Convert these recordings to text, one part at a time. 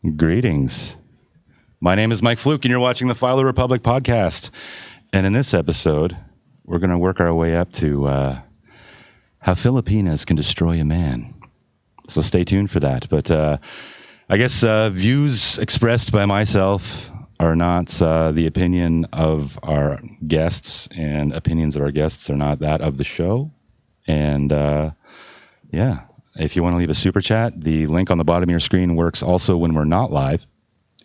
Greetings. My name is Mike Fluke, and you're watching the Philo Republic podcast. And in this episode, we're going to work our way up to how Filipinas can destroy a man. So stay tuned for that. But I guess views expressed by myself are not the opinion of our guests, and opinions of our guests are not that of the show. And if you want to leave a super chat, the link on the bottom of your screen works also when we're not live,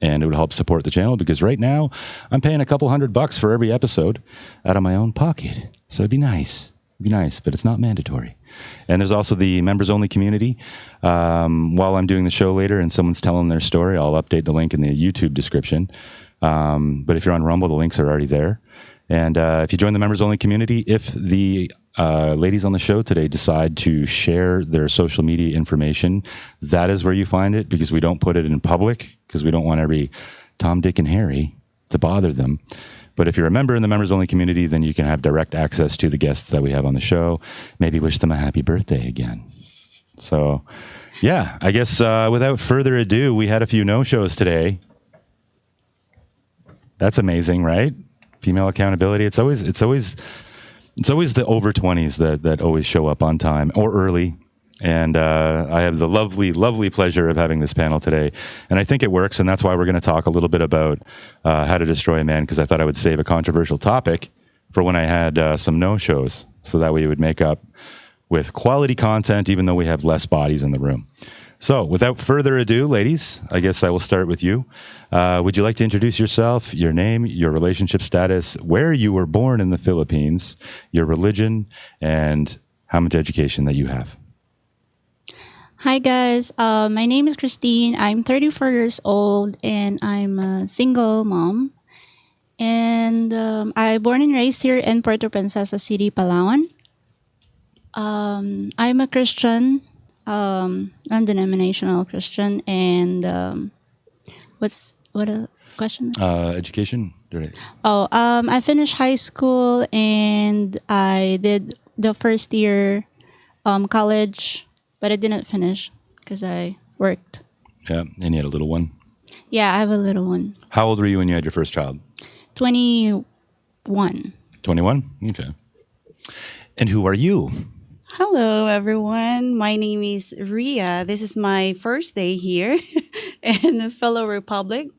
and it would help support the channel because right now I'm paying a couple $100 for every episode out of my own pocket. So it'd be nice. But it's not mandatory. And there's also the members only community. While I'm doing the show later and someone's telling their story, I'll update the link in the YouTube description. But if you're on Rumble, the links are already there. And if you join the members only community, if the ladies on the show today decide to share their social media information, that is where you find it, because we don't put it in public because we don't want every Tom, Dick, and Harry to bother them. But if you're a member in the members only community, then you can have direct access to the guests that we have on the show. Maybe wish them a happy birthday again. So yeah, I guess without further ado, we had a few no-shows today. That's amazing, right? Female accountability. It's always the over 20s that always show up on time or early. And I have the lovely pleasure of having this panel today. And I think it works. And that's why we're going to talk a little bit about how to destroy a man, because I thought I would save a controversial topic for when I had some no-shows. So that way it would make up with quality content, even though we have less bodies in the room. So without further ado, ladies, I guess I will start with you. Would you like to introduce yourself, your name, your relationship status, where you were born in the Philippines, your religion, and how much education that you have? Hi guys, my name is Christine. I'm 34 years old and I'm a single mom. And I born and raised here in Puerto Princesa City, Palawan. I'm a Christian, non-denominational Christian. And what a question? Education. Right. I finished high school and I did the first year college. But I didn't finish because I worked. Yeah, and you had a little one? Yeah, I have a little one. How old were you when you had your first child? 21. 21? Okay. And who are you? Hello, everyone. My name is Ria. This is my first day here in the Philo Republic.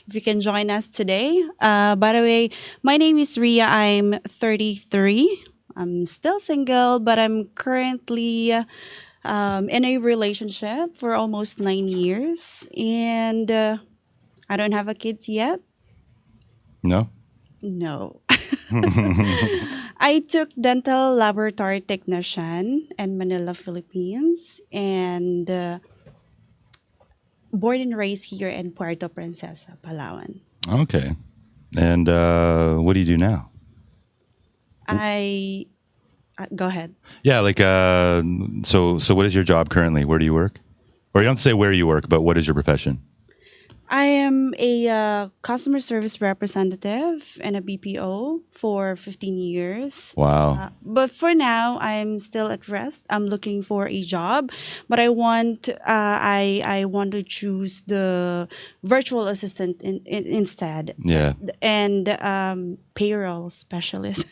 If you can join us today. By the way, my name is Ria. I'm 33. I'm still single, but I'm currently in a relationship for almost 9 years, and I don't have a kid yet. No? No. I took dental laboratory technician in Manila, Philippines, and born and raised here in Puerto Princesa, Palawan. Okay. And what do you do now? Go ahead. Yeah, so what is your job currently? Where do you work? Or you don't have to say where you work, but what is your profession? I am a customer service representative in a BPO for 15 years. Wow. But for now, I'm still at rest. I'm looking for a job, but I want to choose the virtual assistant instead. Yeah. And payroll specialist.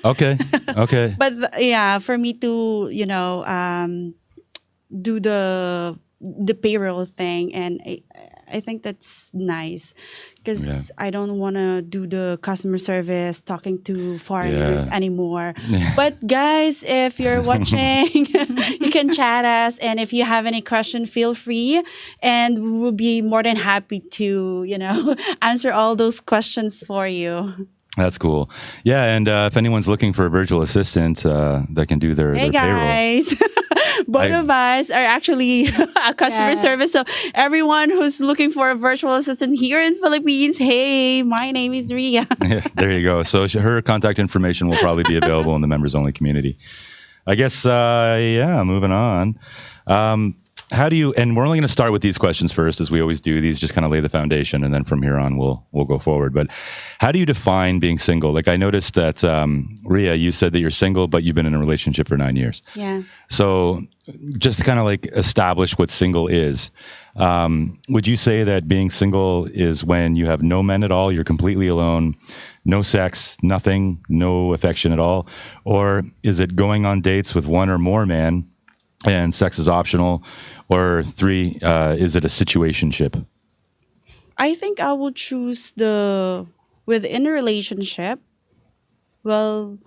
Okay. But for me to do the payroll thing, and I think that's nice because I don't want to do the customer service talking to foreigners anymore. But guys, if you're watching, you can chat us, and if you have any question, feel free, and we will be more than happy to answer all those questions for you. That's cool. Yeah, and if anyone's looking for a virtual assistant that can do their payroll. Hey guys. Both of us are actually a customer service. So everyone who's looking for a virtual assistant here in Philippines, hey, my name is Ria. Yeah, there you go. So her contact information will probably be available in the members only community. I guess, moving on. How do you, and we're only going to start with these questions first, as we always do. These just kind of lay the foundation, and then from here on, we'll go forward. But how do you define being single? Like, I noticed that, Ria, you said that you're single, but you've been in a relationship for 9 years. Yeah. So just to kind of like establish what single is, would you say that being single is when you have no men at all, you're completely alone, no sex, nothing, no affection at all? Or is it going on dates with one or more men and sex is optional? Or 3, is it a situationship? I think I will choose the within a relationship. Well,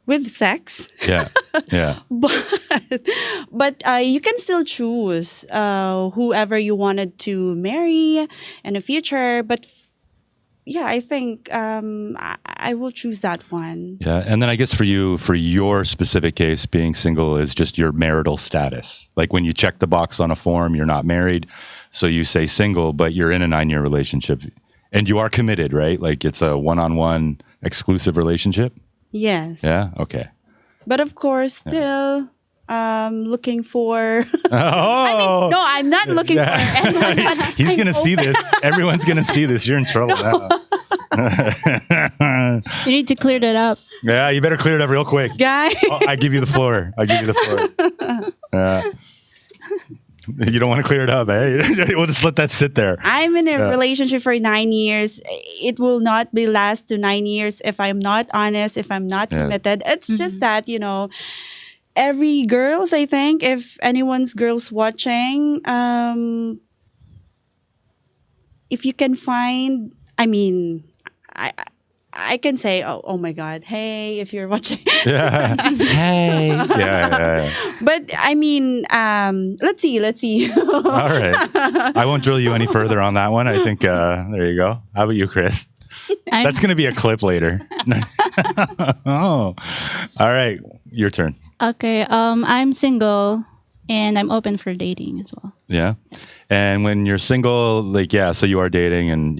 with sex. Yeah. Yeah. But you can still choose whoever you wanted to marry in the future. But yeah, I think I will choose that one. Yeah. And then I guess for you, for your specific case, being single is just your marital status. Like when you check the box on a form, you're not married. So you say single, but you're in a 9-year relationship and you are committed, right? Like it's a one-on-one exclusive relationship. Yes. Yeah. Okay. But of course, still looking for. Oh. No, I'm not looking for anyone. But He's I'm going to see open. this. Everyone's going to see this. You're in trouble now. You need to clear that up. Yeah, you better clear it up real quick. Guy. I give you the floor. You don't want to clear it up, eh? We'll just let that sit there. I'm in a relationship for 9 years. It will not be last to 9 years if I'm not honest, if I'm not committed. It's just that, every girls, I think, if anyone's girls watching, if you can find, I can say, oh my God, hey, if you're watching. Yeah. Hey. Yeah. But let's see. All right. I won't drill you any further on that one. I think, there you go. How about you, Chris? That's going to be a clip later. Oh, all right. Your turn. Okay. I'm single and I'm open for dating as well. Yeah. And when you're single, so you are dating and,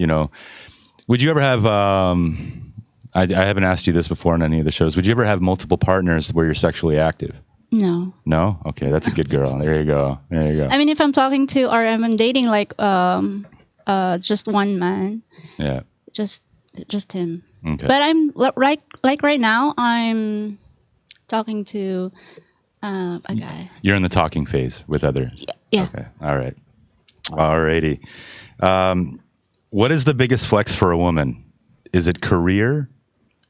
would you ever have, I haven't asked you this before on any of the shows. Would you ever have multiple partners where you're sexually active? No. No? Okay. That's a good girl. There you go. If I'm talking to or I'm dating just one man. Yeah. Just him. Okay. But I'm right now I'm talking to a guy. You're in the talking phase with others. Yeah. Okay. All right. All righty. What is the biggest flex for a woman? Is it career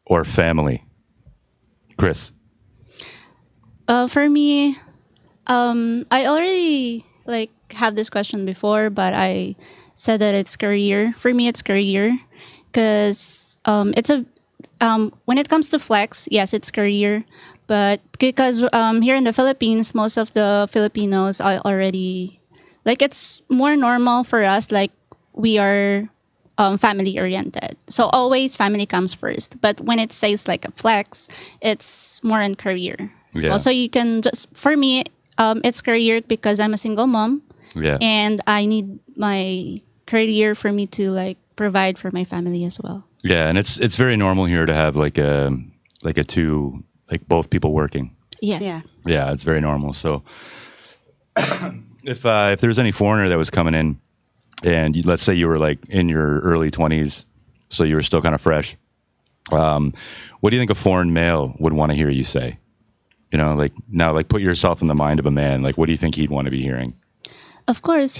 or family? Chris. For me, I already have this question before, but I said that it's career. For me, it's career because it's a when it comes to flex, yes, it's career. But because here in the Philippines, most of the Filipinos are already it's more normal for us. We are family oriented, so always family comes first. But when it says a flex, it's more in career. Yeah. So you can for me, it's career because I'm a single mom. Yeah. And I need my career for me to provide for my family as well. Yeah, and it's very normal here to have both people working. Yes. Yeah. Yeah, it's very normal. So if there's any foreigner that was coming in, and let's say you were in your early 20s, so you were still kind of fresh, what do you think a foreign male would want to hear you say? Now, put yourself in the mind of a man. What do you think he'd want to be hearing? Of course,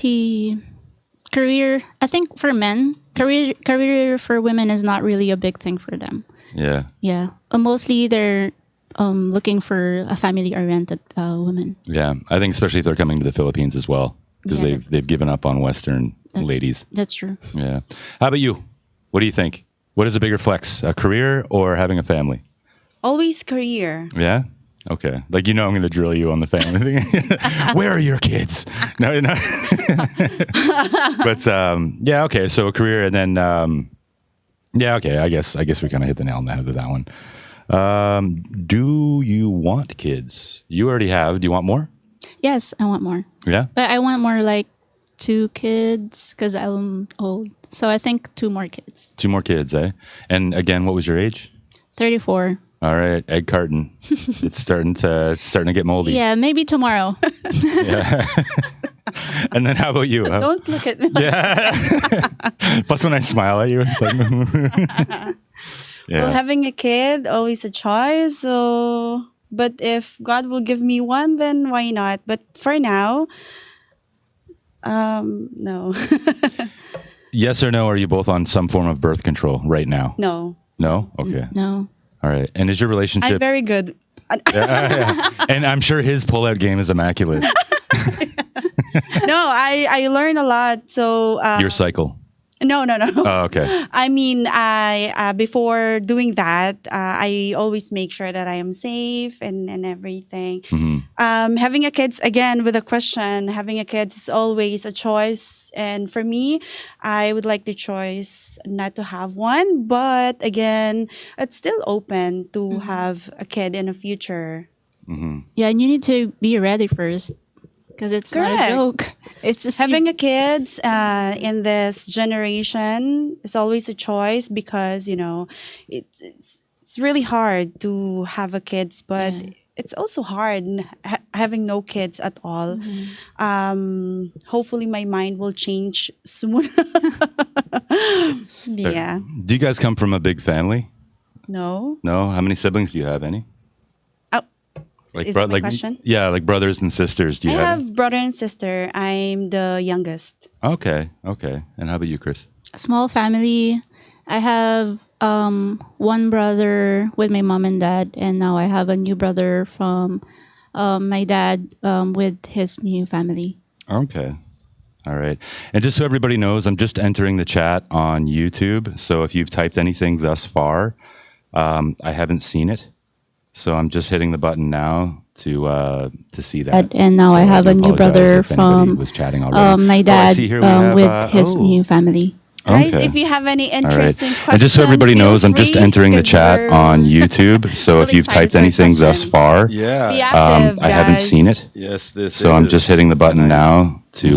career. I think for men, career for women is not really a big thing for them. Yeah. Yeah. Mostly they're looking for a family-oriented woman. Yeah, I think especially if they're coming to the Philippines as well, because they've given up on Western ladies. That's true. Yeah. How about you? What do you think? What is a bigger flex, a career or having a family? Always career. Yeah. Okay. I'm going to drill you on the family thing. Where are your kids? No. But yeah. Okay. So a career, and then yeah. Okay. I guess we kind of hit the nail on the head with that one. Do you want kids? You already have. Do you want more? Yes, I want more. Yeah. But I want more 2 kids because I'm old. So I think 2 more kids. 2 more kids, eh? And again, what was your age? 34. All right, egg carton. It's starting to get moldy. Yeah, maybe tomorrow. Yeah. And then how about you? Don't look at me. Yeah. Plus, when I smile at you, it's Yeah. Well, having a kid always a choice. So But if God will give me one, then why not? But for now, no. Yes or no? Are you both on some form of birth control right now? No. No? Okay. No. All right. And is your I'm relationship? very good. Yeah. And I'm sure his pullout game is immaculate. No, I learn a lot. So Your cycle. no. Oh, okay. I mean, I before doing that, I always make sure that I am safe and everything. Having a kids again with a question, having a kids is always a choice, and for me, I would like the choice not to have one, but again, it's still open to have a kid in the future. Yeah, and you need to be ready first because it's not Correct. a joke. It's just Having a kids in this generation is always a choice because it's really hard to have a kids, but Yeah. it's also hard having no kids at all. Hopefully, my mind will change soon. Yeah. Do you guys come from a big family? No. No? How many siblings do you have? Any? Oh, Like, is that my question? Yeah, like brothers and sisters. Do I you have? have brother and sister. I'm the youngest. Okay. Okay. And how about you, Chris? a small family. I have one brother with my mom and dad, and now I have a new brother from my dad with his new family. Okay. All right. And just so everybody knows, I'm just entering the chat on YouTube. So if you've typed anything thus far, I haven't seen it. So I'm just hitting the button now to see that. And now I have do a new apologize brother if anybody from was chatting already. my I dad see here we have, with his new family. Guys, Okay. if you have any All right. interesting questions, And just so everybody feel knows, I'm just free, entering the because chat we're on YouTube. So if really you've excited typed for your anything thus questions. far, Be Yeah. active, I haven't guys. seen it. Yes, this So I'm just hitting the button now to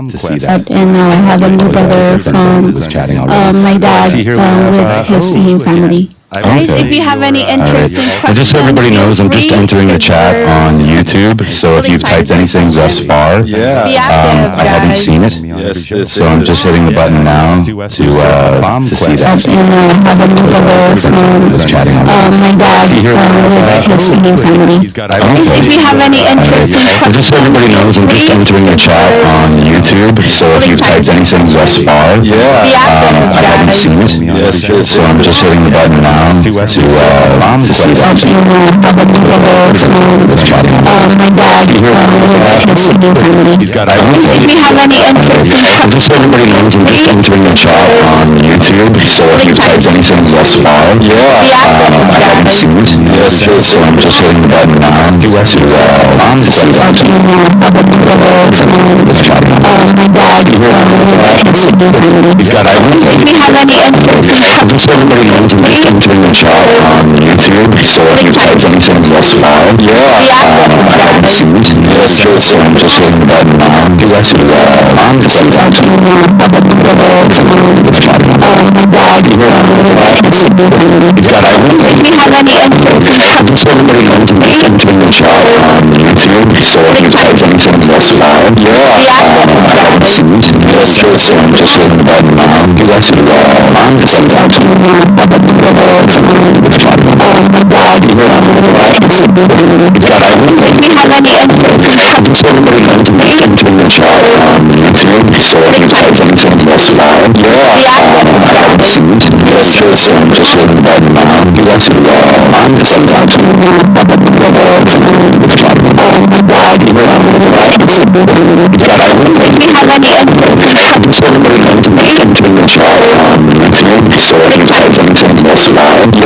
see that. And now I have a new brother from was chatting already. my dad see here we have, with his new family. Guys, Okay. if you have any All right. interesting questions, And just so everybody feel knows, I'm just free, entering the because chat we're on YouTube. So if really you've typed excited for anything thus questions. far, Yeah. Be active, I haven't guys. seen it. Yes, this So I'm just hitting the button now to see that. And now I have a new brother from my dad See here we have, with his new family. He's got Guys, if you have any interesting And questions, just so everybody knows, I'm just entering the chat on YouTube. So if you've typed anything thus far, be Yeah. active, I haven't guys. seen it. Yes, this So I'm just hitting the button now to see that. And now I have a new brother from my dad with his new family. He's got If you have any interesting And just so everybody knows, I'm just entering the chat on YouTube. So if you've typed anything thus far, be active, I haven't guys. seen it. Yes, this So I'm just hitting the button now to see that. And now I have a new brother from my dad with his new family. He's got If you have any interesting And just so everybody knows, I'm just entering the chat on YouTube. So if you've typed anything thus far, be active, I haven't guys. seen it. So I'm just hitting the button now to see that. And now I have a new brother from my dad with his new family. He's got If you have any interesting And just so everybody knows, I'm just entering the chat on YouTube. So if you've typed anything thus far, be active, I haven't guys. seen it. So I'm just hitting the button now to see that. And now I have a new brother from my dad with his new family. He's got If you have any interesting And just so everybody knows, I'm just entering the chat on YouTube. So if you've typed anything thus far, be active, I haven't guys. seen it. So I'm just hitting the button now to see that. And now I have a new brother from my dad with his new family. He's got If you have any interesting And just so everybody knows, I'm just entering the chat on YouTube. So if you've typed anything thus far, be active, I haven't seen it. So I'm just hitting the button now to see that. And now I have a new brother from my dad with his new family. if you have any interesting And just so everybody knows, I'm just entering the chat on YouTube. So if you've typed anything thus far, be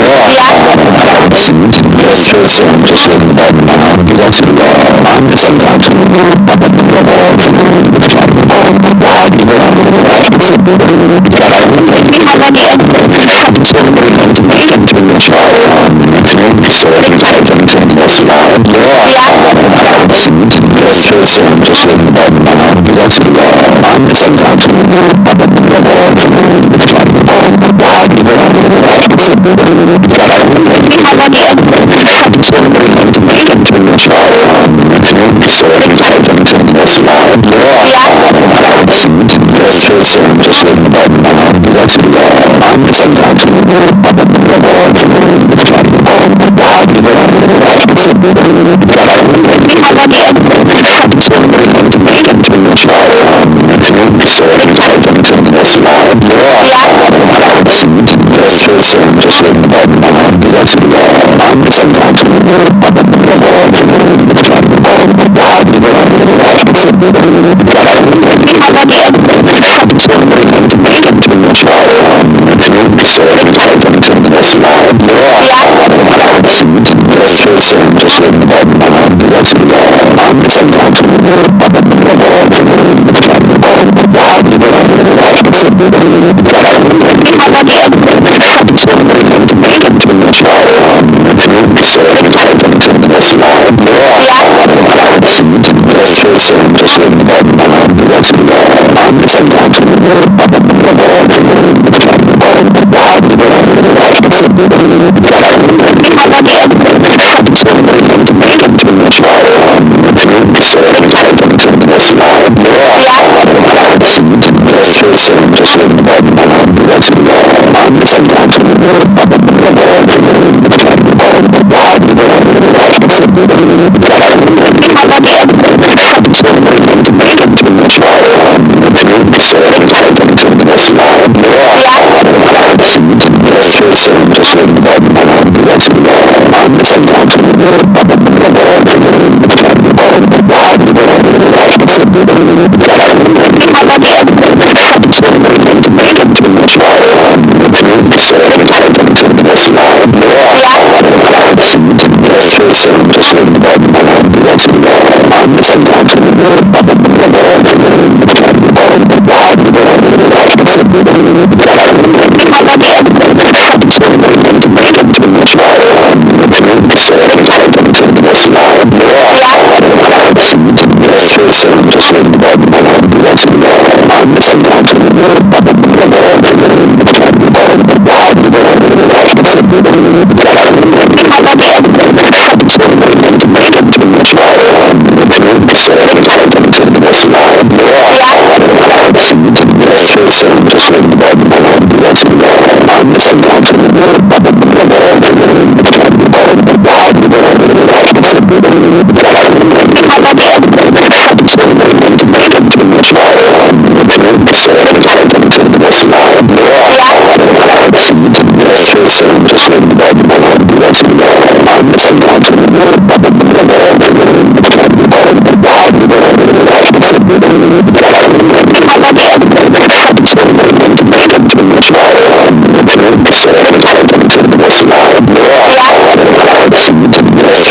active, I haven't seen it. So I'm just hitting the button now to see that. And now I have a new brother from my dad with his new family. if you have any interesting And just so everybody knows, I'm just entering the chat on YouTube. So if you've typed anything thus far, be active, I haven't seen it. So I'm just hitting the button now to see that. And now I have a new brother from my dad with his new family.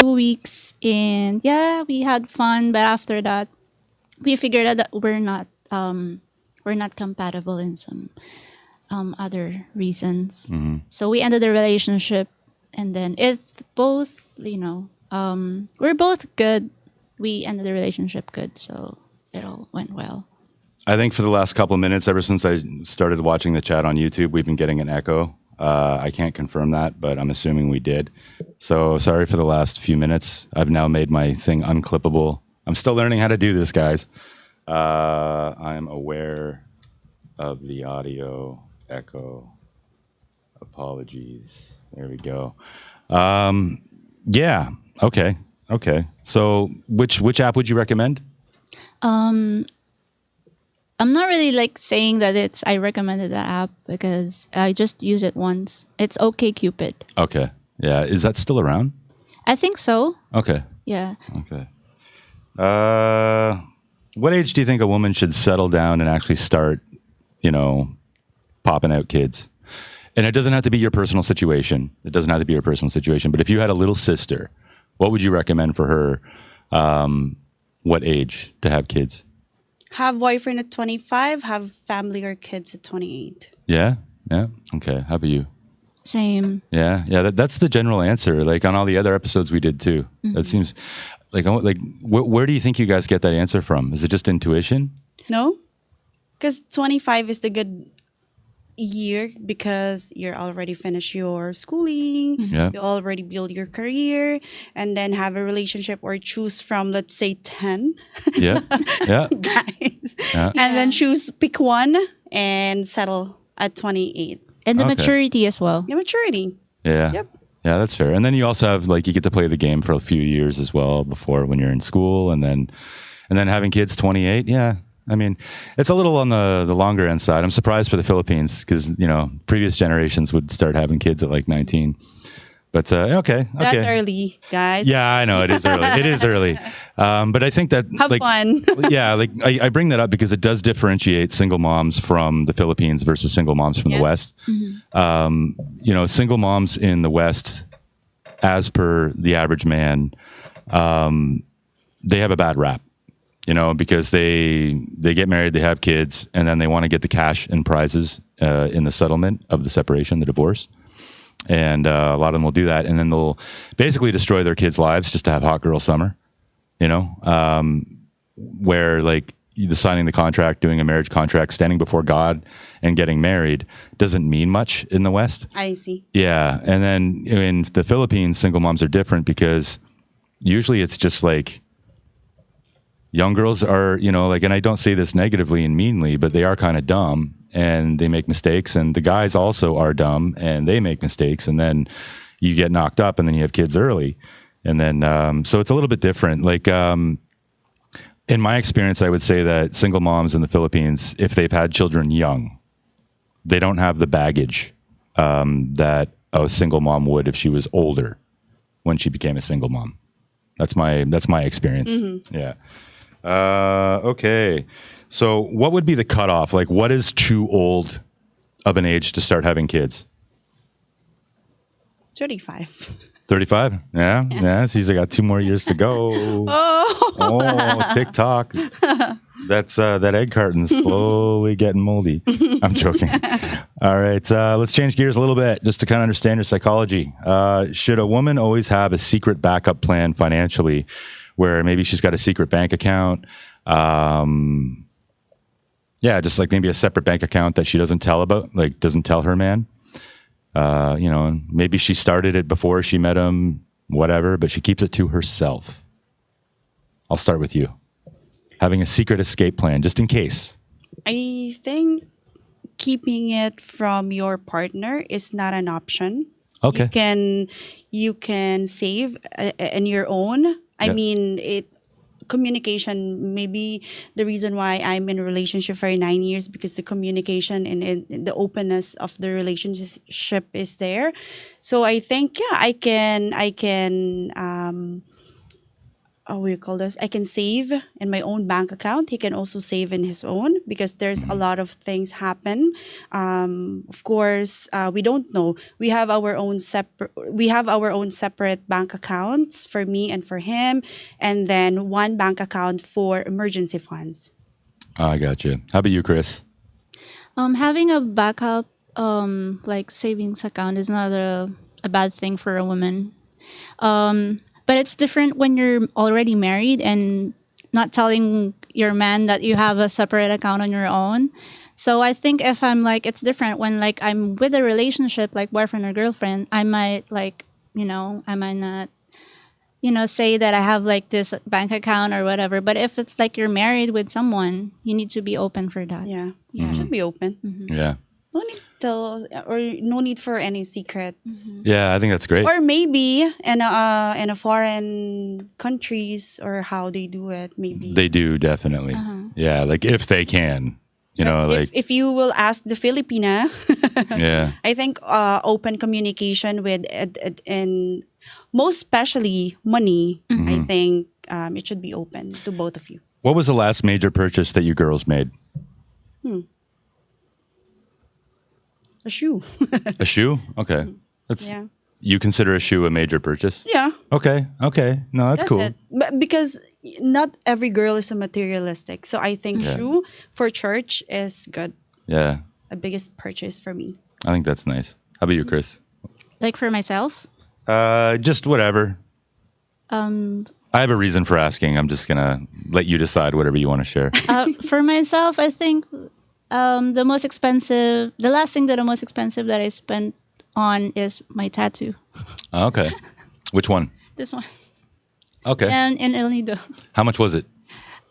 2 weeks, and yeah, we had fun. But after that, we figured out that we're not compatible in some other reasons. So we ended the relationship, and then it's both, we're both good. We ended the relationship good, so it all went well. I think for the last couple of minutes, ever since I started watching the chat on YouTube, we've been getting an echo. I can't confirm that, but I'm assuming we did. So sorry for the last few minutes. I've now made my thing unclippable. I'm still learning how to do this, guys. I'm aware of the audio echo. Apologies. There we go. Yeah. Okay. So which app would you recommend? I'm not really saying that I recommended that app because I just use it once. It's OkCupid. Okay. Yeah. Is that still around? I think so. Okay. Yeah. Okay. What age do you think a woman should settle down and actually start, popping out kids? And it doesn't have to be your personal situation. But if you had a little sister, what would you recommend for her? What age to have kids? Have boyfriend at 25, have family or kids at 28. Yeah. Okay. How about you? Same. Yeah. That's the general answer. Like on all the other episodes we did too. That seems where do you think you guys get that answer from? Is it just intuition? No, because 25 is the good year because you're already finished your schooling. Yeah. You already build your career and then have a relationship or choose from, let's say, 10 Yeah. guys. Yeah. And then pick one and settle at 28. And the Okay. maturity as well. Your maturity. Yeah. Yep. Yeah, that's fair. And then you also have you get to play the game for a few years as well before when you're in school and then having kids 28. Yeah. I mean, it's a little on the longer end side. I'm surprised for the Philippines because, previous generations would start having kids at 19. But okay. That's early, guys. Yeah, I know it is early. It is early. But I think that Have fun. yeah, I bring that up because it does differentiate single moms from the Philippines versus single moms from the West. Single moms in the West, as per the average man, they have a bad rap. Because they get married, they have kids, and then they want to get the cash and prizes in the settlement of the separation, the divorce. And a lot of them will do that, and then they'll basically destroy their kids' lives just to have hot girl summer. Where the signing the contract, doing a marriage contract, standing before God and getting married doesn't mean much in the West. I see. Yeah. And then in the Philippines, single moms are different because usually it's just like young girls are, like, and I don't say this negatively and meanly, but they are kind of dumb and they make mistakes. And the guys also are dumb and they make mistakes. And then you get knocked up and then you have kids early. And then, so it's a little bit different. Like, in my experience, I would say that single moms in the Philippines, if they've had children young, they don't have the baggage that a single mom would if she was older when she became a single mom. That's my experience. Mm-hmm. Yeah. Okay. So what would be the cutoff? Like, what is too old of an age to start having kids? 35. 35? Yeah. So he's got 2 more years to go. Oh, TikTok. That's that egg carton slowly getting moldy. I'm joking. All right. Let's change gears a little bit just to kind of understand your psychology. Should a woman always have a secret backup plan financially where maybe she's got a secret bank account? Just like maybe a separate bank account that she doesn't tell about, like doesn't tell her man. Maybe she started it before she met him, whatever, but she keeps it to herself. I'll start with you. Having a secret escape plan, just in case. I think keeping it from your partner is not an option. Okay. You can save in your own. I Yep. mean, communication, maybe the reason why I'm in a relationship for 9 years, because the communication and the openness of the relationship is there. So I think, I can what do you call this? I can save in my own bank account. He can also save in his own, because there's a lot of things happen. Of course, we don't know. We have our own separate bank accounts for me and for him, and then one bank account for emergency funds. I got you. How about you, Chris? Having a backup like savings account is not a bad thing for a woman. But it's different when you're already married and not telling your man that you have a separate account on your own. So I think if I'm like, it's different when like I'm with a relationship, like boyfriend or girlfriend, I might like, I might not, say that I have like this bank account or whatever. But if it's like you're married with someone, you need to be open for that. Yeah. Should be open. Mm-hmm. Yeah. No need for any secrets. Mm-hmm. Yeah, I think that's great. Or maybe in a foreign countries, or how they do it, maybe. They do, definitely. Yeah, like if they can, if you will ask the Filipina, yeah. I think open communication with and most especially money. I think it should be open to both of you. What was the last major purchase that you girls made? A shoe. A shoe? Okay. You consider a shoe a major purchase? Yeah. Okay. No, that's cool. It. But because not every girl is a materialistic. So I think shoe for church is good. Yeah. A biggest purchase for me. I think that's nice. How about you, Chris? Like for myself? Just whatever. Um, I have a reason for asking. I'm just going to let you decide whatever you want to share. For myself, I think the most expensive that I spent on is my tattoo. Okay. Which one? This one. Okay. And in El Nido. How much was it?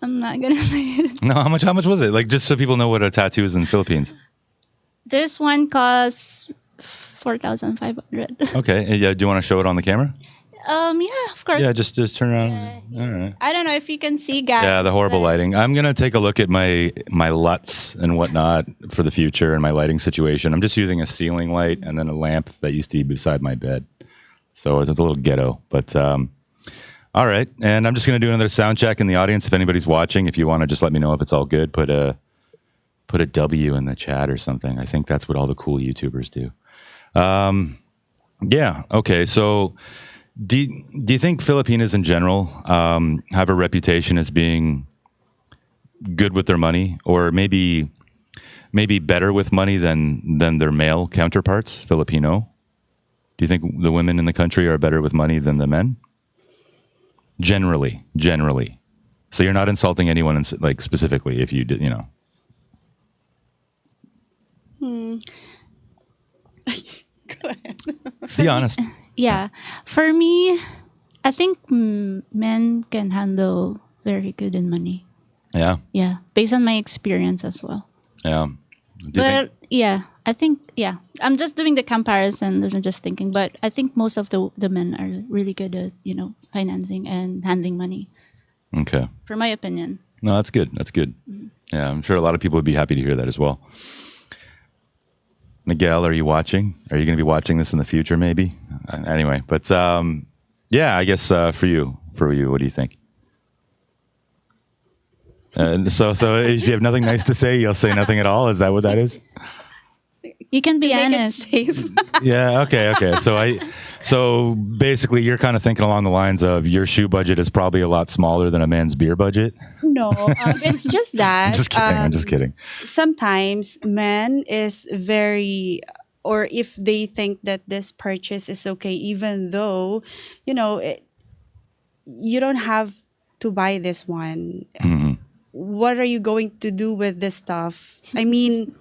I'm not gonna say it. No, how much was it? Like, just so people know what a tattoo is in the Philippines. This one costs 4,500. Okay. Yeah. Do you want to show it on the camera? Yeah, of course. Yeah, just turn around. Yeah. All right. I don't know if you can see, guys. Yeah, the horrible but- lighting. I'm gonna take a look at my LUTs and whatnot for the future and my lighting situation. I'm just using a ceiling light and then a lamp that used to be beside my bed, so it's a little ghetto. But all right, and I'm just gonna do another sound check in the audience. If anybody's watching, if you want to just let me know if it's all good, put a W in the chat or something. I think that's what all the cool YouTubers do. Yeah. Okay. So. Do you think Filipinas in general have a reputation as being good with their money, or maybe better with money than their male counterparts, Filipino? Do you think the women in the country are better with money than the men? Generally. So you're not insulting anyone, like specifically, if you did, you know. Go ahead. Be honest. Yeah. For me, I think men can handle very good in money. Yeah. Yeah. Based on my experience as well. Yeah. Do you But think? yeah, I think, yeah. I'm just doing the comparison. I'm just thinking. But I think most of the men are really good at, financing and handling money, Okay. for my opinion. No, that's good. That's good. Yeah, I'm sure a lot of people would be happy to hear that as well. Miguel, are you watching? Are you going to be watching this in the future? Maybe. Anyway, but yeah, I guess for you, what do you think? So if you have nothing nice to say, you'll say nothing at all. Is that what that is? You can be Make it honest. safe. Yeah. Okay. So basically, you're kind of thinking along the lines of your shoe budget is probably a lot smaller than a man's beer budget. No, it's just that. I'm just kidding. Sometimes men is very, or if they think that this purchase is okay, even though, you don't have to buy this one. Mhm. What are you going to do with this stuff? I mean,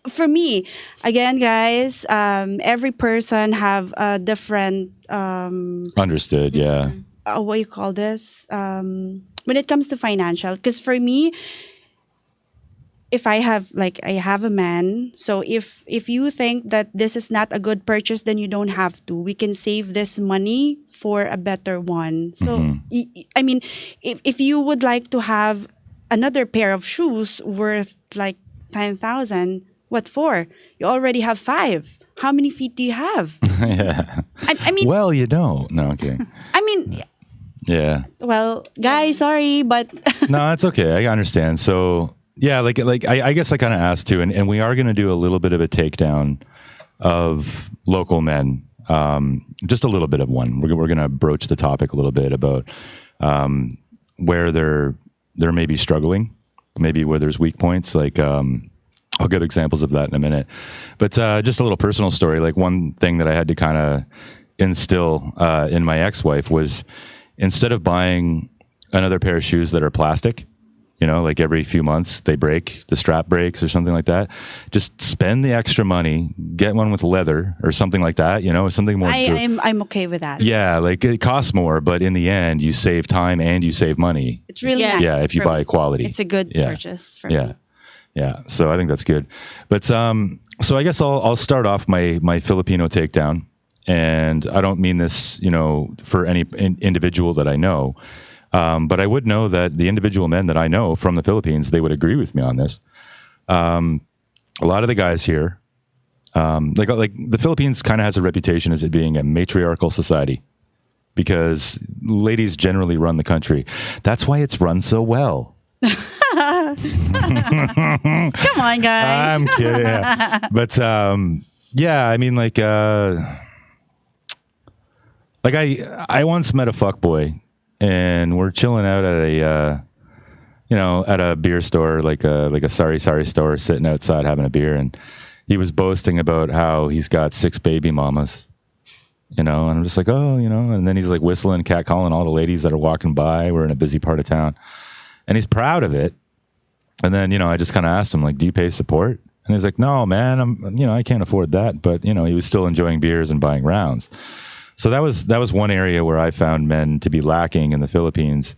for me, again, guys, every person have a different Understood. Yeah. what you call this when it comes to financial. Because for me, if I have a man, so if you think that this is not a good purchase, then you don't have to. We can save this money for a better one. So I mean, if you would like to have another pair of shoes worth like 10,000, what for? You already have 5. How many feet do you have? Yeah. I mean, Well, you don't. No. Okay. I mean, Yeah. well, guys, sorry, but No, it's okay. I understand. So yeah, I guess I kind of asked too, and we are going to do a little bit of a takedown of local men, just a little bit of one. We're going to broach the topic a little bit about where they're maybe struggling, maybe where there's weak points. Like I'll give examples of that in a minute, but just a little personal story. Like one thing that I had to kind of instill in my ex-wife was, instead of buying another pair of shoes that are plastic, like every few months they break, the strap breaks or something like that, just spend the extra money, get one with leather or something like that, something more. I'm okay with that. Yeah, like it costs more, but in the end you save time and you save money. It's really Yeah. nice Yeah, if you for buy me. quality. It's a good Yeah. purchase for Yeah. me. Yeah. So I think that's good. But so I guess I'll start off my Filipino takedown. And I don't mean this, for any individual that I know. But I would know that the individual men that I know from the Philippines, they would agree with me on this. A lot of the guys here, like the Philippines kind of has a reputation as it being a matriarchal society, because ladies generally run the country. That's why it's run so well. Come on, guys. I'm kidding. Yeah. But yeah, I mean, like I once met a fuckboy, and we're chilling out at a at a beer store, like a sorry store, sitting outside having a beer, and he was boasting about how he's got 6 baby mamas. And I'm just like, oh, and then he's like whistling, catcalling all the ladies that are walking by. We're in a busy part of town, and he's proud of it. And then, I just kind of asked him, like, do you pay support? And he's like, no, man, I can't afford that. But, he was still enjoying beers and buying rounds. So that was one area where I found men to be lacking in the Philippines,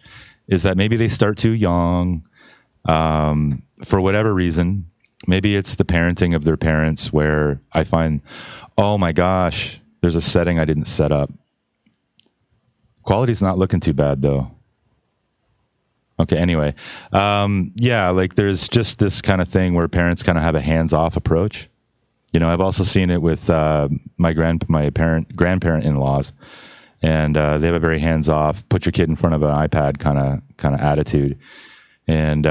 is that maybe they start too young, for whatever reason. Maybe it's the parenting of their parents, where I find, oh my gosh, there's a setting I didn't set up. Quality's not looking too bad though. Okay, anyway. Yeah, like there's just this kind of thing where parents kind of have a hands-off approach. I've also seen it with my grandparent in-laws, and they have a very hands-off, put your kid in front of an iPad kind of attitude. And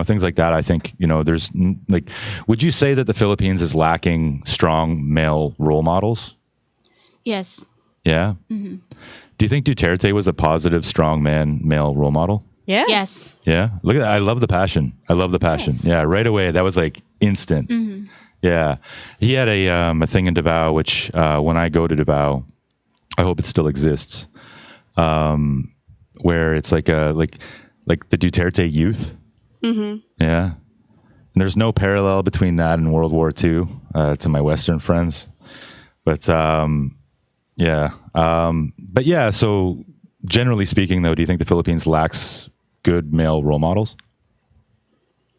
things like that. I think, there's like, would you say that the Philippines is lacking strong male role models? Yes. Yeah. Mm-hmm. Do you think Duterte was a positive, strong male role model? Yes. Yes. Yeah. Look at that. I love the passion. Yes. Yeah. Right away. That was like instant. Mm-hmm. Yeah. He had a thing in Davao, which when I go to Davao, I hope it still exists, where it's like the Duterte youth. Mm-hmm. Yeah. And there's no parallel between that and World War II to my Western friends. But yeah. But yeah, so generally speaking, though, do you think the Philippines lacks good male role models?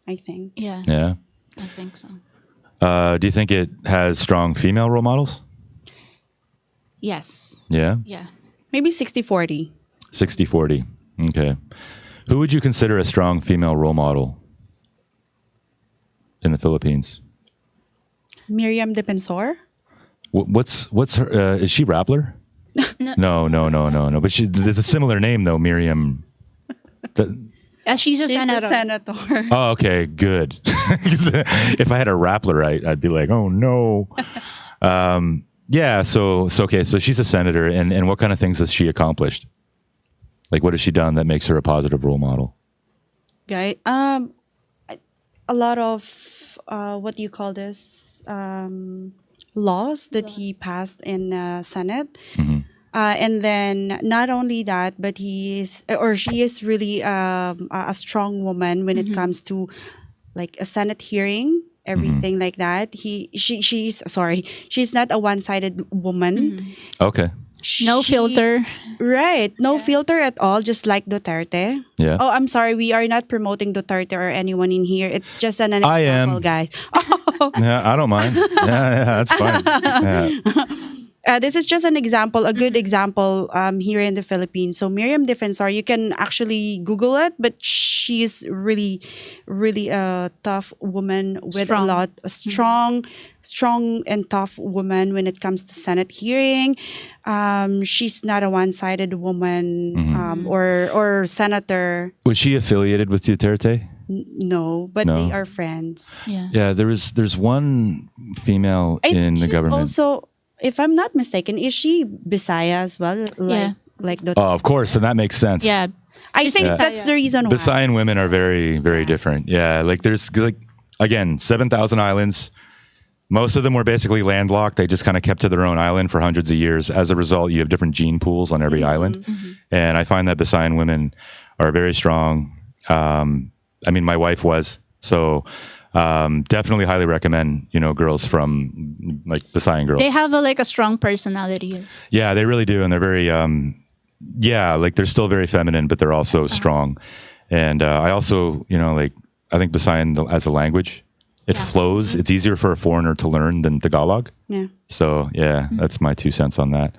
I think. Yeah, Yeah. I think so. Do you think it has strong female role models? Yes. Yeah. Yeah. Maybe 60-40. 60-40. Okay. Who would you consider a strong female role model in the Philippines? Miriam Defensor. What's her? Is she Rappler? No. No. But there's a similar name though, Miriam. She's a She's senator. a senator. Oh, okay, good. If I had a Rappler, I'd be like, oh no. Yeah. So okay. So she's a senator, and what kind of things has she accomplished? Like, what has she done that makes her a positive role model? Guy. A lot of what do you call this? Laws that he passed in Senate. Mm-hmm. And then not only that, but he is or she is really a strong woman when it comes to like a Senate hearing, everything like that. She's not a one-sided woman. Okay. No She- filter. Right. No filter at all, just like Duterte. Yeah. Oh, I'm sorry. We are not promoting Duterte or anyone in here. It's just an example, I am. guys. Yeah, I don't mind. Yeah, that's fine. Yeah. This is just an example, a good example here in the Philippines. So Miriam Defensor, you can actually Google it, but she's really, really a tough woman with Strong. a strong and tough woman when it comes to Senate hearing. She's not a one-sided woman or senator. Was she affiliated with Duterte? No, but No. they are friends. Yeah. Yeah, there's one female I in think the she's government. also, if I'm not mistaken, is she Bisaya as well? Yeah. Like the. Oh, of course, and that makes sense. Yeah. I think Yeah. that's the reason why. Visayan women are very, very different. Yeah, like there's like again 7,000 islands. Most of them were basically landlocked. They just kind of kept to their own island for hundreds of years. As a result, you have different gene pools on every island, and I find that Visayan women are very strong. I mean, my wife was so. Definitely highly recommend, girls from like Visayan girls. They have a strong personality. Yeah, they really do. And they're very, like they're still very feminine, but they're also strong. And I also, I think Visayan as a language, it flows. It's easier for a foreigner to learn than Tagalog. Yeah. So, yeah, that's my 2 cents on that.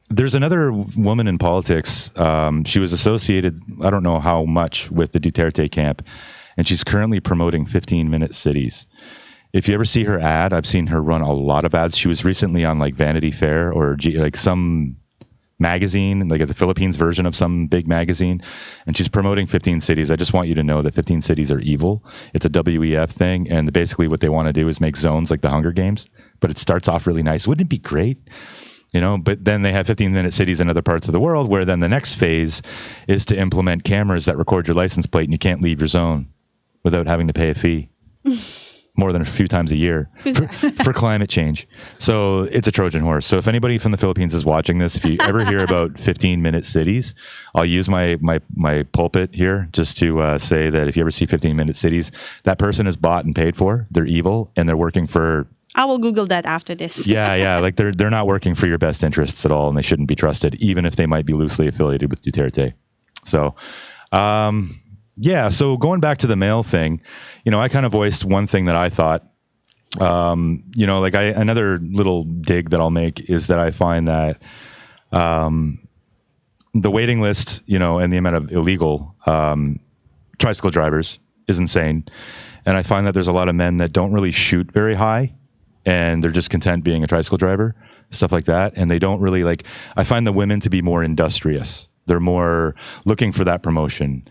There's another woman in politics. She was associated, I don't know how much, with the Duterte camp. And she's currently promoting 15-minute cities. If you ever see her ad, I've seen her run a lot of ads. She was recently on like Vanity Fair or like some magazine, like the Philippines version of some big magazine. And she's promoting 15 cities. I just want you to know that 15 cities are evil. It's a WEF thing. And basically what they want to do is make zones like the Hunger Games. But it starts off really nice. Wouldn't it be great? But then they have 15-minute cities in other parts of the world where then the next phase is to implement cameras that record your license plate and you can't leave your zone without having to pay a fee more than a few times a year for climate change. So it's a Trojan horse. So if anybody from the Philippines is watching this, if you ever hear about 15-minute cities, I'll use my pulpit here just to say that if you ever see 15-minute cities, that person is bought and paid for. They're evil and they're working for... I will Google that after this. Yeah. Like they're not working for your best interests at all and they shouldn't be trusted, even if they might be loosely affiliated with Duterte. So... yeah, so going back to the male thing, I kind of voiced one thing that I thought, another little dig that I'll make is that I find that the waiting list, and the amount of illegal tricycle drivers is insane. And I find that there's a lot of men that don't really shoot very high and they're just content being a tricycle driver, stuff like that. And they don't really I find the women to be more industrious. They're more looking for that promotion,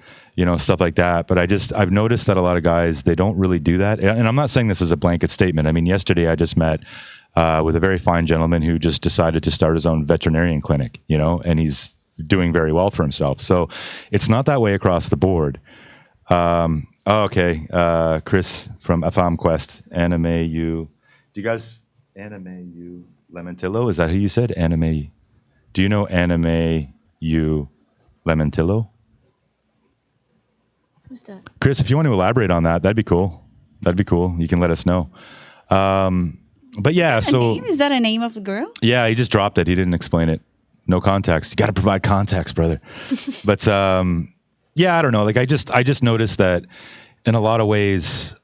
stuff like that. But I've noticed that a lot of guys, they don't really do that. And I'm not saying this as a blanket statement. I mean, yesterday I just met with a very fine gentleman who just decided to start his own veterinarian clinic, and he's doing very well for himself. So it's not that way across the board. Okay. Chris from Afam Quest, Anime You. Do you guys, Anime You Lemontillo? Is that who you said? Anime. Do you know Anime U Lemontillo. Who's that? Chris, if you want to elaborate on that, that'd be cool. That'd be cool. You can let us know. But yeah, Is that a name of a girl? yeah, he just dropped it. He didn't explain it. No context. You got to provide context, brother. But yeah, I don't know. Like I just noticed that in a lot of ways,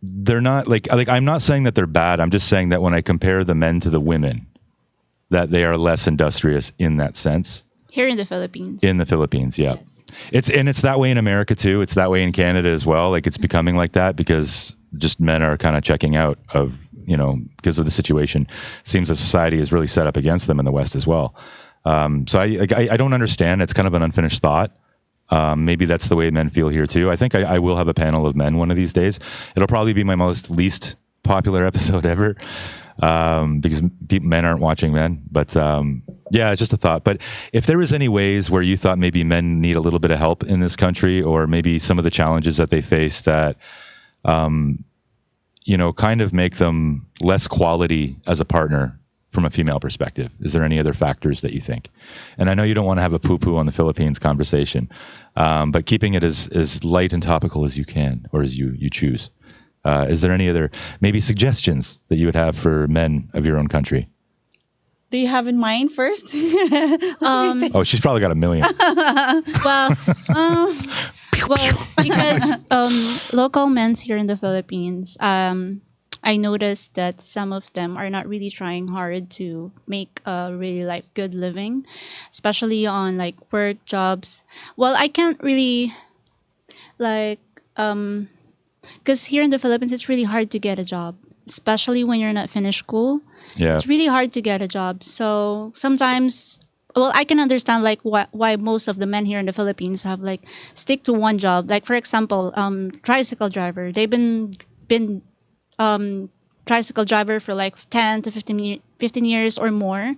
they're not like I'm not saying that they're bad. I'm just saying that when I compare the men to the women, that they are less industrious in that sense. Here in the Philippines. In the Philippines, yeah. Yes. It's that way in America too. It's that way in Canada as well. Like it's becoming like that because just men are kind of checking out of, because of the situation. It seems that society is really set up against them in the West as well. So I don't understand. It's kind of an unfinished thought. Maybe that's the way men feel here too. I think I will have a panel of men one of these days. It'll probably be my least popular episode ever. Because men aren't watching men, but yeah, it's just a thought. But if there was any ways where you thought maybe men need a little bit of help in this country, or maybe some of the challenges that they face that, kind of make them less quality as a partner from a female perspective, is there any other factors that you think? And I know you don't want to have a poo-poo on the Philippines conversation, but keeping it as light and topical as you can, or as you choose. Is there any other maybe suggestions that you would have for men of your own country? Do you have in mind first? Oh, she's probably got a million. Well, because local men here in the Philippines, I noticed that some of them are not really trying hard to make a really good living, especially on work jobs. Well, I can't really because here in the Philippines, it's really hard to get a job, especially when you're not finished school. Yeah. It's really hard to get a job. So sometimes, well, I can understand why most of the men here in the Philippines have stick to one job. Like for example, tricycle driver. They've been tricycle driver for 10 to 15 years or more,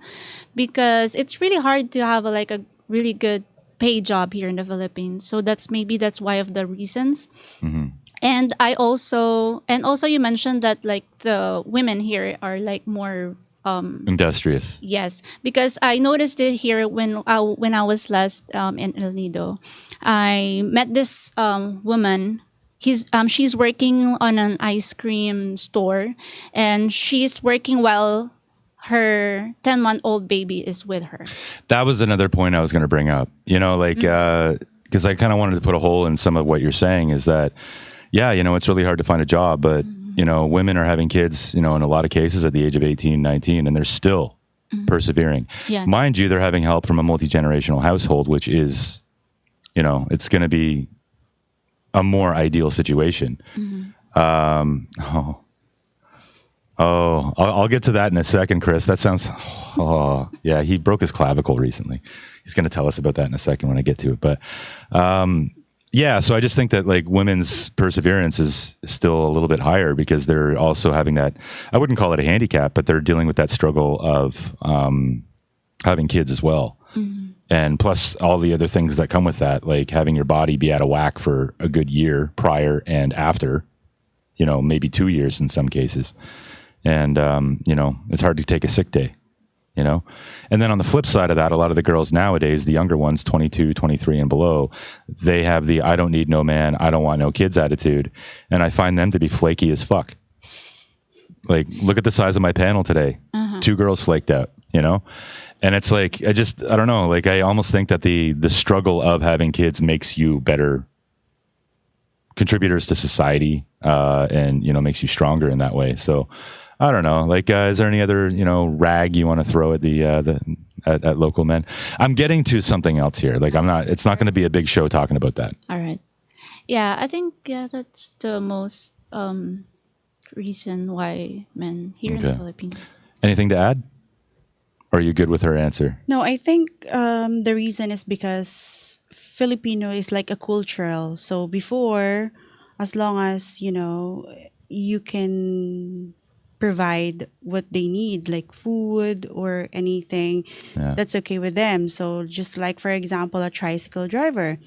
because it's really hard to have a really good paid job here in the Philippines. So that's why of the reasons. Mm-hmm. And also you mentioned that the women here are more industrious. Yes, because I noticed it here when I was last in El Nido. I met this woman. She's working on an ice cream store, and she's working while her 10-month-old baby is with her. That was another point I was going to bring up. Because I kind of wanted to put a hole in some of what you're saying is that, yeah, it's really hard to find a job, but, women are having kids, in a lot of cases at the age of 18, 19, and they're still persevering. Yeah. Mind you, they're having help from a multi-generational household, which is, it's going to be a more ideal situation. I'll get to that in a second, Chris. That sounds, yeah, he broke his clavicle recently. He's going to tell us about that in a second when I get to it. But, yeah, so I just think that women's perseverance is still a little bit higher because they're also having that, I wouldn't call it a handicap, but they're dealing with that struggle of having kids as well. Mm-hmm. And plus all the other things that come with that, like having your body be out of whack for a good year prior and after, maybe 2 years in some cases. And, it's hard to take a sick day. And then on the flip side of that, a lot of the girls nowadays, the younger ones, 22, 23 and below, they have the I don't need no man, I don't want no kids attitude. And I find them to be flaky as fuck. Look at the size of my panel today. 2 girls flaked out, And it's I don't know, I almost think that the struggle of having kids makes you better contributors to society, and, makes you stronger in that way. So I don't know. Is there any other, rag you want to throw at at local men? I'm getting to something else here. It's not going to be a big show talking about that. All right. Yeah, I think, that's the most reason why men here in the Philippines. Anything to add? Or are you good with her answer? No, I think the reason is because Filipino is like a cultural. So before, as long as, you can provide what they need, like food or anything, that's okay with them. So just for example, a tricycle driver,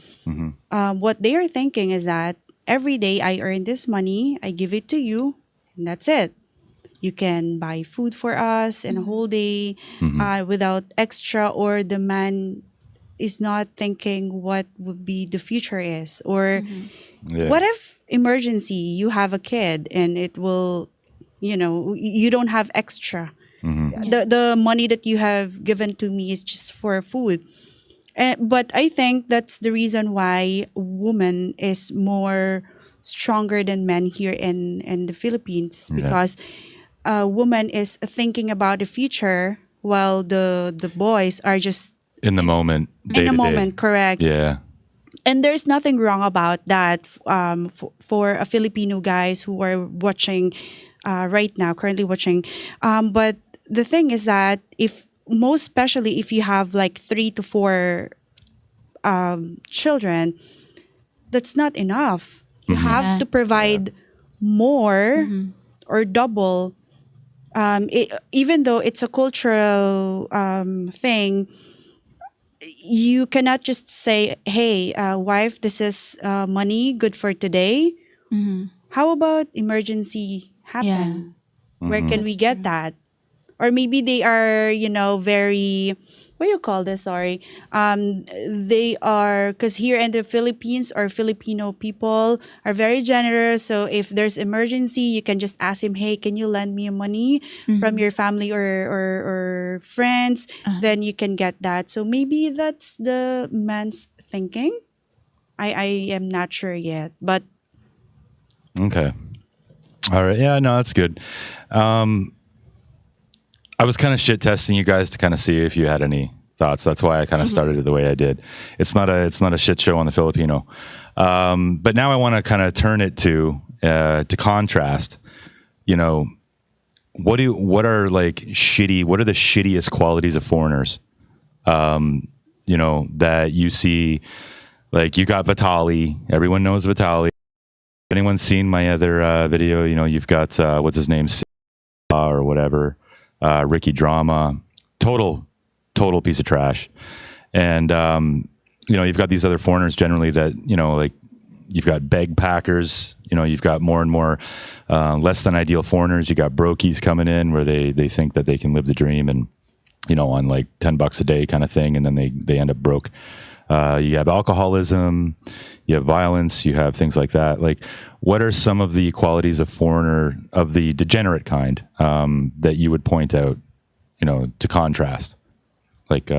what they are thinking is that every day I earn this money, I give it to you, and that's it. you can buy food for us in a whole day without extra, or the man is not thinking what would be the future is, or Yeah. what if emergency you have a kid and it will, you don't have extra. The money that you have given to me is just for food. But I think that's the reason why woman is more stronger than men here in the Philippines, Yeah. because a woman is thinking about the future while the boys are just In the moment, day in a to day. moment, correct? Yeah. And there's nothing wrong about that, for a Filipino guys who are watching right now, currently watching. But the thing is that, if most especially if you have like 3 to 4 children, that's not enough. You have Yeah. to provide more or double. Even though it's a cultural thing, you cannot just say, "Hey, wife, this is money good for today. How about emergency happen? Where can we That's get true. that?" Or maybe they are, very, what do you call this? Sorry, they are, because here in the Philippines, or Filipino people are very generous. So if there's emergency, you can just ask him, "Hey, can you lend me money from your family or friends?" Then you can get that. So maybe that's the man's thinking. I am not sure yet, but Okay. All right. Yeah, no, that's good. I was kind of shit testing you guys to kind of see if you had any thoughts. That's why I kind of started it the way I did. It's not a shit show on the Filipino. But now I want to kind of turn it to contrast. What are like shitty? What are the shittiest qualities of foreigners? That you see. Like, you got Vitali. Everyone knows Vitali. If anyone's seen my other video, you've got what's his name, or whatever, Ricky Drama, total piece of trash. And you've got these other foreigners generally that, like, you've got beg packers, you've got more and more less than ideal foreigners. You got brokies coming in where they think that they can live the dream, and on like $10 a day kind of thing, and then they end up broke. You have alcoholism, you have violence, you have things like that. Like, what are some of the qualities of foreigner, of the degenerate kind, that you would point out, to contrast, like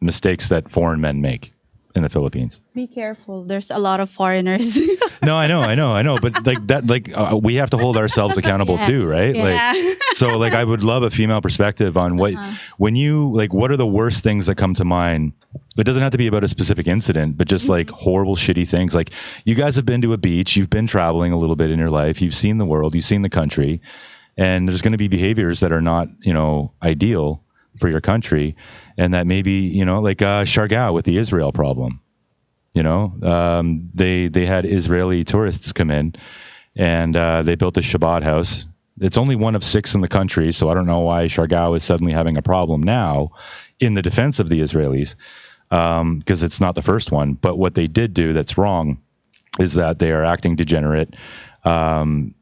mistakes that foreign men make in the Philippines? be careful. There's a lot of foreigners. No, I know, but like that, we have to hold ourselves accountable too, right? Yeah. Like, so like, I would love a female perspective on what, when you, like, what are the worst things that come to mind? It doesn't have to be about a specific incident, but just like horrible, shitty things. Like, you guys have been to a beach, you've been traveling a little bit in your life, you've seen the world, you've seen the country, and there's going to be behaviors that are not, ideal for your country, and that maybe, like Shargao with the Israel problem. They had Israeli tourists come in, and they built a Shabbat house. It's only one of 6 in the country, so I don't know why Shargao is suddenly having a problem now in the defense of the Israelis, because it's not the first one. But what they did do that's wrong is that they are acting degenerate. Some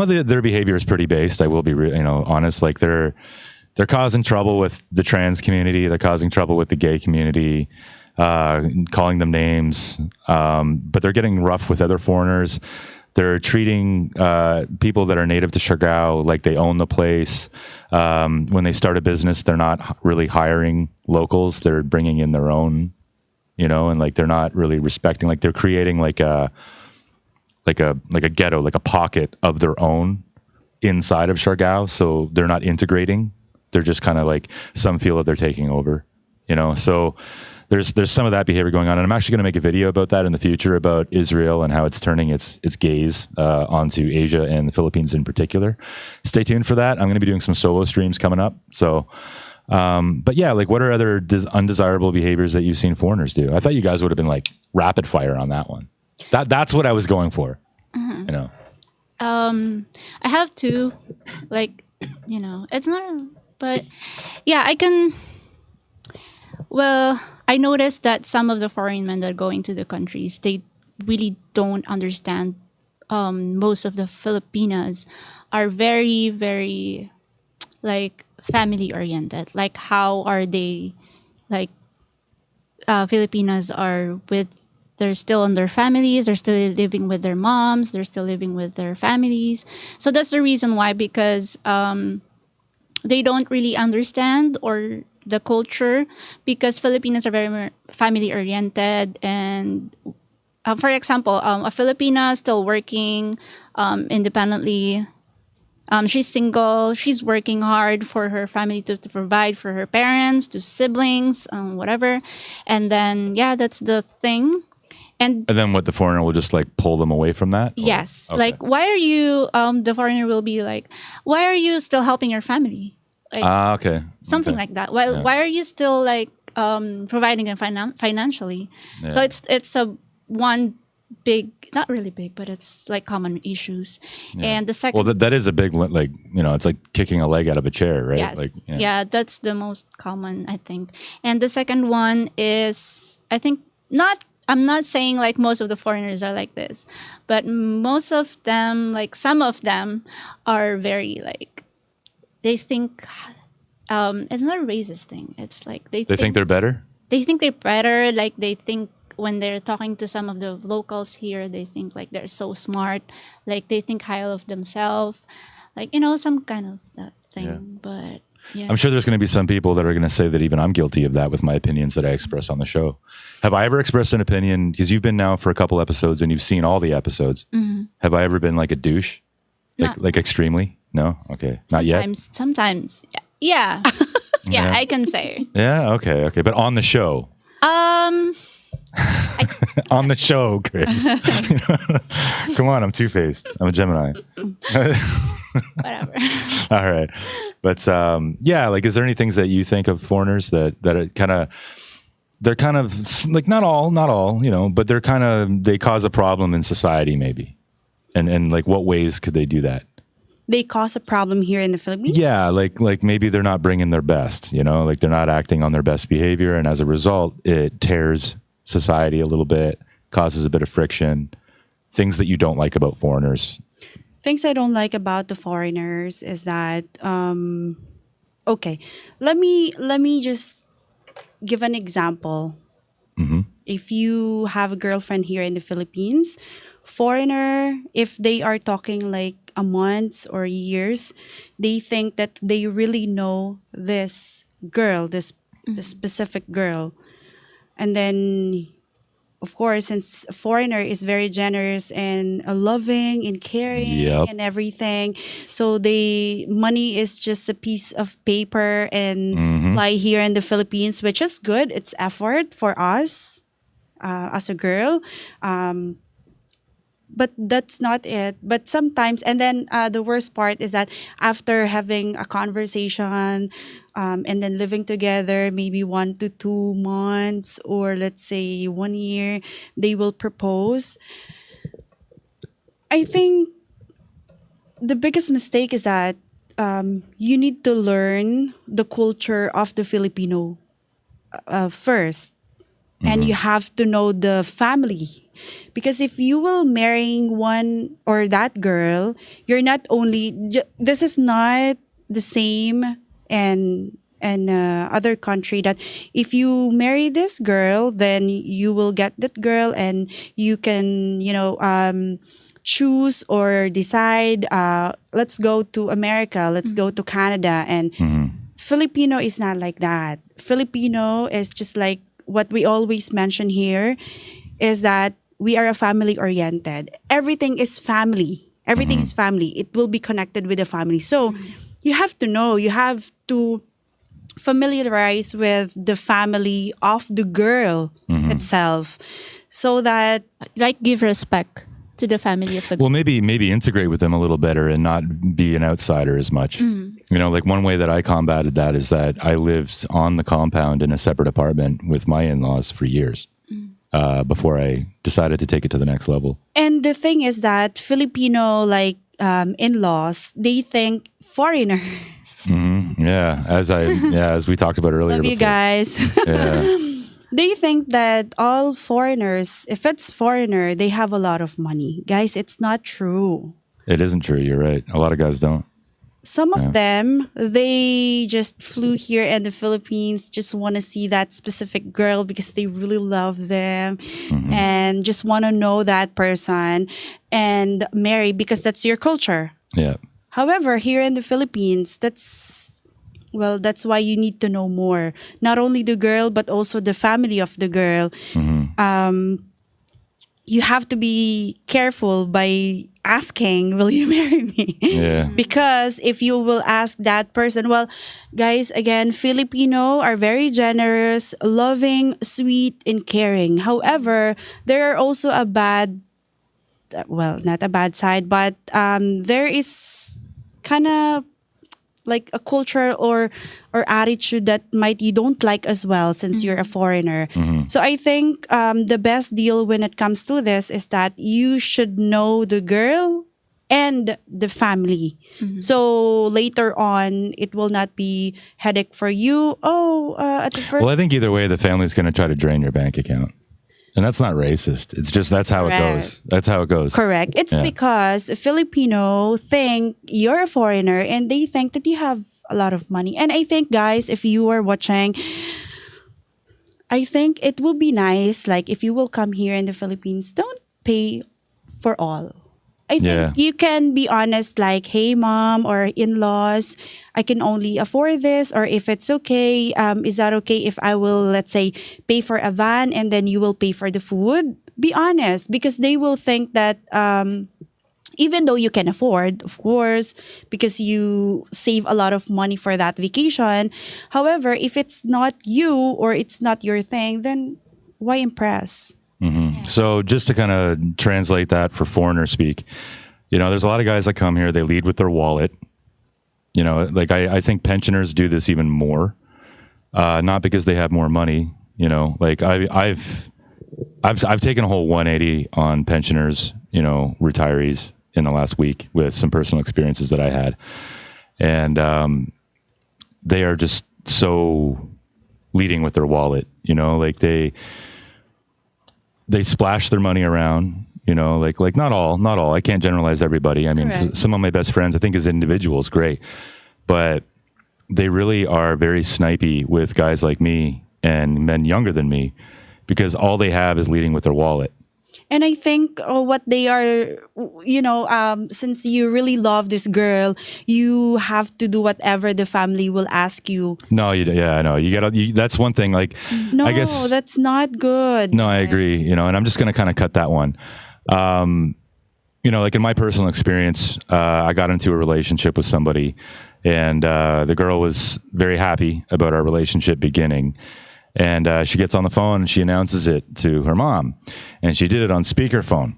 of their behavior is pretty based. I will be honest. Like, they're causing trouble with the trans community. They're causing trouble with the gay community. Calling them names, but they're getting rough with other foreigners. They're treating people that are native to Siargao like they own the place. When they start a business, they're not really hiring locals. They're bringing in their own, and like, they're not really respecting. Like, they're creating like a ghetto, like a pocket of their own inside of Siargao. So they're not integrating. They're just kind of like, some feel that they're taking over, So there's some of that behavior going on, and I'm actually going to make a video about that in the future, about Israel and how it's turning its gaze onto Asia and the Philippines in particular. Stay tuned for that. I'm going to be doing some solo streams coming up. So, but yeah, like, what are other undesirable behaviors that you've seen foreigners do? I thought you guys would have been like rapid fire on that one. That's what I was going for. I have two, like, it's not, but yeah, I can. Well, I noticed that some of the foreign men that go into the countries, they really don't understand most of the Filipinas are very, very like family oriented. Like how are they like Filipinas are with they're still in their families, they're still living with their moms, they're still living with their families. So that's the reason why, because they don't really understand or the culture, because Filipinos are very family oriented. And for example, a Filipina still working independently. She's single. She's working hard for her family to provide for her parents, to siblings, whatever. And then, yeah, that's the thing. And then what, the foreigner will just like pull them away from that? Or- yes, Okay. like, why are you, the foreigner will be like, why are you still helping your family? Like, Okay. something Okay. like that. Why are you still like providing them financially? So Yeah. it's a one big, not really big, but it's like common issues. And the second, Well, that is a big, like, it's like kicking a leg out of a chair, right? yes, Like, yeah, that's the most common, I think. And the second one is, I think, not. I'm not saying like most of the foreigners are like this, but most of them, like some of them, are very like, they think it's not a racist thing. It's like they think they're better? they think they're better. Like they think when they're talking to some of the locals here, they think like they're so smart. Like they think high of themselves. Like, some kind of that thing. Yeah. But yeah. I'm sure there's going to be some people that are going to say that even I'm guilty of that with my opinions that I express on the show. Have I ever expressed an opinion? Because you've been now for a couple episodes and you've seen all the episodes. Mm-hmm. Have I ever been like a douche? Not- Like extremely? No? Okay. Not yet? Sometimes. Yeah. Yeah, I can say. Yeah? Okay. But on the show. On the show, Chris. Come on, I'm two-faced. I'm a Gemini. Whatever. All right. But yeah, like, is there any things that you think of foreigners that are they're kind of like, not all, but they cause a problem in society maybe. And like, what ways could they do that? They cause a problem here in the Philippines. Yeah, like maybe they're not bringing their best, like they're not acting on their best behavior. And as a result, it tears society a little bit, causes a bit of friction, things that you don't like about foreigners. Things I don't like about the foreigners is that okay, let me just give an example. Mm-hmm. If you have a girlfriend here in the Philippines, foreigner, if they are talking like a month or years, they think that they really know this girl, this specific girl. And then, of course, since a foreigner is very generous and loving and caring Yep. and everything, so money is just a piece of paper and lie here in the Philippines, which is good. It's effort for us as a girl. But that's not it. But sometimes, and then the worst part is that after having a conversation and then living together, maybe 1 to 2 months, or let's say 1 year, they will propose. I think the biggest mistake is that you need to learn the culture of the Filipino first. And you have to know the family. Because if you will marrying one or that girl, you're not only, this is not the same and other country that if you marry this girl, then you will get that girl and you can, choose or decide, let's go to America, let's go to Canada. And Filipino is not like that. Filipino is just like what we always mention here is that we are a family oriented. Everything is family. Everything is family. It will be connected with the family. So you have to know, you have to familiarize with the family of the girl itself so that Like give respect to the family of the Well, maybe integrate with them a little better and not be an outsider as much. Like one way that I combated that is that I lived on the compound in a separate apartment with my in-laws for years before I decided to take it to the next level. And the thing is that Filipino in-laws, they think foreigner. Yeah, as we talked about earlier. Love you before. guys. Yeah. They think that all foreigners, if it's foreigner, they have a lot of money. Guys, it's not true. It isn't true. You're right. A lot of guys don't. Some Yeah. of them, they just flew here in the Philippines, just want to see that specific girl because they really love them and just want to know that person and marry because that's your culture. Yeah. However, here in the Philippines, that's why you need to know more. Not only the girl, but also the family of the girl. You have to be careful by asking, will you marry me? Yeah. Because if you will ask that person, well, guys, again, Filipino are very generous, loving, sweet, and caring. However, there are also not a bad side, but there is kind of like a culture or attitude that might you don't like as well since you're a foreigner. So I think the best deal when it comes to this is that you should know the girl and the family. So later on, it will not be headache for you. At the first. Well, I think either way, the family's going to try to drain your bank account. And that's not racist. It's just that's how it goes. That's how it goes. Correct. It's because Filipino think you're a foreigner and they think that you have a lot of money. And I think, guys, if you are watching, I think it will be nice, like if you will come here in the Philippines, don't pay for all. I think you can be honest, like, hey, mom or in-laws, I can only afford this. Or if it's okay, is that okay if I will, let's say, pay for a van and then you will pay for the food? Be honest, because they will think that even though you can afford, of course, because you save a lot of money for that vacation. However, if it's not you or it's not your thing, then why impress? So just to kind of translate that for foreigner speak, there's a lot of guys that come here, they lead with their wallet. Like I think pensioners do this even more, not because they have more money, like I've taken a whole 180 on pensioners, retirees in the last week with some personal experiences that I had. And they are just so leading with their wallet, like they splash their money around, like not all. I can't generalize everybody. I mean, some of my best friends, I think as individuals, great. But they really are very snipey with guys like me and men younger than me because all they have is leading with their wallet. And I think what they are, since you really love this girl, you have to do whatever the family will ask you. No, I know. That's one thing. Like, no, I guess that's not good. No, I agree. And I'm just going to kind of cut that one. Like in my personal experience, I got into a relationship with somebody, and the girl was very happy about our relationship beginning. And she gets on the phone and she announces it to her mom. And she did it on speakerphone.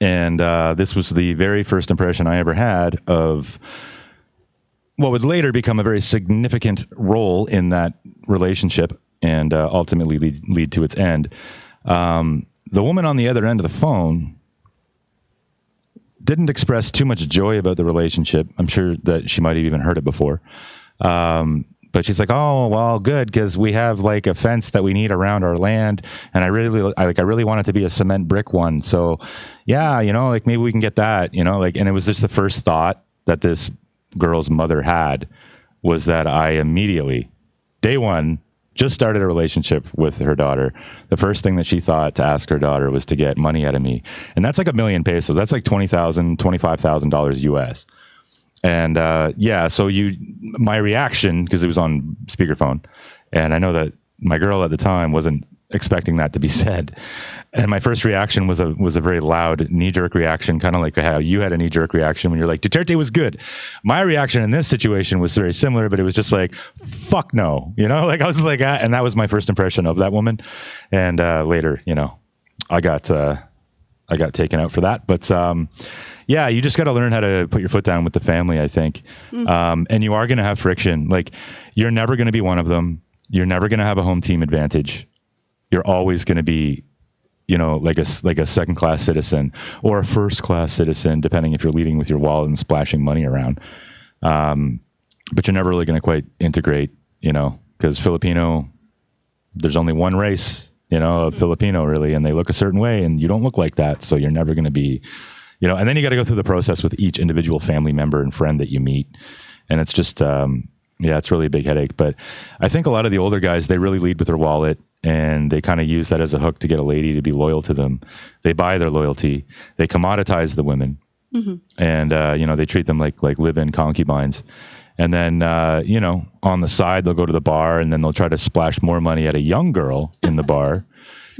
And this was the very first impression I ever had of what would later become a very significant role in that relationship and ultimately lead to its end. The woman on the other end of the phone didn't express too much joy about the relationship. I'm sure that she might have even heard it before. But she's like, oh, well, good, because we have like a fence that we need around our land, and I really want it to be a cement brick one. So, yeah, like maybe we can get that, and it was just the first thought that this girl's mother had was that I immediately, day one, just started a relationship with her daughter. The first thing that she thought to ask her daughter was to get money out of me, and that's like $1 million pesos. That's like $20,000, $25,000 US. And so my reaction, because it was on speakerphone, and I know that my girl at the time wasn't expecting that to be said, and my first reaction was a very loud knee-jerk reaction, kind of like how you had a knee-jerk reaction when you're like, Duterte was good. My reaction in this situation was very similar, but it was just like, fuck no, like I was like, and that was my first impression of that woman. And later, I got taken out for that, but you just got to learn how to put your foot down with the family, I think. And you are going to have friction. Like, you're never going to be one of them. You're never going to have a home team advantage. You're always going to be, like a second-class citizen or a first-class citizen, depending if you're leading with your wallet and splashing money around. But you're never really going to quite integrate, because Filipino there's only one race, of Filipino really, and they look a certain way, and you don't look like that, so you're never going to be, and then you got to go through the process with each individual family member and friend that you meet, and it's just, it's really a big headache. But I think a lot of the older guys, they really lead with their wallet, and they kind of use that as a hook to get a lady to be loyal to them. They buy their loyalty, they commoditize the women, and they treat them like live-in concubines. And then, on the side, they'll go to the bar, and then they'll try to splash more money at a young girl in the bar,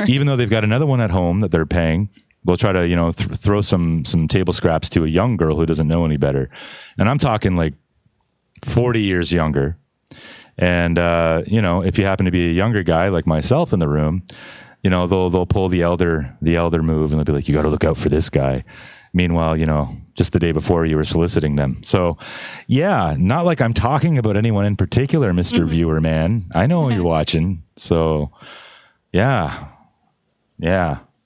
even though they've got another one at home that they're paying. They'll try to, throw some table scraps to a young girl who doesn't know any better. And I'm talking like 40 years younger. And, if you happen to be a younger guy like myself in the room, they'll pull the elder move, and they'll be like, you got to look out for this guy. Meanwhile, just the day before you were soliciting them. So, yeah, not like I'm talking about anyone in particular, Mr. Viewer, man. I know you're watching. So, yeah.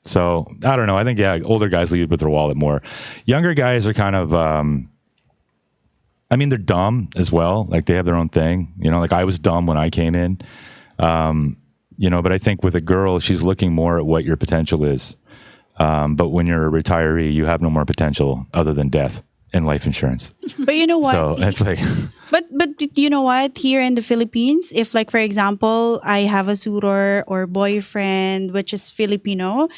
So, I don't know. I think, older guys lead with their wallet more. Younger guys are kind of, they're dumb as well. Like, they have their own thing. Like I was dumb when I came in. But I think with a girl, she's looking more at what your potential is. But when you're a retiree, you have no more potential other than death and life insurance. But you know what? So it's like, but you know what? Here in the Philippines, if like for example, I have a suitor or boyfriend which is Filipino,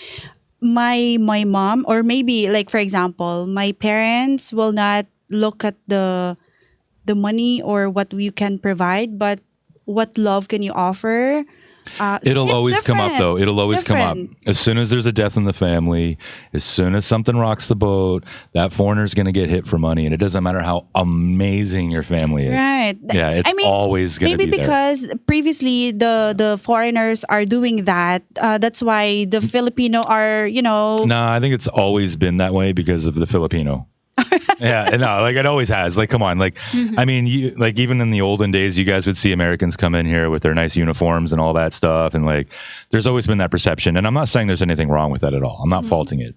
my mom, or maybe like for example, my parents will not look at the money or what you can provide, but what love can you offer? It'll always come up, though. It'll always come up. Different. As soon as there's a death in the family, as soon as something rocks the boat, that foreigner's going to get hit for money. And it doesn't matter how amazing your family is. Right. Yeah, it's always going to be maybe there. because previously the foreigners are doing that. That's why the Filipino are, No, I think it's always been that way because of the Filipino. Yeah, no, like it always has. Like, come on, like, even in the olden days, you guys would see Americans come in here with their nice uniforms and all that stuff, and like, there's always been that perception. And I'm not saying there's anything wrong with that at all. I'm not faulting it.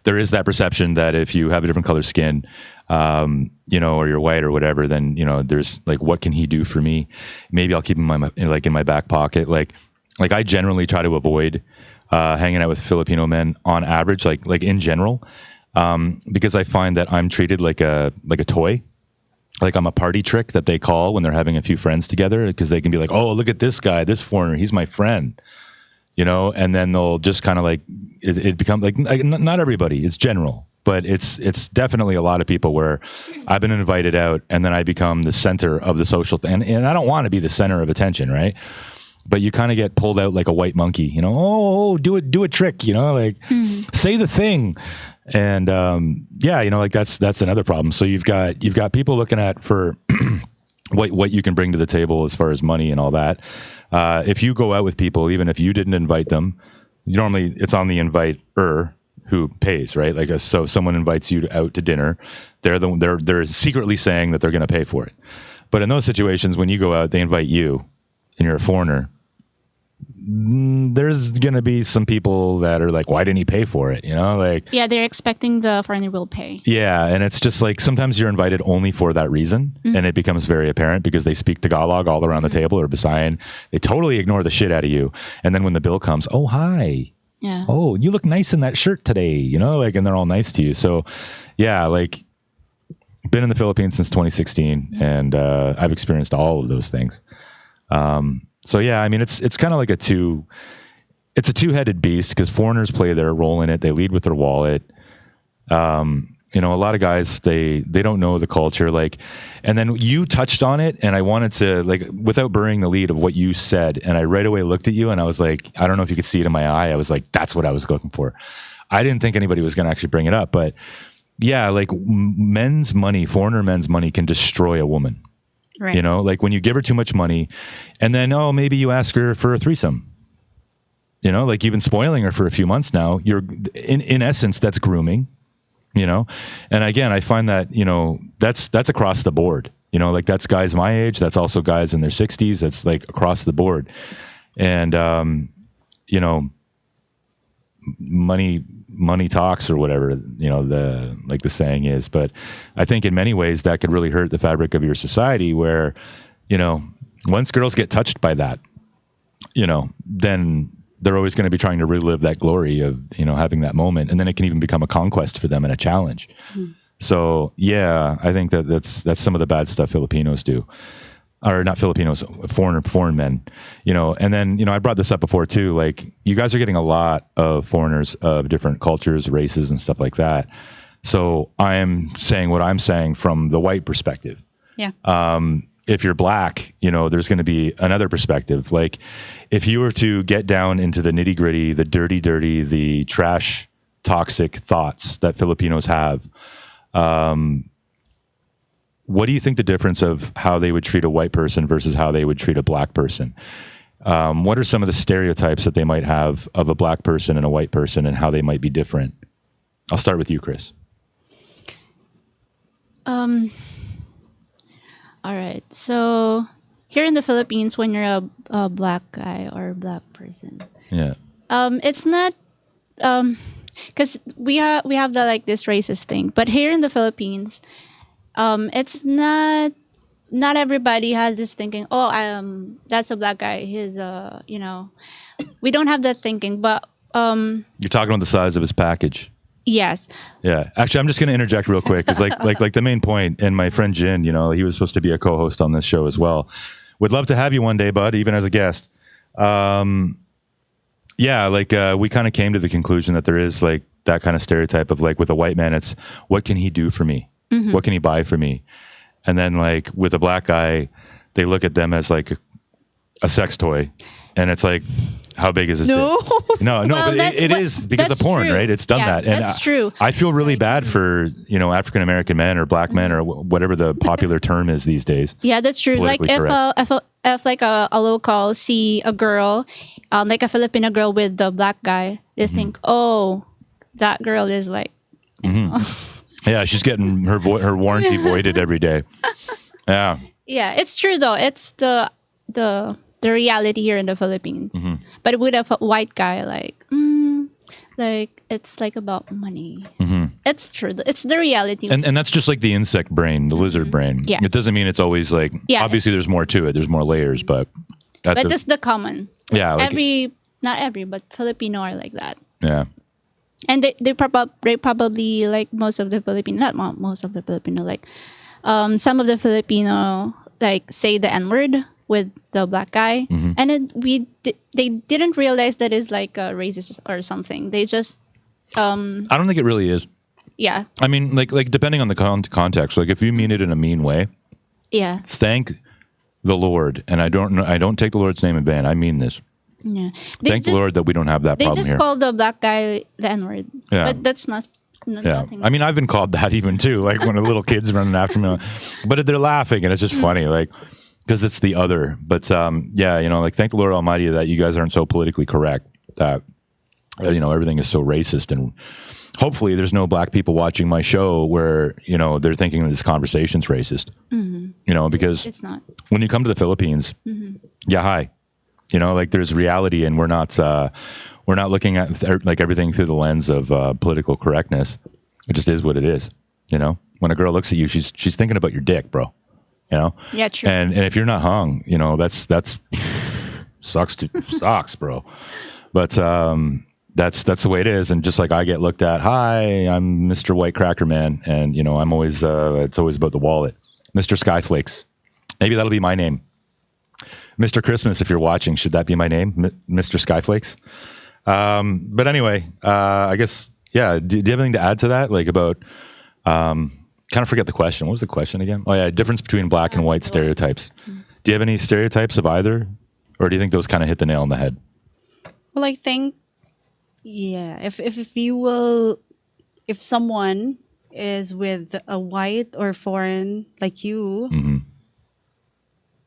There is that perception that if you have a different color skin, or you're white or whatever, then there's like, what can he do for me? Maybe I'll keep him in my back pocket. Like I generally try to avoid hanging out with Filipino men on average, like in general. Because I find that I'm treated like a toy, like I'm a party trick that they call when they're having a few friends together, because they can be like, oh, look at this guy, this foreigner, he's my friend, and then they'll just kind of like, it becomes like, not everybody, it's general, but it's definitely a lot of people where I've been invited out and then I become the center of the social thing. And I don't want to be the center of attention, right? But you kind of get pulled out like a white monkey, do a trick, say the thing. And like that's another problem. So you've got people looking at for what you can bring to the table as far as money and all that. If you go out with people, even if you didn't invite them, normally it's on the inviter who pays, right? Like so someone invites you out to dinner, they're secretly saying that they're going to pay for it. But in those situations, when you go out, they invite you and you're a foreigner. There's going to be some people that are like, why didn't he pay for it? Yeah, they're expecting the foreigner will pay. Yeah. And it's just like, sometimes you're invited only for that reason. And it becomes very apparent because they speak Tagalog all around the table or Visayan. They totally ignore the shit out of you. And then when the bill comes, oh, hi. Yeah. Oh, you look nice in that shirt today, and they're all nice to you. So yeah, like been in the Philippines since 2016 and I've experienced all of those things. So yeah, it's kind of like it's a two-headed beast because foreigners play their role in it. They lead with their wallet. A lot of guys, they don't know the culture, and then you touched on it and I wanted to, without burying the lead of what you said. And I right away looked at you and I was like, I don't know if you could see it in my eye. I was like, that's what I was looking for. I didn't think anybody was going to actually bring it up, but yeah, foreigner men's money can destroy a woman. Right. When you give her too much money and then, maybe you ask her for a threesome, you've been spoiling her for a few months now. You're in essence, that's grooming, and again, I find that, that's across the board, that's guys my age. That's also guys in their 60s. That's like across the board. And, money talks or whatever, the saying is. But I think in many ways that could really hurt the fabric of your society where, once girls get touched by that, then they're always going to be trying to relive that glory of, having that moment. And then it can even become a conquest for them and a challenge. So yeah, I think that's some of the bad stuff Filipinos do. Or not Filipinos, foreign men, and then, I brought this up before too, like you guys are getting a lot of foreigners of different cultures, races and stuff like that. So I am saying what I'm saying from the white perspective. Yeah. If you're black, there's going to be another perspective. Like if you were to get down into the nitty gritty, the dirty, the trash, toxic thoughts that Filipinos have, what do you think the difference of how they would treat a white person versus how they would treat a black person? What are some of the stereotypes that they might have of a black person and a white person and how they might be different? I'll start with you, Chris. All right. So here in the Philippines, when you're a black guy or a black person, Yeah. it's not because we have the like this racist thing, but here in the Philippines, it's not everybody has this thinking. Oh, that's a black guy. He's we don't have that thinking, but You're talking about the size of his package. yes, Yeah. Actually, I'm just going to interject real quick because like the main point, and my friend Jin, he was supposed to be a co-host on this show as well. Would love to have you one day, bud, even as a guest. Yeah, we kind of came to the conclusion that there is like that kind of stereotype of like with a white man, it's what can he do for me? What can he buy for me? And then like with a black guy, they look at them as like a sex toy. And it's like, how big is this dick? No, Well, but it is because of that's porn, true. right? It's done Yeah, that. And that's true. I feel really bad for, African-American men or black men or whatever the popular term is these days. yeah, that's true. Like Politically if like a local see a girl, like a Filipino girl with the black guy, they think, oh, that girl is like. Yeah, she's getting her warranty voided every day. Yeah. Yeah, it's true though. It's the reality here in the Philippines. But with a white guy, like it's like about money. It's true. It's the reality. And that's just like the insect brain, the lizard brain. Yeah. It doesn't mean it's always like, obviously there's more to it. There's more layers, but. But that's the common. Yeah. Like, not every, but Filipino are like that. Yeah. And they probably like most of the Filipino, not most of the Filipino, like some of the Filipino like say the N-word with the black guy, and they didn't realize that is like a racist or something. They just I don't think it really is. yeah, I mean, like depending on the context. Like if you mean it in a mean way, yeah, thank the Lord, and I don't take the Lord's name in vain. I mean this. yeah. Thank the Lord that we don't have that They problem just here. call the black guy the N-word, Yeah. but that's not. Yeah, Nothing. I mean, I've been called that even too, like when a little kid's running after me, but they're laughing and it's just funny, like because it's the other. But yeah, like thank the Lord Almighty that you guys aren't so politically correct that everything is so racist, and hopefully there's no black people watching my show where they're thinking this conversation's racist. Because it's not. when you come to the Philippines, yeah, hi, like there's reality, and we're not looking at like everything through the lens of political correctness. It just is what it is. When a girl looks at you, she's thinking about your dick, bro. Yeah, true. And if you're not hung, that's sucks, bro. But that's the way it is. And just like I get looked at, hi, I'm Mr. White Cracker Man, and I'm always it's always about the wallet, Mr. Skyflakes. Maybe that'll be my name. Mr. Christmas, if you're watching, should that be my name, Mr. Skyflakes? But anyway, I guess, yeah. Do you have anything to add to that? Like about, kind of forget the question. What was the question again? Oh yeah, difference between black and white stereotypes. Do you have any stereotypes of either, or do you think those kind of hit the nail on the head? Well, I think, yeah, if someone is with a white or foreign like you,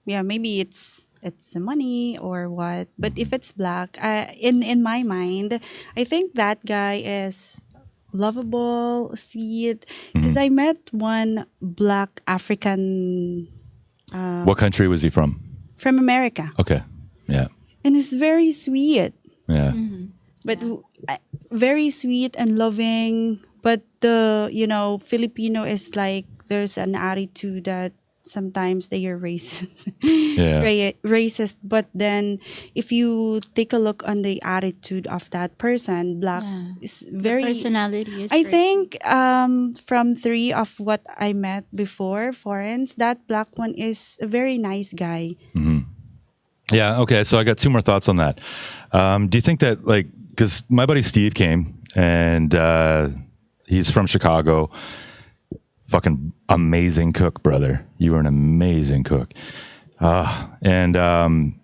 yeah, maybe it's the money or what. But if it's black, in my mind, I think that guy is lovable, sweet. Because I met one black African. What country was he from? From America. Okay, yeah, And he's very sweet. yeah. But very sweet and loving. But the Filipino is like there's an attitude that sometimes they are racist. Yeah. Racist. But then if you take a look on the attitude of that person, black Yeah. is The very. personality is I great. think from three of what I met before, foreigners, that black one is a very nice guy. Yeah. Okay. So I got two more thoughts on that. Do you think that, like, because my buddy Steve came and he's from Chicago, fucking amazing cook, brother. You are an amazing cook. And and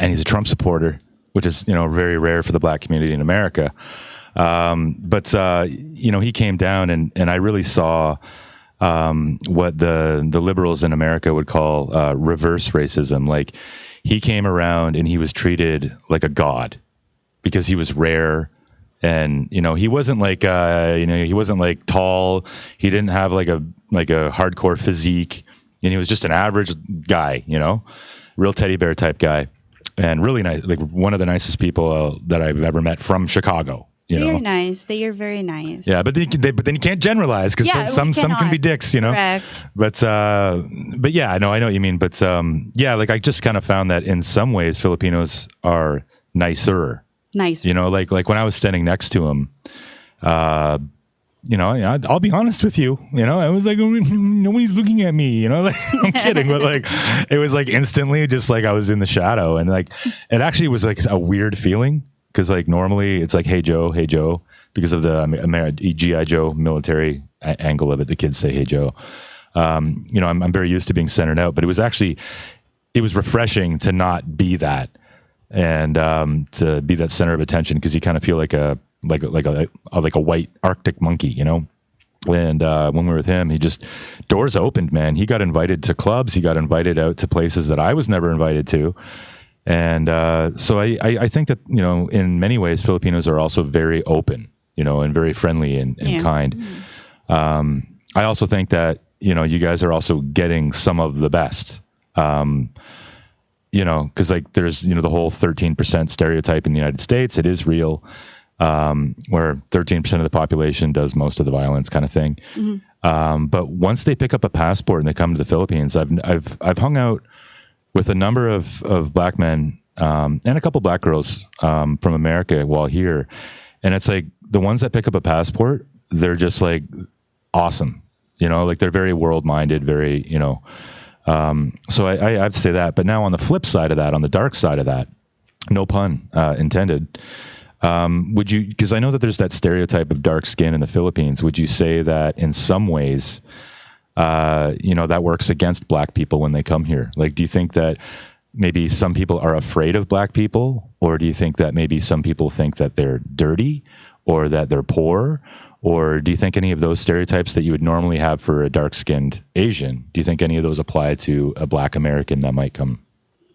he's a Trump supporter, which is, very rare for the black community in America. But he came down and I really saw what the liberals in America would call reverse racism. Like, he came around and he was treated like a god because he was rare. And, he wasn't like, he wasn't like tall. He didn't have like a hardcore physique, and he was just an average guy, real teddy bear type guy, and really nice, like one of the nicest people that I've ever met from Chicago. They're nice. They are very nice. Yeah, but then you can't generalize because some can be dicks, Correct. But yeah, I know what you mean. But like I just kind of found that in some ways Filipinos are nicer. Nice. Like when I was standing next to him, I'll be honest with you. I was like, nobody's looking at me. Like, I'm kidding, but like, it was like instantly just like I was in the shadow, and like it actually was like a weird feeling. Because like normally it's like, hey Joe, because of the GI Joe military angle of it. The kids say, hey Joe. I'm very used to being centered out, but it was refreshing to not be that, and to be that center of attention, because you kind of feel like a white Arctic monkey, And when we were with him, he just, doors opened, man. He got invited to clubs. He got invited out to places that I was never invited to. And so I think that, in many ways, Filipinos are also very open, and very friendly and kind. I also think that, you guys are also getting some of the best, because like there's, the whole 13% stereotype in the United States. It is real, where 13% of the population does most of the violence kind of thing. But once they pick up a passport and they come to the Philippines, I've hung out with a number of black men and a couple black girls from America while here. And it's like the ones that pick up a passport, they're just like awesome. Like they're very world-minded, very, so I have to say that. But now on the flip side of that, on the dark side of that, no pun intended, would you, because I know that there's that stereotype of dark skin in the Philippines, would you say that in some ways, that works against black people when they come here? Like, do you think that maybe some people are afraid of black people? Or do you think that maybe some people think that they're dirty or that they're poor? Or do you think any of those stereotypes that you would normally have for a dark-skinned Asian, do you think any of those apply to a black American that might come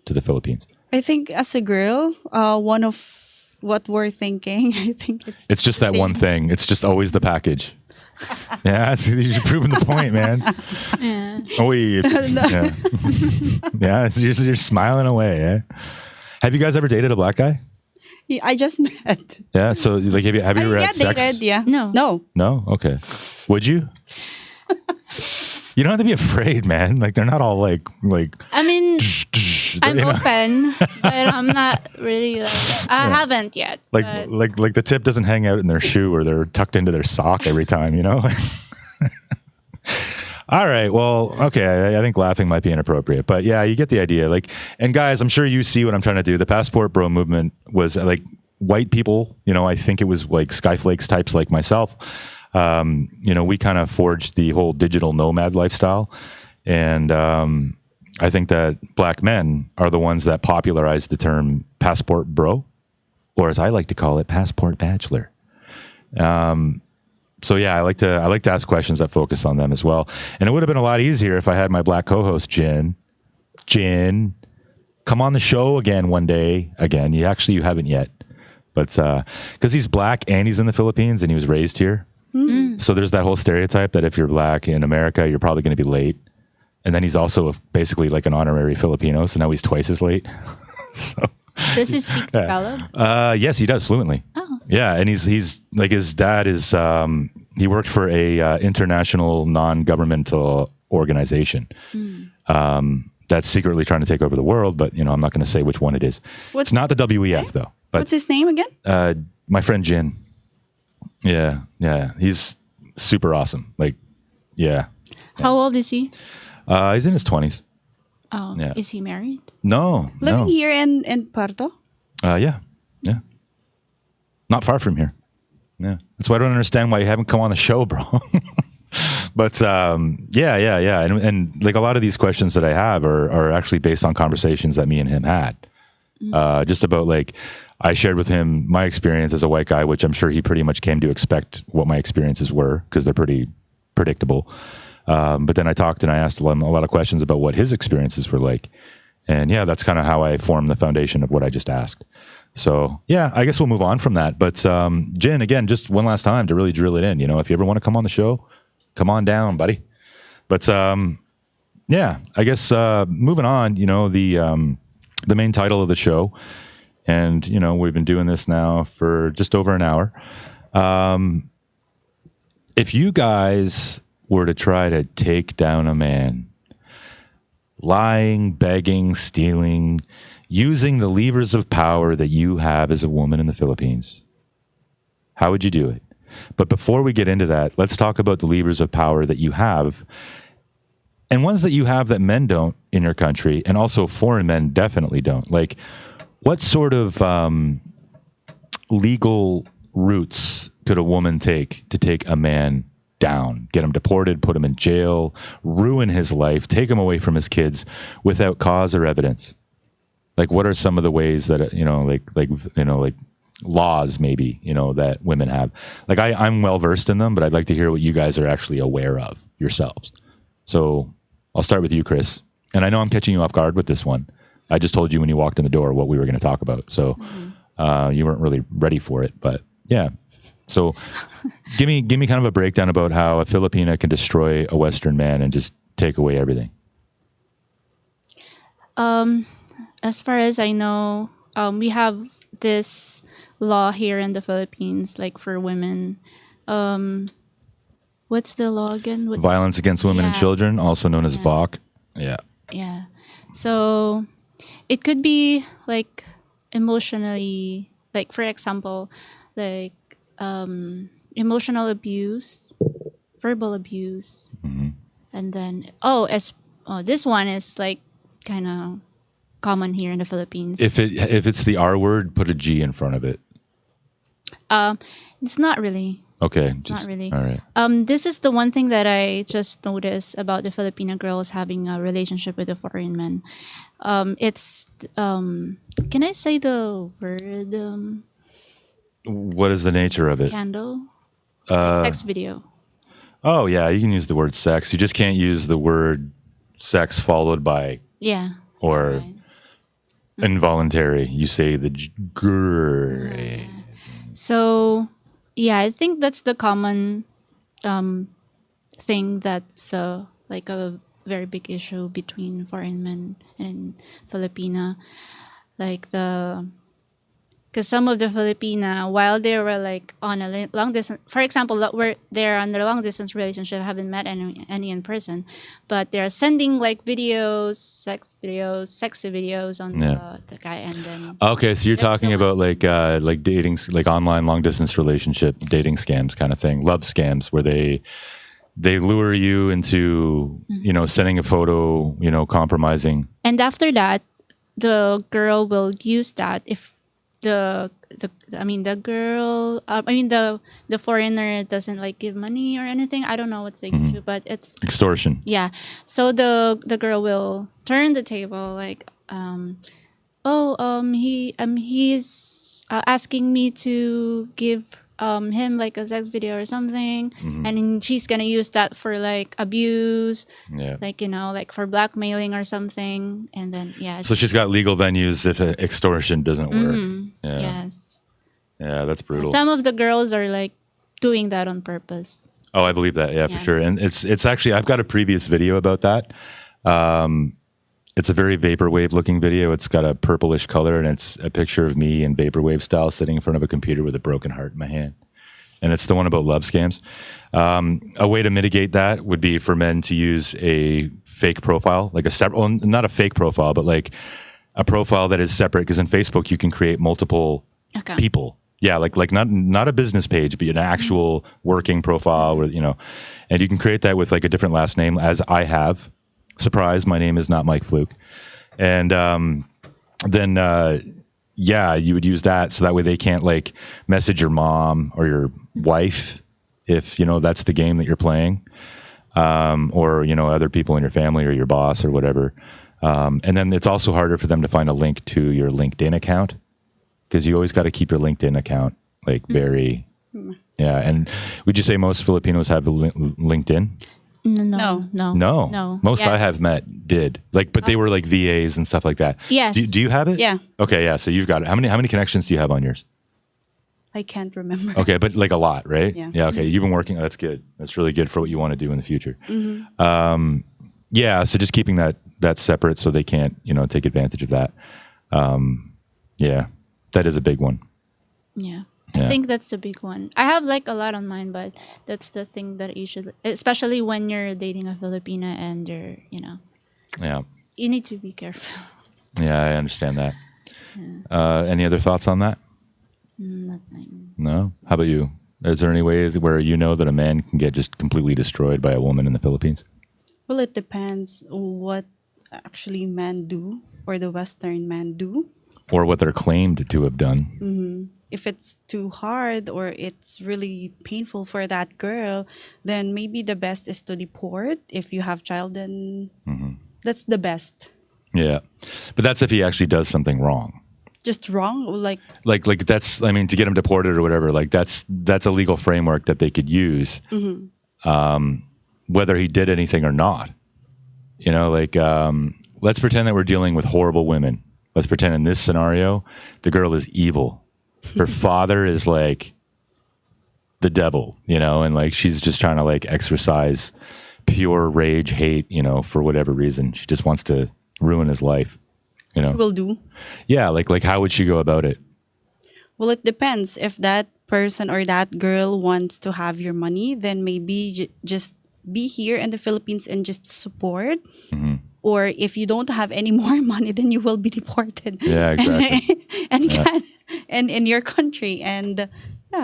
to the Philippines? I think as a girl, one of what we're thinking, I think it's just that one thing. It's just always the package. Yeah, you're proving the point, man. Yeah. Oh, yeah. You're smiling away. Eh? Have you guys ever dated a black guy? Yeah, I just met. Yeah. So, like, have you ever had sex? Dated, yeah. No. No. Okay. Would you? You don't have to be afraid, man. Like, they're not all like. I mean, I'm open, but I'm not really like. I haven't yet. Like but the tip doesn't hang out in their shoe or they're tucked into their sock every time, All right. Well, okay. I think laughing might be inappropriate, but yeah, you get the idea. Like, and guys, I'm sure you see what I'm trying to do. The passport bro movement was like white people. I think it was like Skyflakes types like myself. We kind of forged the whole digital nomad lifestyle, and I think that black men are the ones that popularized the term passport bro, or as I like to call it, passport bachelor. So yeah, I like to ask questions that focus on them as well. And it would have been a lot easier if I had my black co-host Jin, come on the show again one day. Again, you haven't yet, but because he's black and he's in the Philippines and he was raised here. So there's that whole stereotype that if you're black in America, you're probably going to be late. And then he's also basically like an honorary Filipino, so now he's twice as late. So, does he speak Tagalog? Yes, he does fluently. Oh. Yeah, and he's like, his dad is he worked for a international non-governmental organization. that's secretly trying to take over the world, but I'm not going to say which one it is. It's not the WEF though. But what's his name again? My friend Jin. Yeah, he's super awesome. Like, yeah. How old is he? He's in his 20s. Oh, yeah. Is he married? No, Living here in Puerto? Yeah. Not far from here. Yeah, that's why I don't understand why you haven't come on the show, bro. But yeah, and like a lot of these questions that I have are actually based on conversations that me and him had, just about like I shared with him my experience as a white guy, which I'm sure he pretty much came to expect what my experiences were because they're pretty predictable. But then I talked and I asked him a lot of questions about what his experiences were like, and yeah, that's kind of how I formed the foundation of what I just asked. So yeah, I guess we'll move on from that. But Jin, again, just one last time to really drill it in. If you ever want to come on the show, come on down, buddy. But yeah, I guess moving on. The main title of the show, and we've been doing this now for just over an hour. If you guys were to try to take down a man, lying, begging, stealing, using the levers of power that you have as a woman in the Philippines, how would you do it? But before we get into that, let's talk about the levers of power that you have and ones that you have that men don't in your country, and also foreign men definitely don't. Like, what sort of legal routes could a woman take to take a man down, get him deported, put him in jail, ruin his life, take him away from his kids without cause or evidence? Like, what are some of the ways that, like laws maybe, that women have? Like, I'm well versed in them, but I'd like to hear what you guys are actually aware of yourselves. So I'll start with you, Chris. And I know I'm catching you off guard with this one. I just told you when you walked in the door what we were going to talk about. So you weren't really ready for it, but yeah. So give me kind of a breakdown about how a Filipina can destroy a Western man and just take away everything. As far as I know, we have this law here in the Philippines, like for women. What's the law again? Violence against women and children, also known as VOC. Yeah. Yeah. So it could be like emotionally, like for example, like emotional abuse, verbal abuse, and then this one is like kind of common here in the Philippines. If it's the R word, put a G in front of it. It's not really. Okay. It's not really. All right. This is the one thing that I just noticed about the Filipina girls having a relationship with a foreign man. It's can I say the word? What is the nature of it? Scandal. Like sex video. Oh yeah, you can use the word sex. You just can't use the word sex followed by or right. Involuntary. You say the So yeah, I think that's the common thing that's like a very big issue between foreign men and Filipina. Like because some of the Filipina, while they were like on a long distance, for example, where they're on their long distance relationship, haven't met any in person, but they're sending like videos, sexy videos on the guy, and then. Okay, so you're talking about like dating, like online long distance relationship, dating scams kind of thing, love scams, where they lure you into sending a photo, compromising, and after that, the girl will use that if. The foreigner doesn't like give money or anything. I don't know what's the issue, but it's extortion. Yeah. So the girl will turn the table like, he's asking me to give him like a sex video or something, and then she's gonna use that for like abuse, like like for blackmailing or something, and then So she's got legal venues if extortion doesn't work. Yes. Yeah, that's brutal. Some of the girls are like doing that on purpose. Oh, I believe that. Yeah, for sure. And it's actually, I've got a previous video about that. It's a very vaporwave looking video. It's got a purplish color, and it's a picture of me in vaporwave style sitting in front of a computer with a broken heart in my hand. and it's the one about love scams. A way to mitigate that would be for men to use a fake profile, like not a fake profile, but like a profile that is separate. Because in Facebook, you can create multiple people. Yeah, like not a business page, but an actual working profile, where and you can create that with like a different last name, as I have. Surprise, my name is not Mike Fluke, and then you would use that so that way they can't like message your mom or your wife if that's the game that you're playing, or other people in your family or your boss or whatever. And then it's also harder for them to find a link to your LinkedIn account, because you always got to keep your LinkedIn account like very And would you say most Filipinos have LinkedIn? No. Most I have met did, but they were like VAs and stuff like that. Yes. Do you have it? Yeah. Okay, yeah. So you've got it. How many connections do you have on yours? I can't remember. Okay, but like a lot, right? Yeah. Yeah. Okay, you've been working. That's good. That's really good for what you want to do in the future. Mm-hmm. Yeah. So just keeping that separate so they can't take advantage of that. Yeah, that is a big one. Yeah. I think that's the big one. I have like a lot on mine, but that's the thing that you should, especially when you're dating a Filipina and you're, Yeah. you need to be careful. Yeah, I understand that. Any other thoughts on that? Nothing. No? How about you? Is there any ways where that a man can get just completely destroyed by a woman in the Philippines? Well, it depends what actually men do, or the Western men do. Or what they're claimed to have done. Mm-hmm. If it's too hard or it's really painful for that girl, then maybe the best is to deport. If you have child, then that's the best. Yeah. But that's if he actually does something wrong. Just wrong? Like that's, to get him deported or whatever, that's a legal framework that they could use, whether he did anything or not. Let's pretend that we're dealing with horrible women. Let's pretend in this scenario, the girl is evil. Her father is like the devil, and she's just trying to exercise pure rage, hate, for whatever reason. She just wants to ruin his life, She will do. Yeah, how would she go about it? Well, it depends. If that person or that girl wants to have your money, then maybe just be here in the Philippines and just support. Or if you don't have any more money, then you will be deported. Yeah, exactly. and in your country, and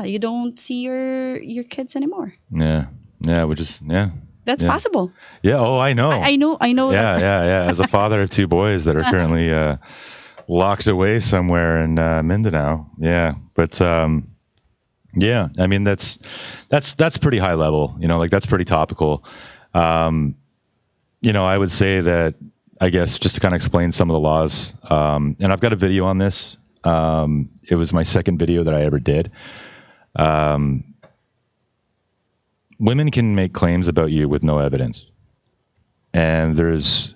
you don't see your kids anymore. Yeah, which is That's possible. Yeah. Oh, I know. I know. Yeah, yeah. As a father of two boys that are currently locked away somewhere in Mindanao. Yeah, but yeah. That's pretty high level. That's pretty topical. I would say that, I guess, just to kind of explain some of the laws, and I've got a video on this. It was my second video that I ever did. Women can make claims about you with no evidence. And there's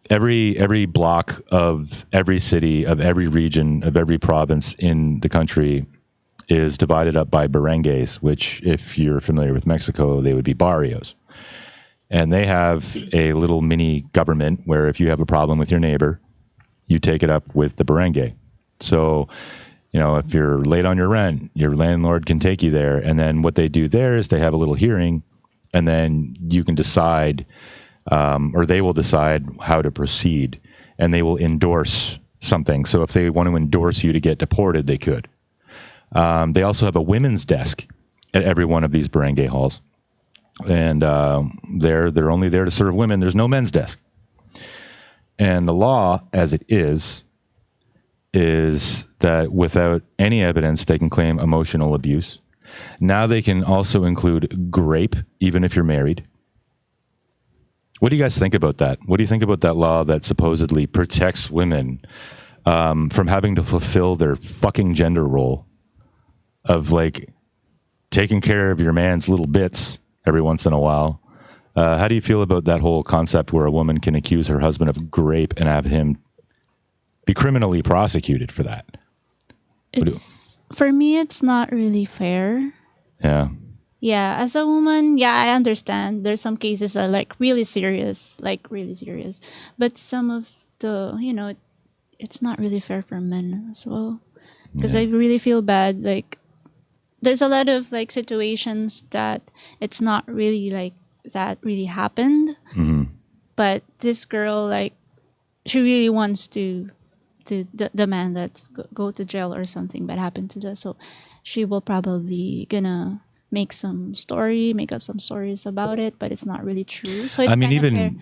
every block of every city, of every region, of every province in the country is divided up by barangays, which, if you're familiar with Mexico, they would be barrios. And they have a little mini government where if you have a problem with your neighbor, you take it up with the barangay. So, if you're late on your rent, your landlord can take you there. And then what they do there is they have a little hearing, and then you can decide, or they will decide how to proceed, and they will endorse something. So if they want to endorse you to get deported, they could. They also have a women's desk at every one of these barangay halls. And they're only there to serve women. There's no men's desk. And the law, as it is that without any evidence, they can claim emotional abuse. Now they can also include grape, even if you're married. What do you guys think about that? What do you think about that law that supposedly protects women from having to fulfill their fucking gender role of taking care of your man's little bits every once in a while? How do you feel about that whole concept where a woman can accuse her husband of grape and have him be criminally prosecuted for that? For me, it's not really fair. Yeah. Yeah, as a woman, I understand. There's some cases that are really serious. But some of the, it's not really fair for men as well. Because I really feel bad, there's a lot of like situations that it's not really like that really happened. But this girl, like, she really wants to the man that's go to jail or something bad happened to that. So she will probably gonna make up some stories about it, but it's not really true. So it's I mean, kind of even fair.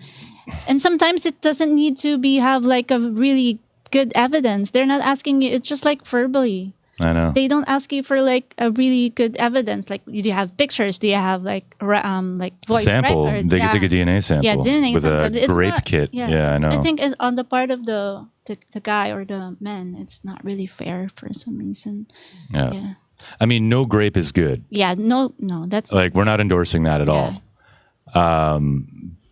And sometimes it doesn't need to have like a really good evidence. They're not asking you. It's just like verbally. I know. They don't ask you for like a really good evidence. Like, do you have pictures? Do you have like voice Sample. record? They could take a DNA sample. Yeah, DNA with sample. a It's grape not- kit. Yeah, I know. I think on the part of the guy or the man, it's not really fair for some reason. Yeah. I mean, no grape is good. Yeah. No. That's Like, we're not endorsing that at all.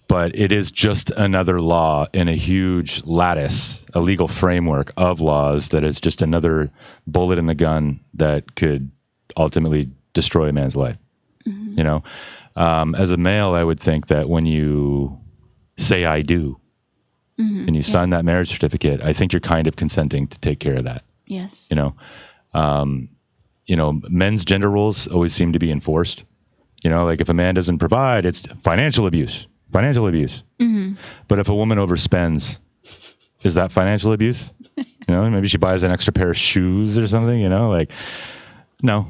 But it is just another law in a huge lattice, a legal framework of laws that is just another bullet in the gun that could ultimately destroy a man's life. You know, as a male, I would think that when you say "I do" and you sign that marriage certificate, I think you're kind of consenting to take care of that. Yes. You know, men's gender roles always seem to be enforced. You know, like if a man doesn't provide, it's financial abuse. Financial abuse. But if a woman overspends, is that financial abuse? You know, maybe she buys an extra pair of shoes or something, you know, like, no.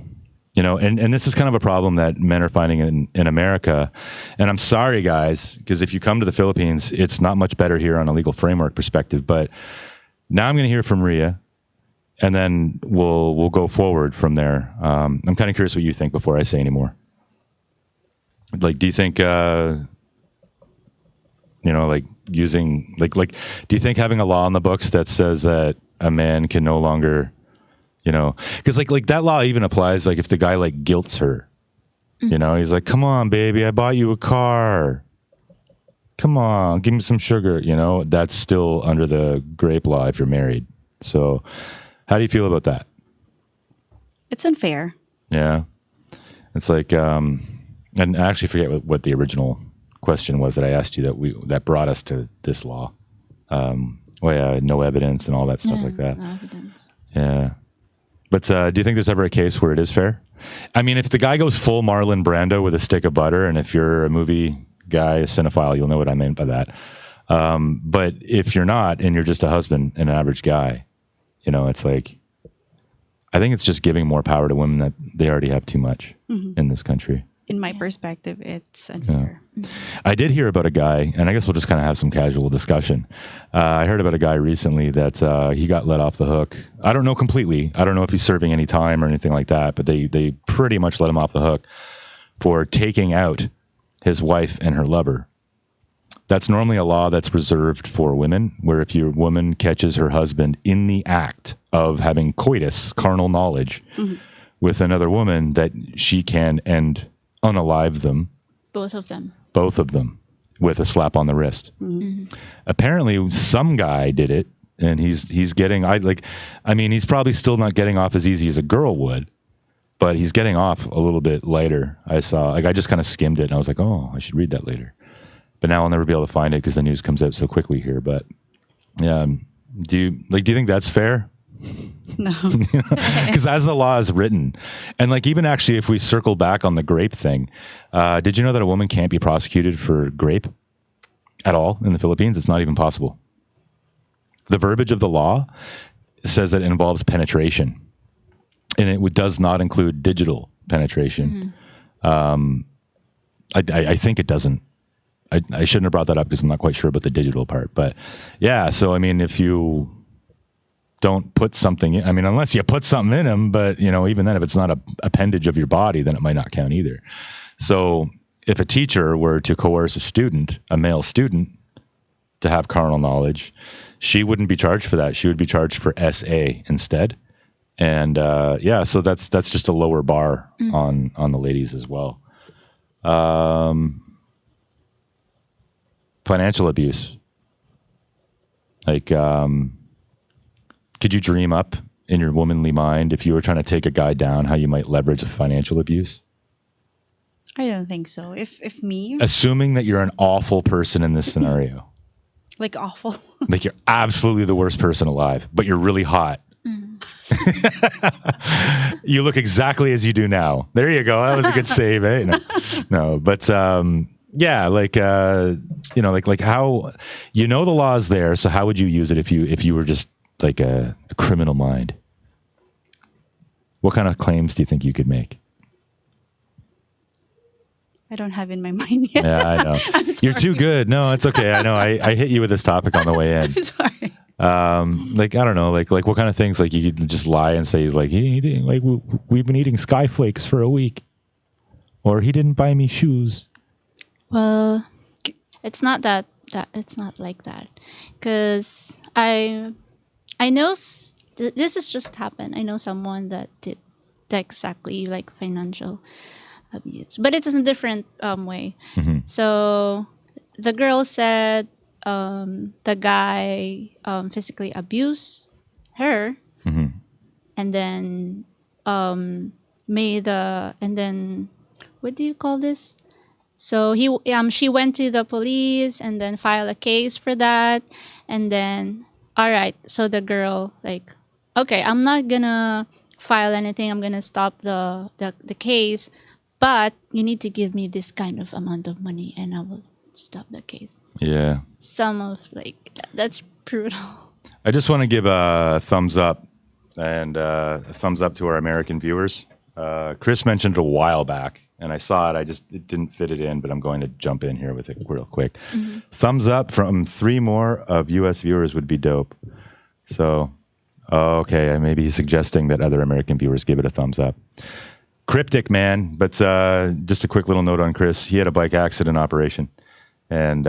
You know, and this is kind of a problem that men are finding in America. And I'm sorry, guys, because if you come to the Philippines, it's not much better here on a legal framework perspective. But now I'm going to hear from Ria, and then we'll go forward from there. I'm kind of curious what you think before I say any more. Like, do you think... you know, like using like do you think having a law in the books that says that a man can no longer, you know, because like that law even applies like if the guy like guilts her, you know, he's like, come on, baby, I bought you a car, come on, give me some sugar, you know, that's still under the grape law if you're married. So how do you feel about that? It's unfair. Yeah, it's like and I actually forget what the original question was that I asked you that brought us to this law. No evidence and all that stuff like that. No evidence. Yeah. But do you think there's ever a case where it is fair? I mean, if the guy goes full Marlon Brando with a stick of butter, and if you're a movie guy, a cinephile, you'll know what I meant by that. But if you're not, and you're just a husband and an average guy, you know, it's like, I think it's just giving more power to women that they already have too much in this country. In my perspective, it's unfair. Yeah. I did hear about a guy, and I guess we'll just kind of have some casual discussion. I heard about a guy recently that he got let off the hook. I don't know completely. I don't know if he's serving any time or anything like that, but they pretty much let him off the hook for taking out his wife and her lover. That's normally a law that's reserved for women, where if your woman catches her husband in the act of having coitus, carnal knowledge, with another woman, that she can unalive them. Both of them. With a slap on the wrist. Apparently some guy did it, and he's getting, he's probably still not getting off as easy as a girl would, but he's getting off a little bit lighter. I saw, I just kind of skimmed it and I was like, oh, I should read that later. But now I'll never be able to find it because the news comes out so quickly here. But yeah, do you think that's fair? No. Because as the law is written, and like even actually if we circle back on the grape thing, did you know that a woman can't be prosecuted for grape at all in the Philippines? It's not even possible. The verbiage of the law says that it involves penetration, and it does not include digital penetration. I think it doesn't. I shouldn't have brought that up because I'm not quite sure about the digital part. But yeah, so I mean, if you don't put something in, I mean, unless you put something in them, but you know, even then, if it's not an appendage of your body, then it might not count either. So if a teacher were to coerce a student, a male student, to have carnal knowledge, she wouldn't be charged for that. She would be charged for SA instead. And yeah, so that's just a lower bar on the ladies as well. Financial abuse. Like, could you dream up in your womanly mind, if you were trying to take a guy down, how you might leverage financial abuse? I don't think so. If me, Assuming that you're an awful person in this scenario. like awful. Like you're absolutely the worst person alive, but you're really hot. You look exactly as you do now. There you go. That was a good save, eh? No, but yeah, like like how the law is there. So how would you use it if you were just like a criminal mind? What kind of claims do you think you could make? I don't have in my mind yet. Yeah, I know. I'm sorry. You're too good. No, it's okay. I know. I hit you with this topic on the way in. I'm sorry. Like I don't know, like what kind of things like you could just lie and say he's like we've been eating skyflakes for a week, or he didn't buy me shoes. Well, it's not it's not like that, because I know this has just happened. I know someone that did exactly like financial abuse, but it's in a different way. Mm-hmm. So the girl said the guy physically abused her, Mm-hmm. and then and then what do you call this? So she went to the police and then filed a case for that, and then all right. So the girl like, okay, I'm not gonna file anything. I'm gonna stop the case, but you need to give me this kind of amount of money, and I will stop the case. Yeah. Some of that's brutal. I just want to give a thumbs up and a thumbs up to our American viewers. Chris mentioned a while back, and I saw it. It didn't fit it in, but I'm going to jump in here with it real quick. Mm-hmm. Thumbs up from 3 more of U.S. viewers would be dope. So, okay, maybe he's suggesting that other American viewers give it a thumbs up. Cryptic, man. But just a quick little note on Chris. He had a bike accident operation. And,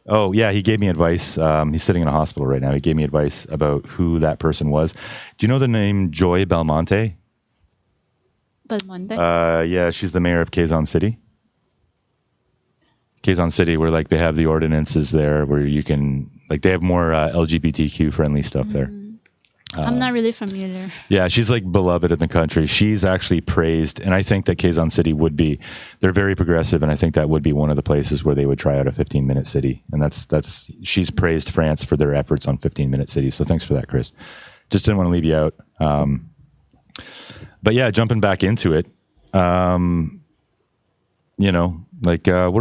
he gave me advice. He's sitting in a hospital right now. He gave me advice about who that person was. Do you know the name Joy Belmonte? Belmonte? Yeah, she's the mayor of Quezon City. Quezon City, where like they have the ordinances there where you can, like they have more LGBTQ friendly stuff there. I'm not really familiar. Yeah, she's like beloved in the country. She's actually praised, and I think that Quezon City they're very progressive, and I think that would be one of the places where they would try out a 15-minute city. And she's praised France for their efforts on 15-minute cities. So thanks for that, Chris. Just didn't want to leave you out. But yeah, jumping back into it, what are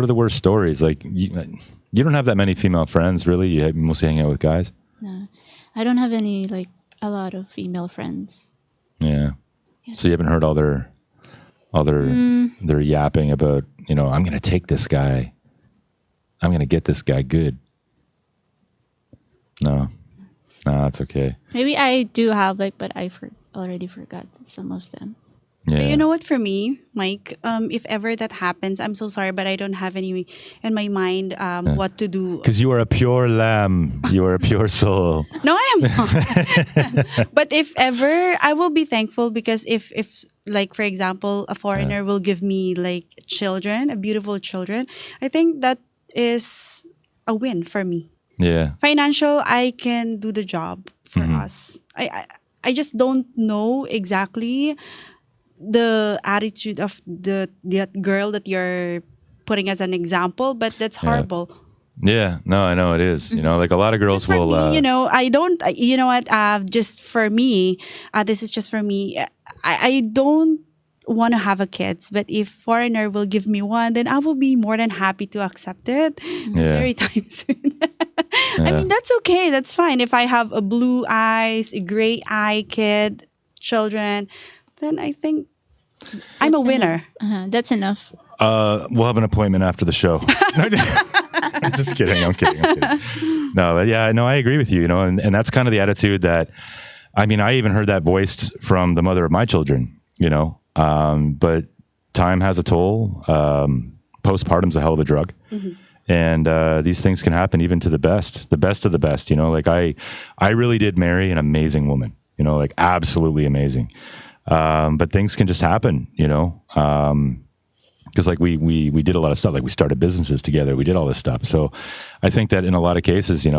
the worst stories? Like you don't have that many female friends, really. You mostly hang out with guys. No, I don't have any a lot of female friends. Yeah. So you haven't heard all their yapping about, I'm going to take this guy. I'm going to get this guy good. No, it's okay. Maybe I do have but I already forgot some of them. Yeah. But you know what, for me, Mike, if ever that happens, I'm so sorry, but I don't have any in my mind what to do. Because you are a pure lamb. You are a pure soul. No, I am not. But if ever, I will be thankful, because if like, for example, a foreigner will give me children, a beautiful children, I think that is a win for me. Yeah. Financial, I can do the job for us. I just don't know exactly the attitude of that girl that you're putting as an example, but that's horrible. Yeah, no, I know it is. A lot of girls will. Me, I don't. You know what? Just for me, this is just for me. I don't want to have a kids, but if foreigner will give me one, then I will be more than happy to accept it. Very time soon. I mean, that's okay. That's fine. If I have a blue eyes, a gray eye children, then I think I'm a winner. That's enough. We'll have an appointment after the show. I'm just kidding. I'm kidding. No, but yeah, no, I agree with you. And that's kind of the attitude that, I mean, I even heard that voiced from the mother of my children. But time has a toll. Postpartum's a hell of a drug. Mm-hmm. And these things can happen even to the best of the best. I really did marry an amazing woman. Absolutely amazing. But things can just happen, because we did a lot of stuff. We started businesses together. We did all this stuff. So I think that in a lot of cases, 8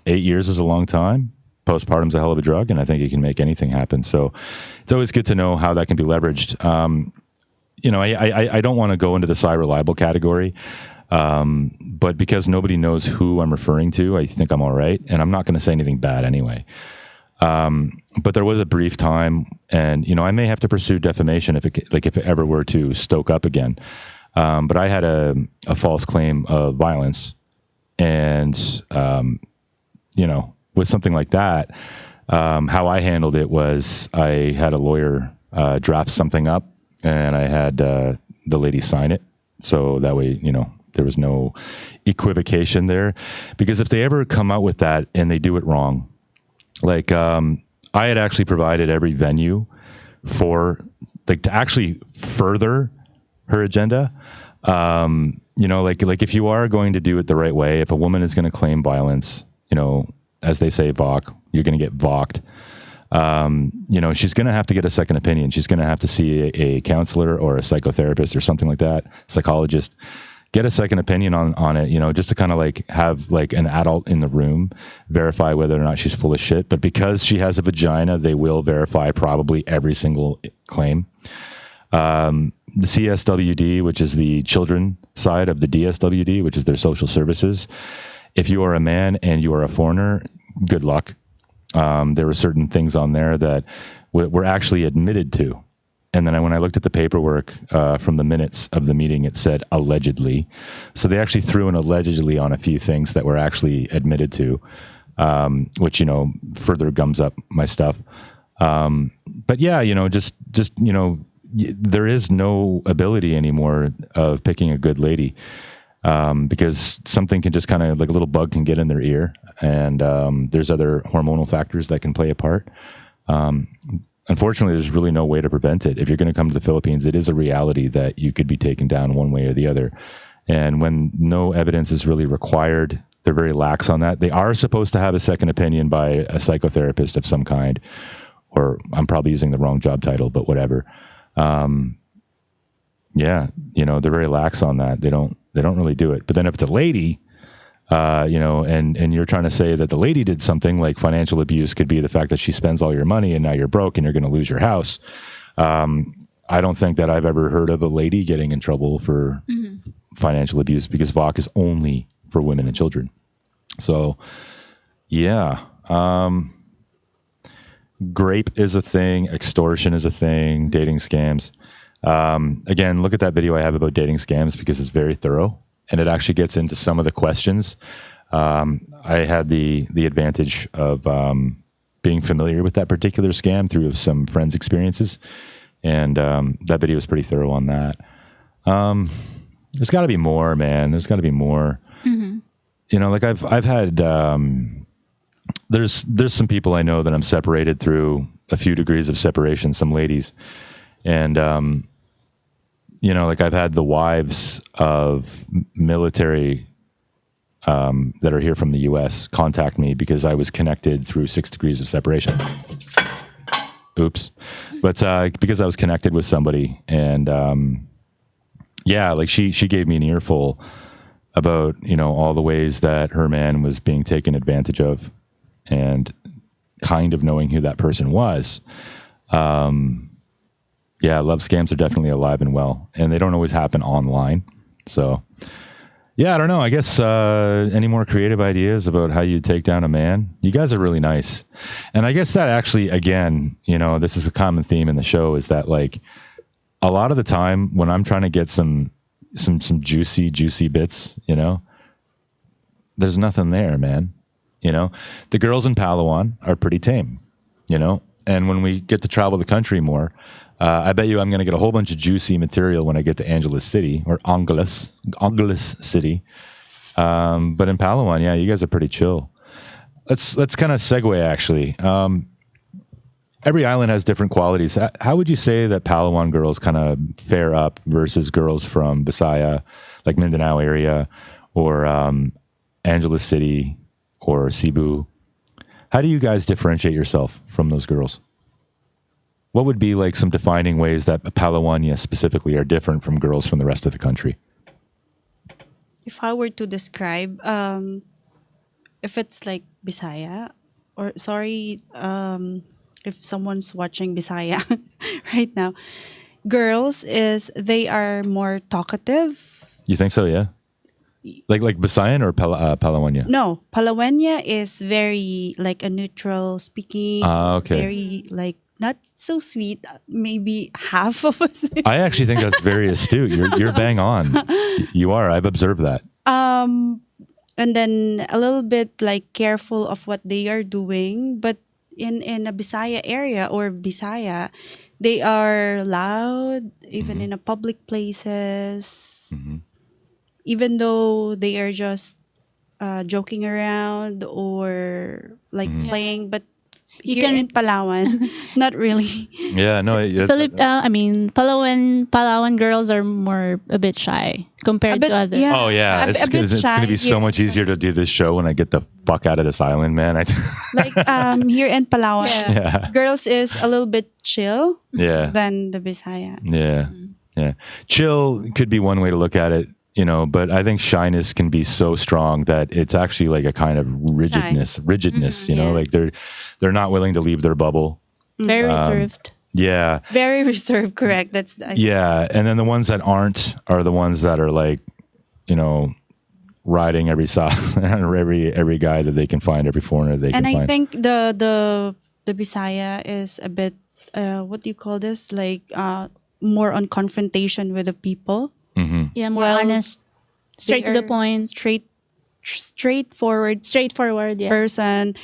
years is a long time. Postpartum's a hell of a drug, and I think it can make anything happen. So it's always good to know how that can be leveraged. I don't want to go into the reliable category. But because nobody knows who I'm referring to, I think I'm all right. And I'm not going to say anything bad anyway. But there was a brief time, and I may have to pursue defamation if it ever were to stoke up again. But I had a false claim of violence, and with something like that, how I handled it was I had a lawyer draft something up, and I had the lady sign it, so that way there was no equivocation there. Because if they ever come out with that and they do it wrong. Like, I had actually provided every venue for, to actually further her agenda. Like if you are going to do it the right way, if a woman is going to claim violence, as they say, VOC, you're going to get VOC'd. She's going to have to get a second opinion. She's going to have to see a counselor or a psychotherapist or something like that, psychologist. Get a second opinion on it, just to kind of have an adult in the room verify whether or not she's full of shit. But because she has a vagina, they will verify probably every single claim. The CSWD, which is the children side of the DSWD, which is their social services. If you are a man and you are a foreigner, good luck. There were certain things on there that were actually admitted to. And then when I looked at the paperwork from the minutes of the meeting, it said allegedly. So they actually threw an allegedly on a few things that were actually admitted to, which, further gums up my stuff. But yeah, there is no ability anymore of picking a good lady, because something can just kind of like a little bug can get in their ear, and there's other hormonal factors that can play a part. Unfortunately, there's really no way to prevent it. If you're going to come to the Philippines, it is a reality that you could be taken down one way or the other. And when no evidence is really required, they're very lax on that. They are supposed to have a second opinion by a psychotherapist of some kind, or I'm probably using the wrong job title, but whatever. They're very lax on that. They don't really do it. But then if it's a lady, and you're trying to say that the lady did something, like financial abuse could be the fact that she spends all your money and now you're broke and you're going to lose your house. I don't think that I've ever heard of a lady getting in trouble for financial abuse, because VOC is only for women and children. So, yeah. Grape is a thing. Extortion is a thing. Dating scams. Again, look at that video I have about dating scams, because it's very thorough. And it actually gets into some of the questions. I had the advantage of being familiar with that particular scam through some friends' experiences, and that video is pretty thorough on that. There's got to be more, man. There's got to be more. Mm-hmm. I've had there's some people I know that I'm separated through a few degrees of separation. Some ladies, and I've had the wives of military that are here from the U.S. contact me because I was connected through 6 degrees of separation. Oops. But because I was connected with somebody, and she gave me an earful about, all the ways that her man was being taken advantage of, and kind of knowing who that person was. Love scams are definitely alive and well, and they don't always happen online. So, I don't know. I guess any more creative ideas about how you take down a man? You guys are really nice. And I guess that actually, again, this is a common theme in the show, is that a lot of the time when I'm trying to get some juicy bits, there's nothing there, man. The girls in Palawan are pretty tame, and when we get to travel the country more, I bet you I'm going to get a whole bunch of juicy material when I get to Angeles City, or Angeles City. But in Palawan, you guys are pretty chill. Let's kind of segue, actually. Every island has different qualities. How would you say that Palawan girls kind of fare up versus girls from Bisaya, like Mindanao area, or Angeles City, or Cebu? How do you guys differentiate yourself from those girls? What would be some defining ways that Palawan specifically are different from girls from the rest of the country? If I were to describe, if it's like Bisaya, or sorry, if someone's watching Bisaya right now, girls they are more talkative. You think so? Yeah. Like Bisayan or Palawania? No, Palawenya is very like a neutral speaking. Ah, okay. Very like not so sweet. Maybe half of us. I actually think that's very astute. You're bang on. You are. I've observed that. And then a little bit like careful of what they are doing. But in a Bisaya area or Bisaya, they are loud even in a public places. Even though they are just joking around or like playing, but You here can- in Palawan, not really. Yeah, no. Palawan girls are more a bit shy compared bit, to others. yeah. Oh yeah, A it's bit going shy to be so here. much easier to do this show when I get the fuck out of this island, man. Like here in Palawan, Yeah. girls is a little bit chill Yeah. than the Bisaya. Yeah. Yeah. Chill could be one way to look at it, but I think shyness can be so strong that it's actually like a kind of rigidness, yeah. like they're not willing to leave their bubble. Very reserved. Yeah. Very reserved, correct? That's Yeah. And then the ones that aren't are the ones that are like, riding every every guy that they can find, every foreigner they And can I find. think the Bisaya is a bit what do you call this? Like more on confrontation with the people. Yeah, more Well, honest, straight to They the are point, straightforward straightforward. Yeah. person,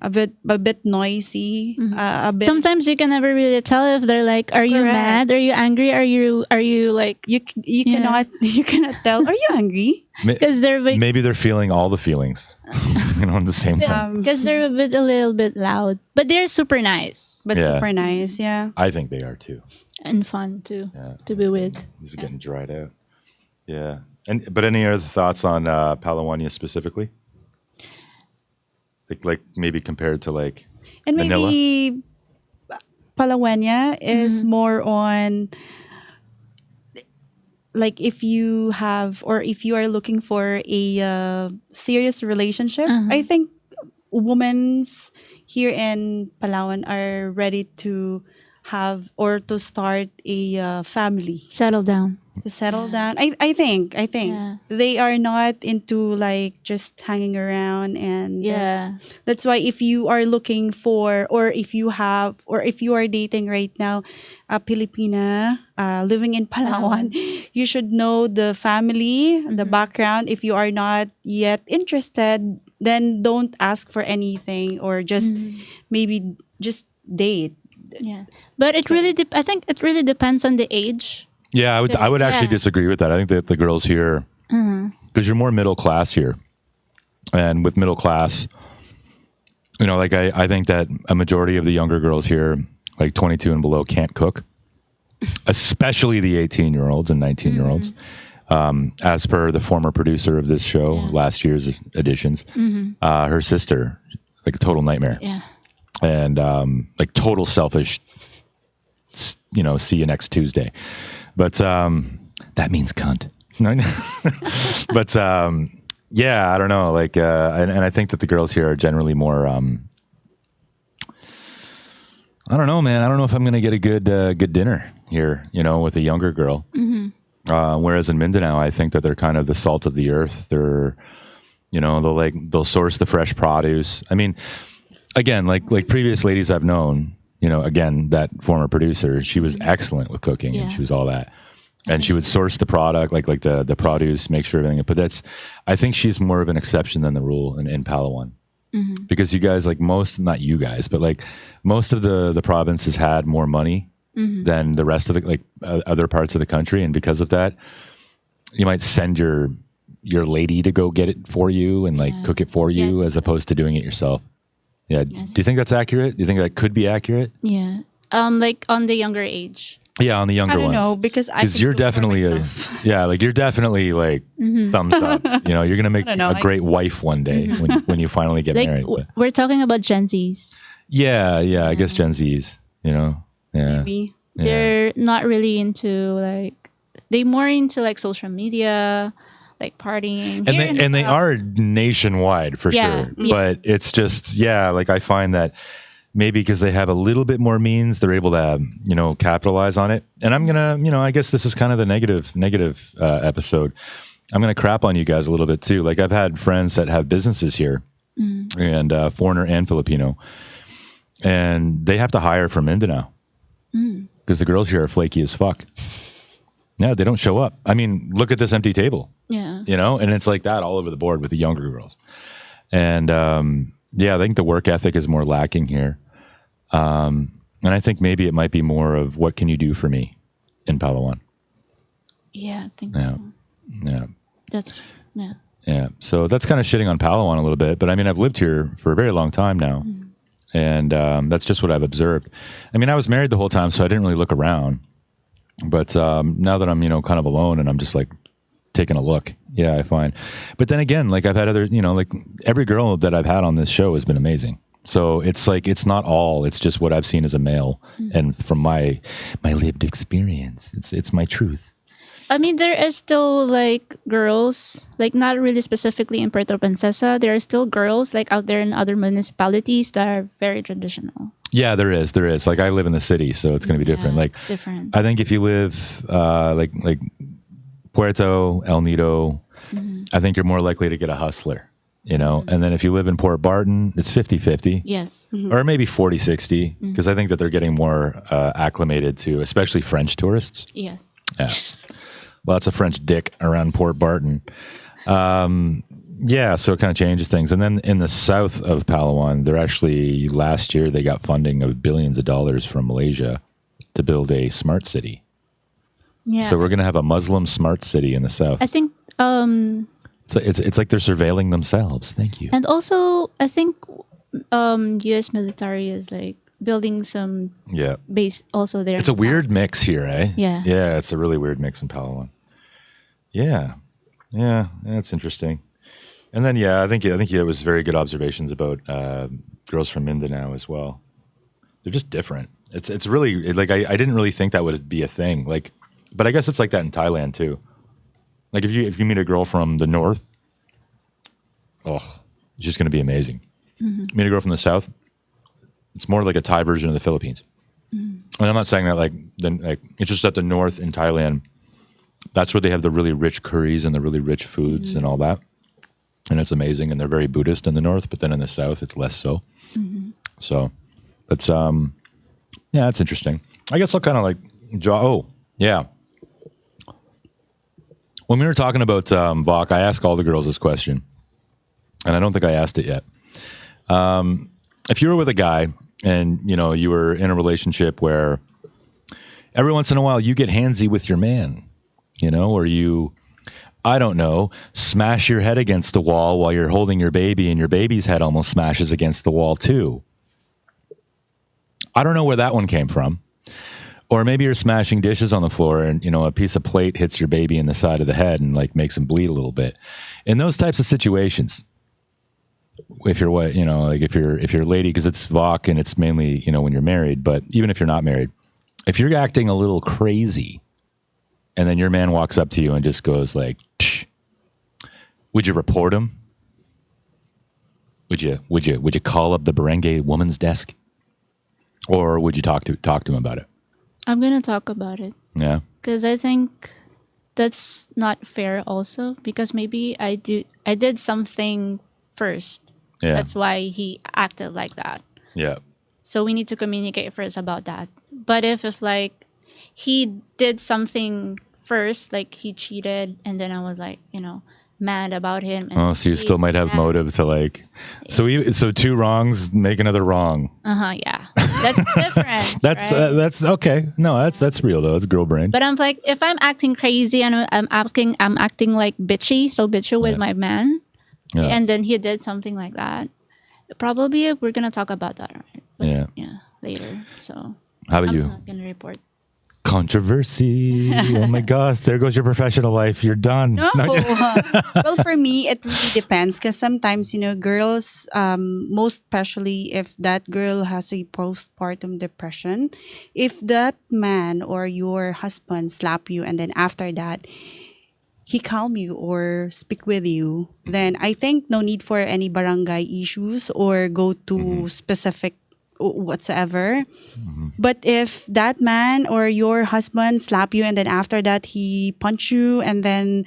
a bit noisy, a bit. Sometimes you can never really tell if they're like, are you Correct. mad? Are you angry? Are you like? you Yeah. cannot tell. Are you angry? Because they're like, Maybe they're feeling all the feelings, at the same time. because they're a little bit loud, but they're super nice But Yeah. super nice, yeah. I think they are too. and fun to Yeah. to be with. These are getting dried out. Yeah. But any other thoughts on Palawania specifically? Like maybe compared to like And Manila? maybe Palawenya is more on like if you have or if you are looking for a serious relationship. I think women's here in Palawan are ready to have or to start a family, Settle down. to settle down. I think Yeah. they are not into like just hanging around and Yeah. that's why if you are looking for or if you have or if you are dating right now a Filipina living in Palawan, you should know the family, the background. If you are not yet interested, then don't ask for anything or just maybe just date. Yeah. But it really, I think it really depends on the age. Yeah, I would actually Yeah. disagree with that. I think that the girls here, because you're more middle class here, and with middle class, like I think that a majority of the younger girls here, like 22 and below, can't cook, especially the 18-year-olds and 19-year-olds. As per the former producer of this show, last year's editions, her sister, like a total nightmare. Yeah. And like total selfish, see you next Tuesday. But that means cunt. But yeah, I don't know. Like, and I think that the girls here are generally more. I don't know, man. I don't know if I'm gonna get a good dinner here, with a younger girl. Whereas in Mindanao, I think that they're kind of the salt of the earth. They're, they'll source the fresh produce. I mean, again, like previous ladies I've known, again, that former producer, she was excellent with cooking and Yeah. she was all that. And she would source the product, like the produce, make sure everything. But I think she's more of an exception than the rule in Palawan. Because you guys, like not you guys, but like most of the provinces had more money than the rest of the other parts of the country. And because of that, you might send your lady to go get it for you and cook it for you as opposed to doing it yourself. Yeah. Do you think that's accurate? Do you think that could be accurate? Yeah. Like on the younger age. Yeah, on the younger I don't ones. know because You're definitely you're definitely like thumbs up. You're gonna make don't know. a great wife one day when you finally get Like married. But we're talking about Gen Zs. yeah, I guess Gen Zs. Yeah, Maybe. yeah. They're not really into they more into social media, like partying. and Here in they Palawan- are nationwide for Yeah, sure. yeah. But it's just like I find that maybe because they have a little bit more means, they're able to capitalize on it. And I'm gonna I guess this is kind of the negative episode. I'm going to crap on you guys a little bit too. Like I've had friends that have businesses here, and foreigner and Filipino, and they have to hire from Mindanao because the girls here are flaky as fuck. Yeah, they don't show up. I mean, look at this empty table. Yeah. You know, and it's like that all over the board with the younger girls. And yeah, I think the work ethic is more lacking here. And I think maybe it might be more of what can you do for me in Palawan? Yeah, I think Yeah. so. Yeah. That's, yeah. Yeah. So that's kind of shitting on Palawan a little bit. But I mean, I've lived here for a very long time now. And that's just what I've observed. I mean, I was married the whole time, so I didn't really look around. But now that I'm, kind of alone and I'm just like taking a look, yeah, I find. But then again, like I've had other, like every girl that I've had on this show has been amazing. So it's like, it's not all, it's just what I've seen as a male. And from my lived experience, it's my truth. I mean, there are still like girls, like not really specifically in Puerto Princesa. There are still girls like out there in other municipalities that are very traditional. Yeah, there is. Like I live in the city, so it's going to be different. Like different. I think if you live like Puerto, El Nido, I think you're more likely to get a hustler, And then if you live in Port Barton, it's 50-50. Yes. Or maybe 40-60, because I think that they're getting more acclimated to, especially French tourists. Yes. Yeah. Lots of French dick around Port Barton. Yeah, so it kind of changes things. And then in the south of Palawan, they're actually, last year, they got funding of billions of dollars from Malaysia to build a smart city. Yeah. So we're going to have a Muslim smart city in the south. I think, So it's like they're surveilling themselves. Thank you. and also I think U.S. military is like building some Yeah. base also there. It's a weird mix here, eh? Yeah. Yeah, it's a really weird mix in Palawan. Yeah. Yeah, that's interesting. And then, yeah, I think it was very good observations about girls from Mindanao as well. They're just different. It's really, like, I didn't really think that would be a thing. Like, but I guess it's like that in Thailand too. Like if you meet a girl from the north, it's just going to be amazing. Meet a girl from the south, it's more like a Thai version of the Philippines. And I'm not saying that like it's just that the north in Thailand, that's where they have the really rich curries and the really rich foods and all that. And it's amazing. And they're very Buddhist in the north, but then in the south, it's less so. So it's, yeah, it's interesting. I guess I'll kind of like yeah. When we were talking about Vok, I asked all the girls this question, and I don't think I asked it yet. If you were with a guy and, you were in a relationship where every once in a while you get handsy with your man, or you, I don't know, smash your head against the wall while you're holding your baby and your baby's head almost smashes against the wall too. I don't know where that one came from. Or maybe you're smashing dishes on the floor and, a piece of plate hits your baby in the side of the head and like makes him bleed a little bit. In those types of situations, if you're if you're a lady, because it's Vok and it's mainly, when you're married, but even if you're not married, if you're acting a little crazy and then your man walks up to you and just goes like, Psh, would you report him? Would you call up the barangay woman's desk? Or would you talk to him about it? I'm gonna talk about it. Yeah. Because I think that's not fair also, because maybe I did something first. Yeah. That's why he acted like that. Yeah. So we need to communicate first about that. But if like he did something first, like he cheated, and then I was like, mad about him. And So you still might have motive to like. So two wrongs make another wrong. Yeah. That's different. That's right? that's okay. No, that's real though. It's girl brain. But I'm like, if I'm acting crazy and I'm acting like bitchy with my man, and then he did something like that, probably we're gonna talk about that, right? Like, yeah, later. So how about I'm you? not gonna report. Controversy. Oh my gosh, there goes your professional life. You're done. No. Well, for me, it really depends because sometimes, girls, most especially if that girl has a postpartum depression, if that man or your husband slap you and then after that, he calm you or speak with you, then I think no need for any barangay issues or go to specific whatsoever. But if that man or your husband slap you and then after that he punch you and then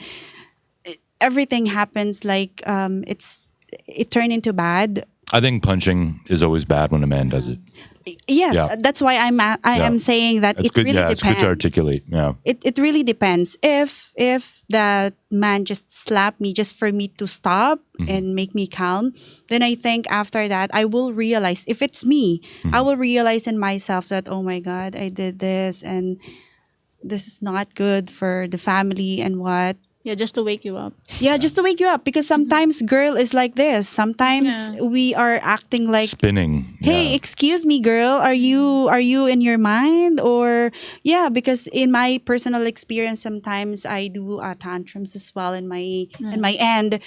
everything happens like it turned into bad. I think punching is always bad when a man does it. Yes, Yeah. that's why I am saying that It's it good. really Yeah, depends. it's good to articulate. Yeah. It really depends. If that man just slapped me just for me to stop and make me calm, then I think after that I will realize, if it's me, I will realize in myself that, oh my God, I did this and this is not good for the family and what. Yeah, just to wake you up. Yeah, just to wake you up, because sometimes girl is like this. Sometimes Yeah. we are acting like, Spinning. hey, Yeah. excuse me, girl, are you in your mind? Or yeah, because in my personal experience, sometimes I do tantrums as well in my end.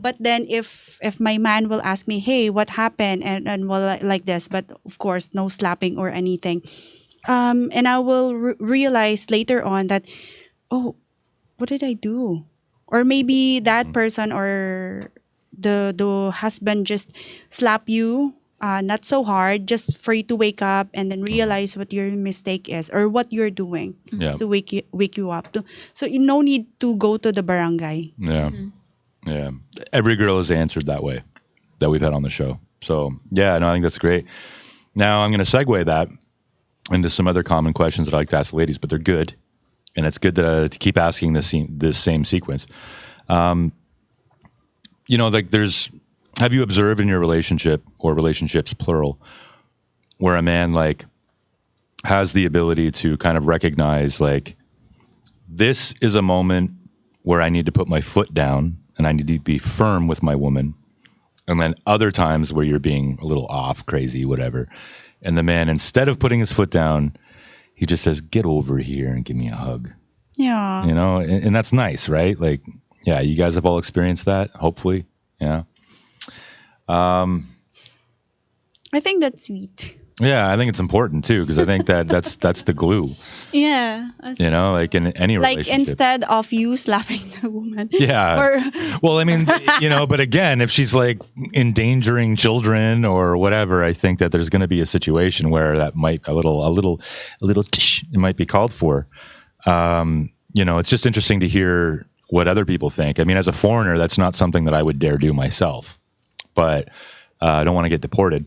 But then if my man will ask me, hey, what happened, and well, like this, but of course no slapping or anything, and I will realize later on that, oh, what did I do? Or maybe that person or the husband just slap you, not so hard, just for you to wake up and then realize what your mistake is or what you're doing, Yeah. just to wake you up. So you no need to go to the barangay. Yeah. Yeah. Every girl is answered that way that we've had on the show. So, yeah, no, I think that's great. Now, I'm going to segue that into some other common questions that I like to ask ladies, but they're good. And it's good to keep asking this same sequence. Like have you observed in your relationship or relationships, plural, where a man like has the ability to kind of recognize like, this is a moment where I need to put my foot down and I need to be firm with my woman. And then other times where you're being a little off, crazy, whatever. And the man, instead of putting his foot down, he just says, get over here and give me a hug. Yeah. And that's nice, right? Like, yeah, you guys have all experienced that, hopefully. Yeah. I think that's sweet. Yeah, I think it's important too, because I think that's the glue, Yeah. like in any Like relationship. instead of you slapping the woman. Yeah. Or Well, I mean, but again, if she's like endangering children or whatever, I think that there's going to be a situation where that might a little tsh, it might be called for. It's just interesting to hear what other people think. I mean, as a foreigner, that's not something that I would dare do myself, but I don't want to get deported.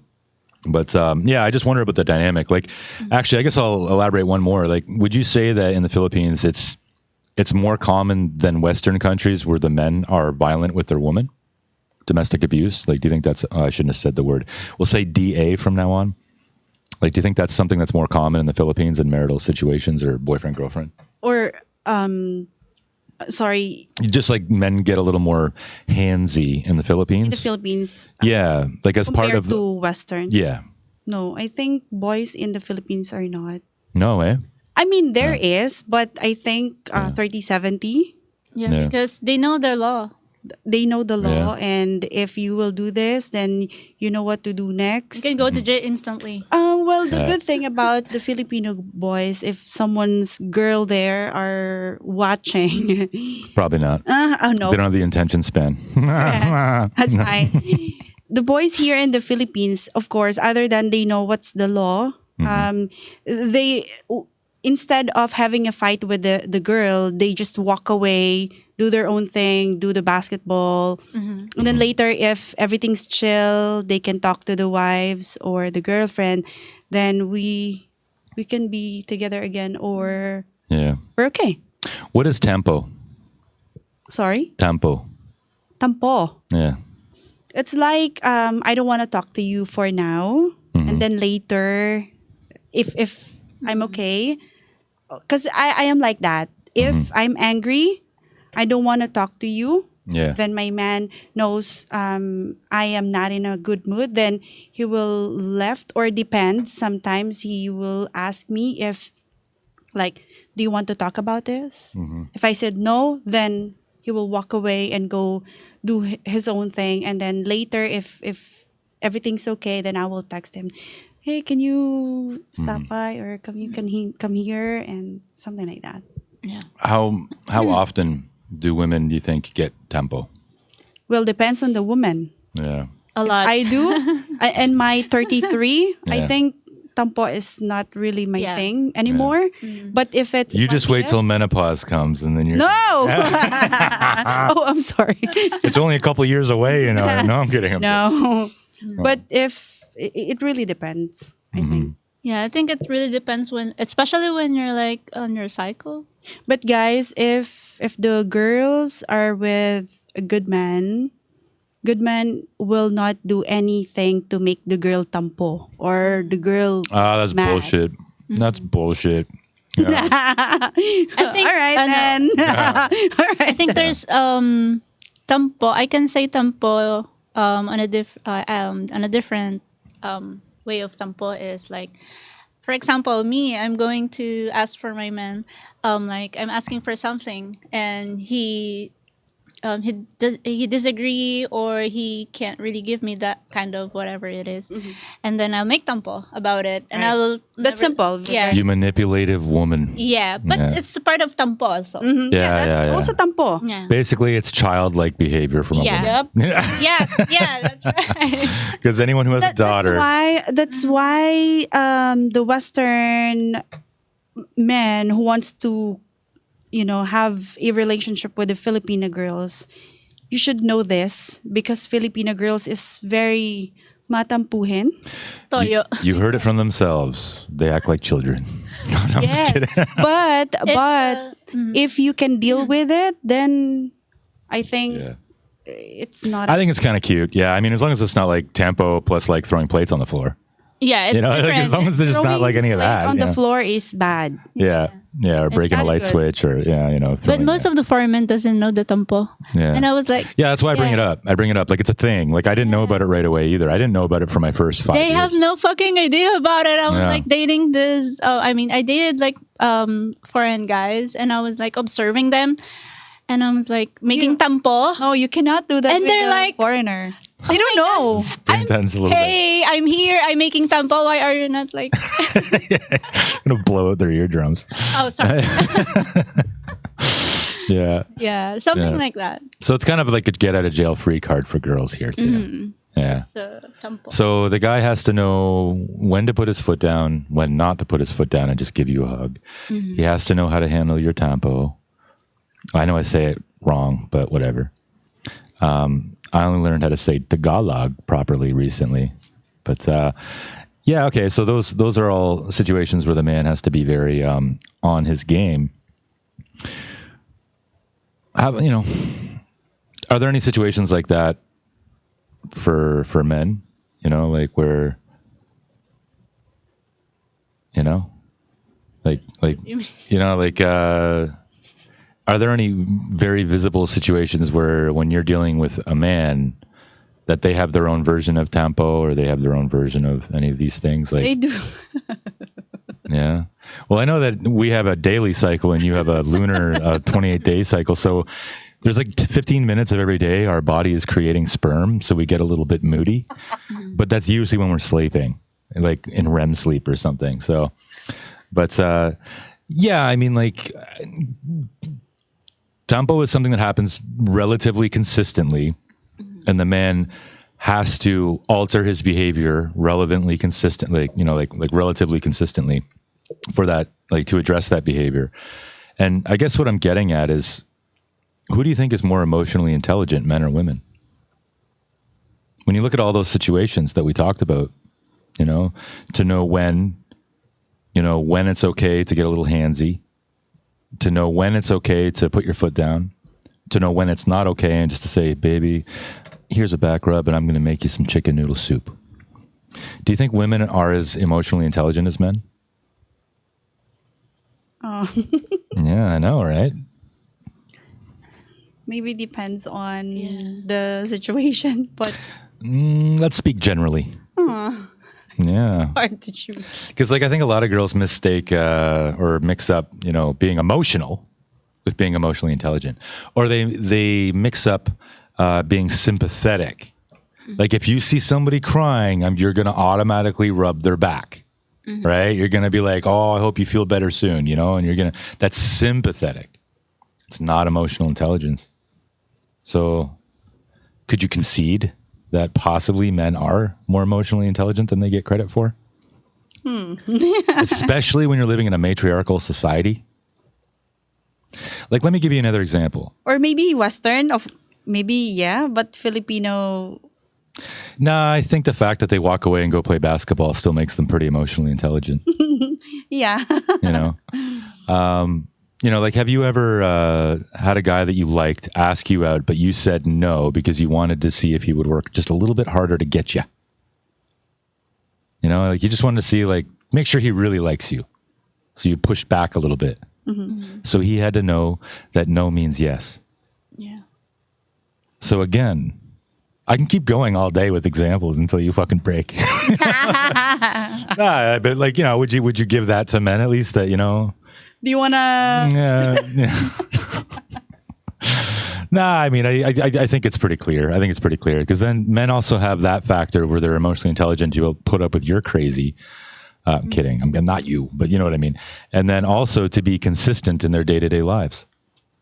But I just wonder about the dynamic. Like, actually, I guess I'll elaborate one more. Like, would you say that in the Philippines, it's more common than Western countries where the men are violent with their women? Domestic abuse? Like, do you think that's, I shouldn't have said the word. We'll say DA from now on. Like, do you think that's something that's more common in the Philippines in marital situations or boyfriend, girlfriend? or sorry, Just like men get a little more handsy in the Philippines? in the Philippines, Yeah. Like, as part compared of to Western. Yeah. No, I think boys in the Philippines are not. No, eh? I mean, there is, but I think 30-70, Yeah, Yeah. because they know their law. they know the law, Yeah. and if you will do this, then you know what to do You next. can go to jail instantly. Well, the Yeah. good thing about the Filipino boys, if someone's girl there are watching, Probably not. oh no, They don't have the attention span. that's fine. The boys here in the Philippines, of course, other than they know what's the law, they instead of having a fight with the girl, they just walk away, do their own thing, do the basketball, and then later, if everything's chill, they can talk to the wives or the girlfriend. Then we can be together again, or Yeah. we're okay. What is tempo? Sorry, Tempo. tampo. Yeah. It's like I don't want to talk to you for now, and then later, if I'm okay, because I am like that. If I'm angry, I don't want to talk to you. Yeah. Then my man knows I am not in a good mood. Then he will left, or depends. Sometimes he will ask me if, like, do you want to talk about this? If I said no, then he will walk away and go do his own thing. And then later, if everything's okay, then I will text him, hey, can you stop by, or come here, and something like that. Yeah. How often do women, do you think, get tempo? Well, depends on the woman. Yeah. A lot. I do. In my 33, I Yeah. think tampo is not really my Yeah. thing anymore. But if it's You just what wait if- till menopause comes and then you're. No. Oh, I'm sorry. It's only a couple years away, you know. No, I'm kidding. I'm No. But if it really depends, I Mm-hmm. think. Yeah, I think it really depends when, especially when you're like on your cycle. But guys, if the girls are with a good man will not do anything to make the girl tampo or the girl that's mad. bullshit. That's bullshit. Yeah. I think All right ano, then. All right. I think there's tampo. I can say tampo on a different way of tampo is like, for example, me, I'm going to ask for my man, like I'm asking for something and he disagree or he can't really give me that kind of whatever it is. And then I'll make tampo about it and Right. I'll That's never- simple. Yeah. You manipulative woman. Yeah, but Yeah. it's a part of tampo also. Yeah, That's also tampo. Yeah. Basically, it's childlike behavior from a Yeah. woman. Yep. Yes, yeah, that's right. Because anyone who has a daughter. That's why the Western man who wants to, have a relationship with the Filipina girls, you should know this because Filipina girls is very matampuhin. Toyo. You heard it from themselves. They act like children. No, I'm just kidding. but It's, if you can deal with it, then I think Yeah. it's not. I think it's kind of cute. Yeah, I mean, as long as it's not like tempo plus like throwing plates on the floor. Yeah, it's You know, like, different. as long as there's not throwing like any of plate that. on you the know? floor is bad. Yeah, yeah, or breaking a not light good. switch, or But throwing, most of the foreign men doesn't know the tampo. yeah. And I was like, Yeah, that's why I bring it Yeah. up. I bring it up like it's a thing. Like I didn't know about it right away either. I didn't know about it for my first 5 they years. have no fucking idea about it. I was Yeah. like dating this. I dated like foreign guys, and I was like observing them, and I was like making tampo. No, you cannot do that And with they're the like, foreigner. They don't know. Bring tense a little Hey, I'm here. I'm making tampo. Why are you not like? bit. Gonna blow out their eardrums. Oh, sorry. Yeah. Yeah, something Yeah. like that. So it's kind of like a get out of jail free card for girls here too. Mm-hmm. Yeah. So tampo. So the guy has to know when to put his foot down, when not to put his foot down, and just give you a hug. Mm-hmm. He has to know how to handle your tempo. I know I say it wrong, but whatever. I only learned how to say Tagalog properly recently, but yeah, okay. So those are all situations where the man has to be very on his game. Are there any situations like that for men? Like where, are there any very visible situations where when you're dealing with a man that they have their own version of tempo or they have their own version of any of these things? Like, They do. yeah. Well, I know that we have a daily cycle and you have a lunar 28-day cycle. So there's like 15 minutes of every day our body is creating sperm. So we get a little bit moody. But that's usually when we're sleeping, like in REM sleep or something. So, but yeah, I mean, like tempo is something that happens relatively consistently. And the man has to alter his behavior relevantly consistently, like relatively consistently for that, like to address that behavior. And I guess what I'm getting at is, who do you think is more emotionally intelligent, men or women? When you look at all those situations that we talked about, to know when it's okay to get a little handsy, to know when it's okay to put your foot down, to know when it's not okay and just to say, baby, here's a back rub and I'm going to make you some chicken noodle soup. Do you think women are as emotionally intelligent as men? Oh. Yeah, I know, right? Maybe depends on the situation, but Let's speak generally. Yeah. hard to choose. Because I think a lot of girls mistake or mix up, being emotional with being emotionally intelligent. Or they mix up being sympathetic. Like if you see somebody crying, you're going to automatically rub their back, right? You're going to be like, oh, I hope you feel better soon, and that's sympathetic. It's not emotional intelligence. So could you concede that possibly men are more emotionally intelligent than they get credit for? Especially when you're living in a matriarchal society. Like, let me give you another example. Or maybe Western of maybe, yeah, but Filipino. Nah, I think the fact that they walk away and go play basketball still makes them pretty emotionally intelligent. Yeah. You know? Like, have you ever had a guy that you liked ask you out, but you said no because you wanted to see if he would work just a little bit harder to get you? You know, like you just wanted to see, like, make sure he really likes you. So you pushed back a little bit. So he had to know that no means yes. Yeah. So again, I can keep going all day with examples until you fucking break. But like, would you give that to men at least, that, Do you want to? Yeah. Nah, I mean, I think it's pretty clear. I think it's pretty clear because then men also have that factor where they're emotionally intelligent to put up with your crazy. I'm kidding. I'm not you, but you know what I mean. And then also to be consistent in their day-to-day lives.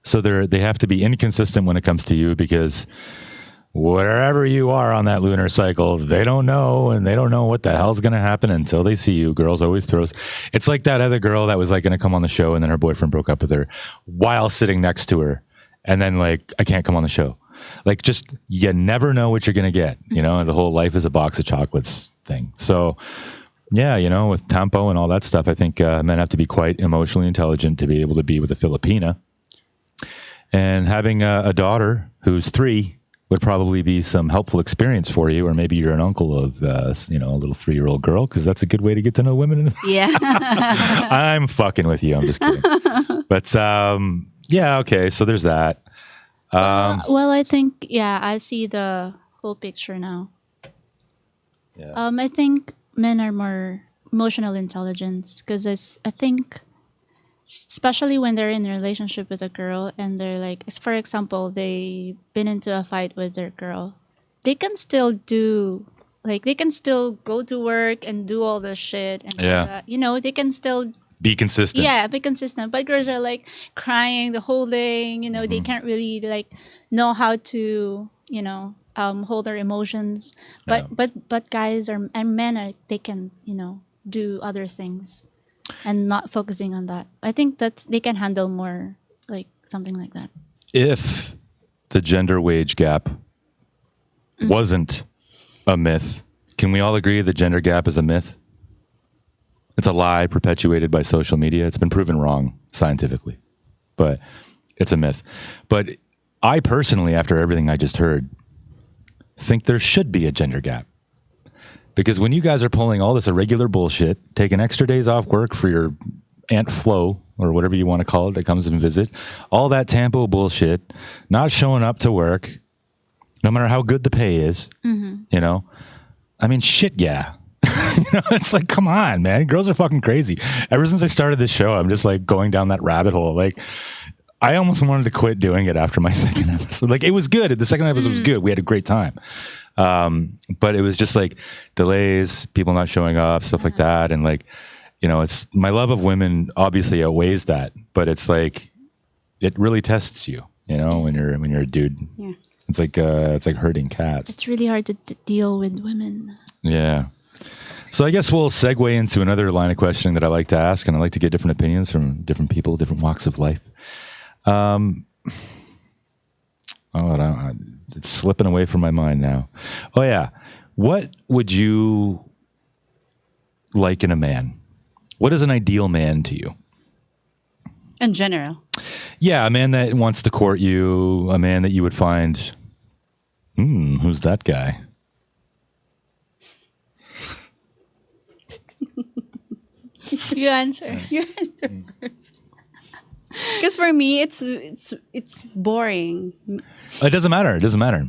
So they have to be inconsistent when it comes to you because wherever you are on that lunar cycle, they don't know, and they don't know what the hell's going to happen until they see you. Girls always throws. It's like that other girl that was like going to come on the show, and then her boyfriend broke up with her while sitting next to her, and then like, I can't come on the show. Like, just you never know what you're going to get. The whole life is a box of chocolates thing. So. Yeah, with tempo and all that stuff, I think men have to be quite emotionally intelligent to be able to be with a Filipina. And having a daughter who's 3 would probably be some helpful experience for you, or maybe you're an uncle of, a little 3-year-old girl, because that's a good way to get to know women. Yeah. I'm fucking with you. I'm just kidding. But yeah, okay. So there's that. Well, I think, I see the whole picture now. Yeah. I think men are more emotional intelligence because I think, especially when they're in a relationship with a girl and they're like, for example, they've been into a fight with their girl, they can still go to work and do all the shit and all that. They can still be consistent. Yeah, be consistent. But girls are like crying the whole day. They can't really like know how to, hold their emotions. But guys and men they can, do other things and not focusing on that. I think that they can handle more, like something like that. If the gender wage gap wasn't a myth, can we all agree the gender gap is a myth? It's a lie perpetuated by social media. It's been proven wrong scientifically, but it's a myth. But I personally, after everything I just heard, think there should be a gender gap. Because when you guys are pulling all this irregular bullshit, taking extra days off work for your Aunt Flo, or whatever you want to call it, that comes and visit, all that Tampo bullshit, not showing up to work, no matter how good the pay is, I mean, shit, yeah. It's like, come on, man. Girls are fucking crazy. Ever since I started this show, I'm just like going down that rabbit hole. Like, I almost wanted to quit doing it after my second episode. Like, it was good. The second episode was good. We had a great time. But it was just like delays, people not showing up, stuff like that. And like, it's my love of women obviously outweighs that, but it's like, it really tests you, when you're a dude. Yeah. It's like herding cats. It's really hard to deal with women. Yeah. So I guess we'll segue into another line of questioning that I like to ask, and I like to get different opinions from different people, different walks of life. It's slipping away from my mind now. Oh yeah. What would you like in a man? What is an ideal man to you? In general. Yeah, a man that wants to court you, a man that you would find, who's that guy? You answer. You answer first. Because for me, it's boring. It doesn't matter. It doesn't matter.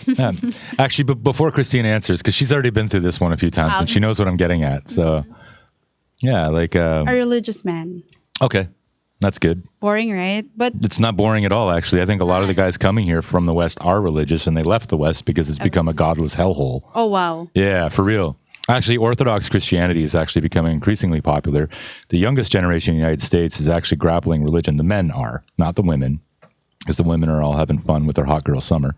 Yeah. Actually, but before Christine answers, because she's already been through this one a few times and she knows what I'm getting at. So, yeah, like a religious man. Okay, that's good. Boring, right? But it's not boring at all. Actually, I think a lot of the guys coming here from the West are religious, and they left the West because it's become a godless hellhole. Oh wow! Yeah, for real. Actually, Orthodox Christianity is actually becoming increasingly popular. The youngest generation in the United States is actually grappling religion. The men are, not the women, because the women are all having fun with their hot girl summer.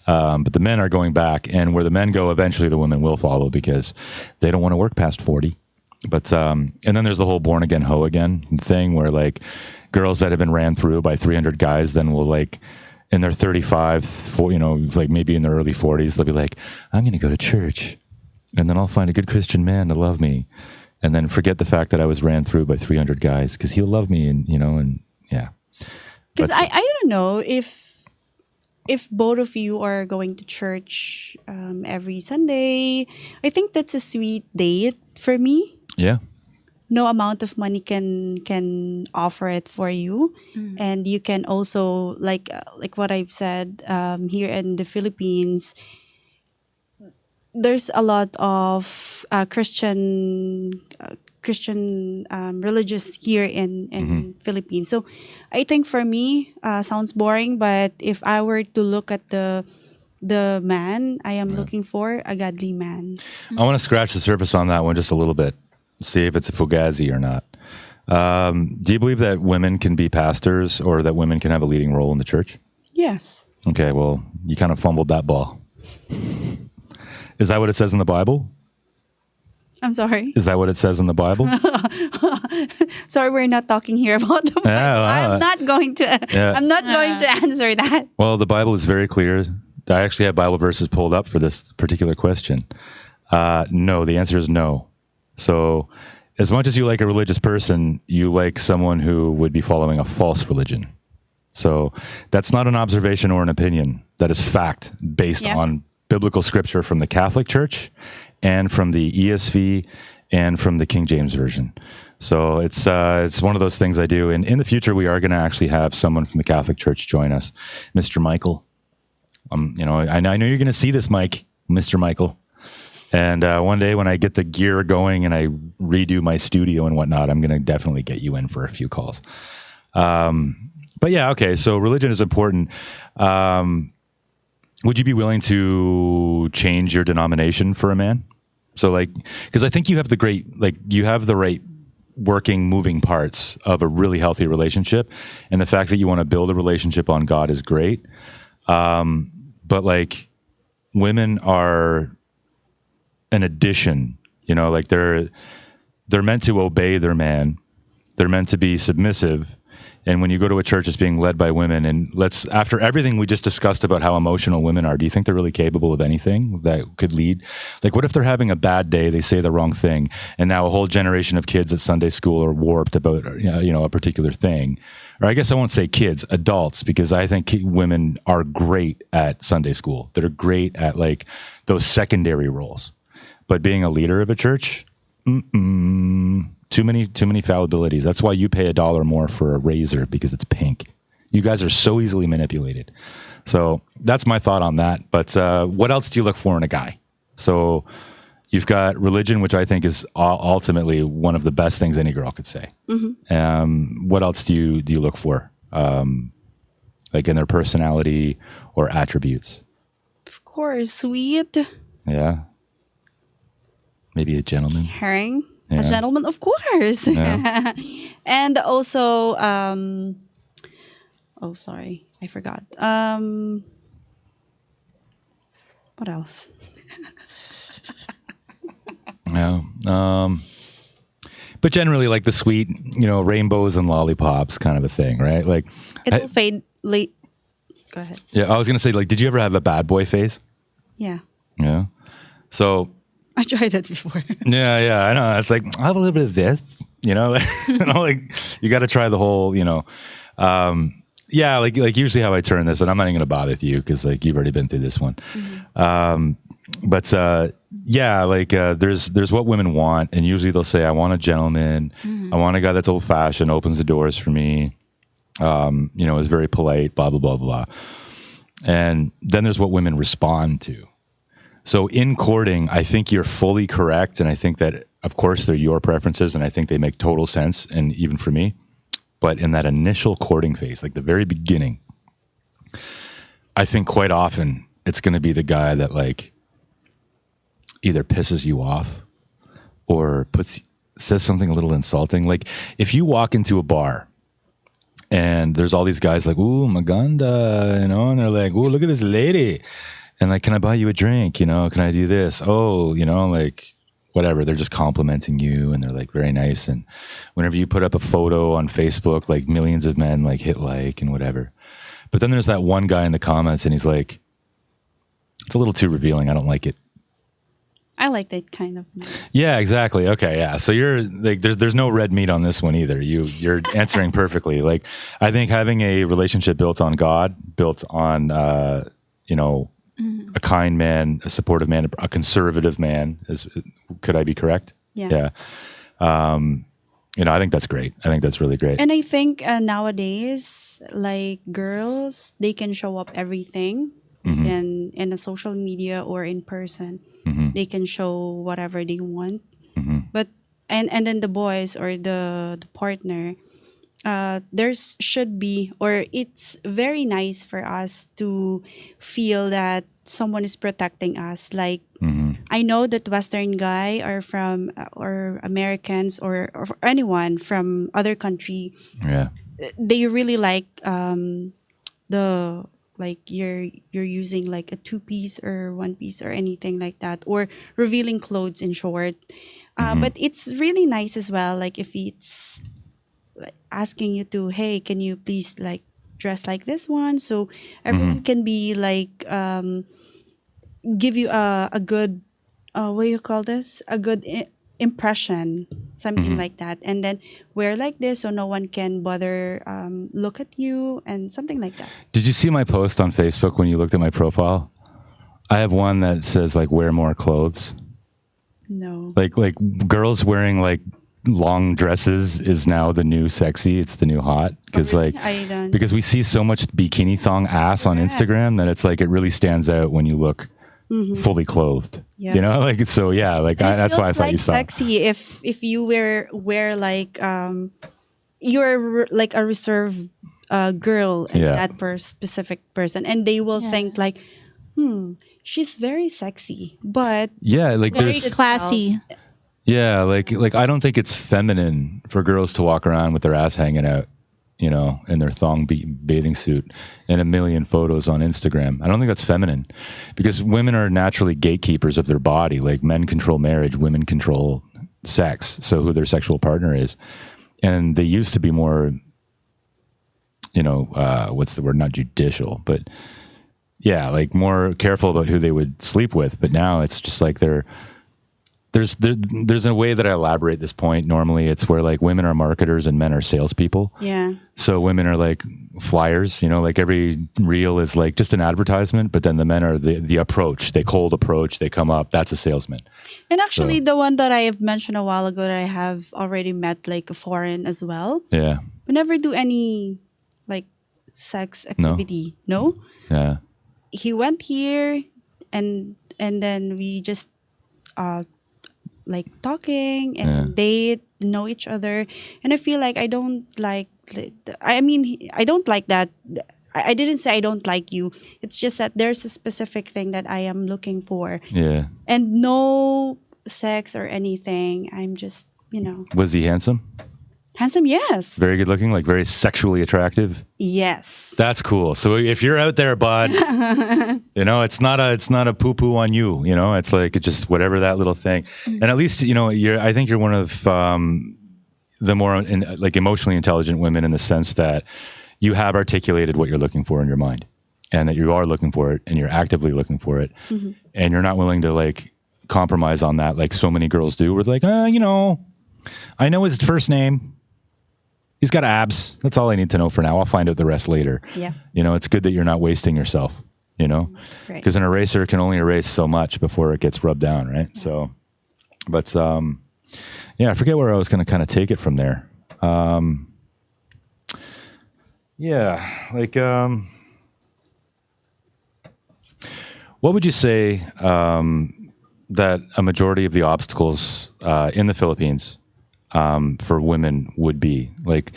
But the men are going back, and where the men go, eventually the women will follow because they don't want to work past 40. But and then there's the whole born again, hoe again thing where like girls that have been ran through by 300 guys then will like in their 35, like maybe in their early 40s, they'll be like, I'm going to go to church and then I'll find a good Christian man to love me. And then forget the fact that I was ran through by 300 guys because he'll love me. And, and yeah. Because I don't know if both of you are going to church every Sunday. I think that's a sweet date for me. Yeah. No amount of money can offer it for you, and you can also like what I've said here in the Philippines. There's a lot of Christian religious here in Philippines. So I think for me sounds boring, but if I were to look at the man I am looking for, a godly man. I want to scratch the surface on that one just a little bit. See if it's a fugazi or not. Do you believe that women can be pastors or that women can have a leading role in the church? Yes. Okay, well, you kind of fumbled that ball. Is that what it says in the Bible? I'm sorry. Is that what it says in the Bible? Sorry, we're not talking here about the Bible. I'm not going to. I'm not going to answer that. Well, the Bible is very clear. I actually have Bible verses pulled up for this particular question. No, the answer is no. So, as much as you like a religious person, you like someone who would be following a false religion. So, that's not an observation or an opinion. That is fact based on biblical scripture from the Catholic Church and from the ESV and from the King James Version. So it's one of those things I do. And in the future, we are going to actually have someone from the Catholic Church join us, Mr. Michael. I know you're going to see this, Mike, Mr. Michael. And one day when I get the gear going and I redo my studio and whatnot, I'm going to definitely get you in for a few calls. But yeah, okay. So religion is important. Would you be willing to change your denomination for a man? So because I think you have the right working, moving parts of a really healthy relationship. And the fact that you want to build a relationship on God is great. But women are an addition, they're meant to obey their man. They're meant to be submissive. And when you go to a church that's being led by women, and after everything we just discussed about how emotional women are, do you think they're really capable of anything that could lead? What if they're having a bad day, they say the wrong thing, and now a whole generation of kids at Sunday school are warped about, a particular thing? Or I guess I won't say kids, adults, because I think women are great at Sunday school. They're great at those secondary roles. But being a leader of a church, too many fallibilities. That's why you pay $1 more for a razor, because it's pink. You guys are so easily manipulated. So that's my thought on that. But what else do you look for in a guy? So you've got religion, which I think is ultimately one of the best things any girl could say. What else do you look for? In their personality or attributes? Of course, sweet. Yeah. Maybe a gentleman. Caring. A gentleman, of course. Yeah. And also, sorry, I forgot. What else? Yeah. But generally, the sweet, rainbows and lollipops kind of a thing, right? It'll fade late. Go ahead. Yeah, I was going to say, did you ever have a bad boy phase? Yeah. Yeah. So... I tried that before. Yeah, I know. It's I have a little bit of this, you got to try the whole, usually how I turn this, and I'm not even going to bother with you because you've already been through this one. But there's what women want, and usually they'll say, I want a gentleman. I want a guy that's old fashioned, opens the doors for me, is very polite, blah, blah, blah, blah. And then there's what women respond to. So in courting, I think you're fully correct. And I think that, of course, they're your preferences. And I think they make total sense. And even for me. But in that initial courting phase, the very beginning, I think quite often it's going to be the guy that either pisses you off or says something a little insulting. If you walk into a bar and there's all these guys ooh, Maganda, and they're ooh, look at this lady. And can I buy you a drink? Can I do this? Oh, whatever, they're just complimenting you and they're like very nice. And whenever you put up a photo on Facebook, like millions of men like hit like and whatever. But then there's that one guy in the comments and he's like, it's a little too revealing. I don't like it. I like that kind of. Yeah, exactly. Okay, yeah. So you're like, there's no red meat on this one either. You're answering perfectly. Like, I think having a relationship built on God, built on a kind man, a supportive man, a conservative man. Could I be correct? Yeah. I think that's great. I think that's really great. And I think nowadays, like girls, they can show up everything in a social media or in person. They can show whatever they want. But and then the boys or the partner, there's should be, or it's very nice for us to feel that someone is protecting us. Like I know that Western guy or from or Americans or anyone from other country, they really like the like you're using like a 2-piece or 1-piece or anything like that, or revealing clothes in short. But it's really nice as well. Like if it's like asking you to, hey, can you please like dress like this one, so everyone can be like give you a good what do you call this, a good impression, something like that, and then wear like this so no one can bother look at you and something like that. Did you see my post on Facebook when you looked at my profile? I have one that says like wear more clothes. No. Like girls wearing like long dresses is now the new sexy. It's the new hot because because we see so much bikini thong ass on Instagram that it's like it really stands out when you look fully clothed. Yeah. You know, like so. Yeah, like that's why I thought like you saw sexy if you wear like you're like a reserved girl and that specific person, and they will think like, she's very sexy, but like very there's classy. Yeah, like I don't think it's feminine for girls to walk around with their ass hanging out, in their thong bathing suit and a million photos on Instagram. I don't think that's feminine because women are naturally gatekeepers of their body. Like men control marriage, women control sex, so who their sexual partner is. And they used to be more, what's the word? Not judicial, but like more careful about who they would sleep with. But now it's just like there's a way that I elaborate this point. Normally it's where like women are marketers and men are salespeople. Yeah. So women are like flyers, like every reel is like just an advertisement, but then the men are the approach. They cold approach, they come up. That's a salesman. And actually the one that I have mentioned a while ago that I have already met like a foreign as well. Yeah. We never do any like sex activity. No? Yeah. He went here and then we just like talking and date, know each other, and I feel like I don't like I don't like that. I didn't say I don't like you, it's just that there's a specific thing that I am looking for, and no sex or anything. I'm just Was he handsome? Handsome, yes. Very good looking, like very sexually attractive. Yes. That's cool. So if you're out there, bud, it's not a poo poo on you. It's like it's just whatever that little thing. And at least I think you're one of the more like emotionally intelligent women in the sense that you have articulated what you're looking for in your mind, and that you are looking for it, and you're actively looking for it, and you're not willing to like compromise on that like so many girls do. We're like, I know his first name. He's got abs. That's all I need to know for now. I'll find out the rest later. Yeah. It's good that you're not wasting yourself, because an eraser can only erase so much before it gets rubbed down, right? Yeah. So, but I forget where I was going to kind of take it from there. What would you say that a majority of the obstacles in the Philippines for women would be? Like,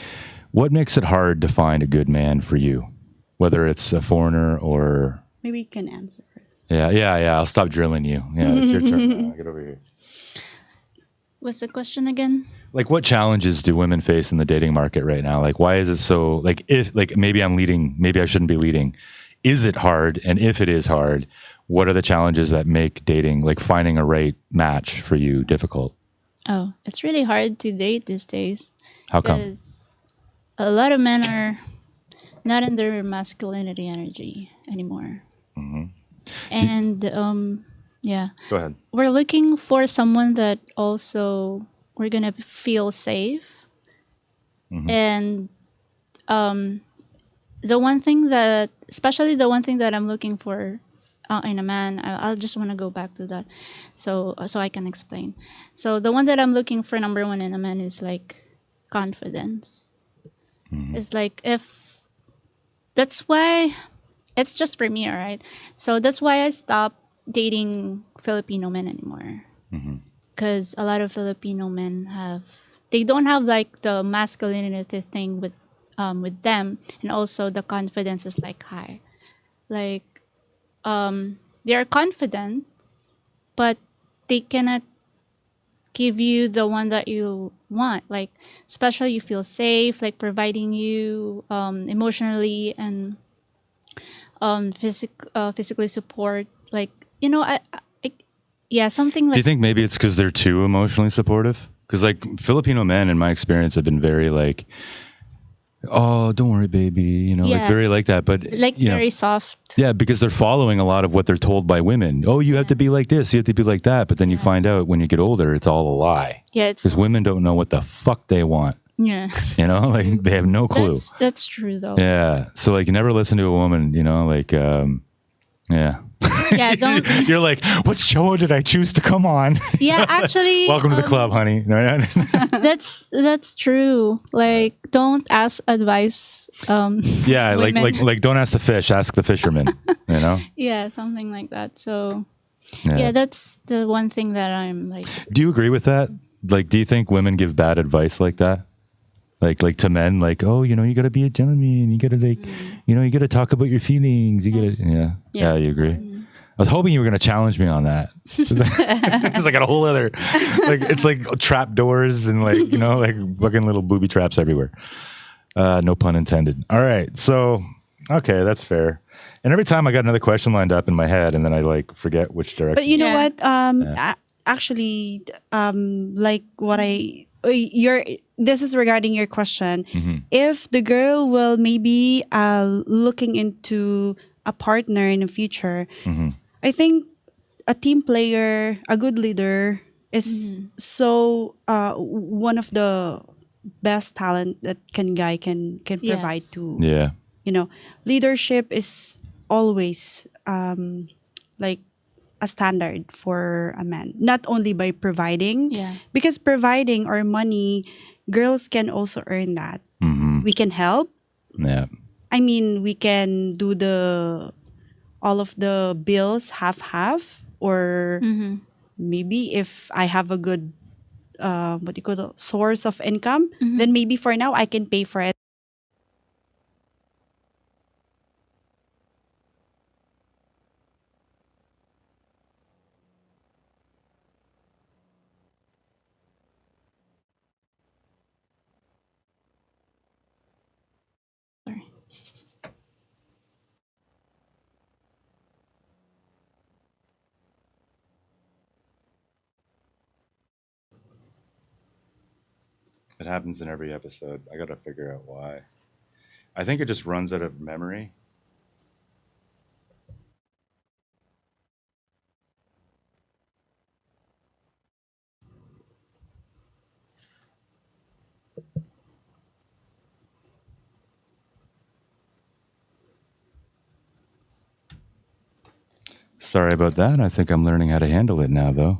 what makes it hard to find a good man for you, whether it's a foreigner or... Maybe you can answer first. Yeah. I'll stop drilling you. Yeah, it's your turn. Get over here. What's the question again? Like, what challenges do women face in the dating market right now? Like, why is it so... Like, if maybe I'm leading, maybe I shouldn't be leading. is it hard? And if it is hard, what are the challenges that make dating, like finding a right match for you, difficult? Oh, it's really hard to date these days. How come? Because a lot of men are not in their masculinity energy anymore. Mm-hmm. And yeah, Go ahead. we're looking for someone that also we're gonna feel safe. Mm-hmm. And the one thing that, especially the one thing that I'm looking for in a man, I'll just want to go back to that, so I can explain. So the one that I'm looking for, number one in a man, is like confidence. Mm-hmm. It's like, if that's why it's just for me, all right. So that's why I stopped dating Filipino men anymore, because a lot of Filipino men they don't have like the masculinity thing with them, and also the confidence is like high, like they are confident, but they cannot give you the one that you want, like especially you feel safe, like providing you emotionally and physically support, like yeah, something Do you like. think maybe it's because they're too emotionally supportive? Because like Filipino men, in my experience, have been very like, oh, don't worry, baby, you know, like Yeah. very like that. But Like you know, very soft. yeah, because they're following a lot of what they're told by women. Oh, you have to be like this, you have to be like that. But then you find out when you get older, it's all a lie. Yeah, it's Because women don't know what the fuck they want. yeah. You know, like they have no clue. That's true though. Yeah. So like, never listen to a woman. You know, like yeah. Yeah, don't. You're like, what show did I choose to come on? Yeah, actually. Welcome to the club, honey. That's true. Like, don't ask advice. Yeah, women. like don't ask the fish, ask the fisherman. You know. Yeah, something like that. So yeah, that's the one thing that I'm like. Do you agree with that? Like, do you think women give bad advice like that? Like to men, like, oh, you know, you got to be a gentleman. You got to like, you know, you got to talk about your feelings. You got to, yeah, you agree. I was hoping you were going to challenge me on that. Because I got a whole other, like, it's like trap doors and like, you know, like fucking little booby traps everywhere. No pun intended. All right. So, okay, that's fair. And every time I got another question lined up in my head and then I like forget which direction. But you know Yeah. what? Actually, like what this is regarding your question. If the girl will maybe looking into a partner in the future, I think a team player, a good leader is so one of the best talent that guy can provide Yes. to. Yeah. You know, leadership is always like a standard for a man, not only by providing, Yeah. because providing or money, girls can also earn that. We can help. Yeah. I mean, we can do all of the bills half, or maybe if I have a good what do you call the source of income, then maybe for now I can pay for it. Sorry. It happens in every episode. I got to figure out why. I think it just runs out of memory. Sorry about that. I think I'm learning how to handle it now, though.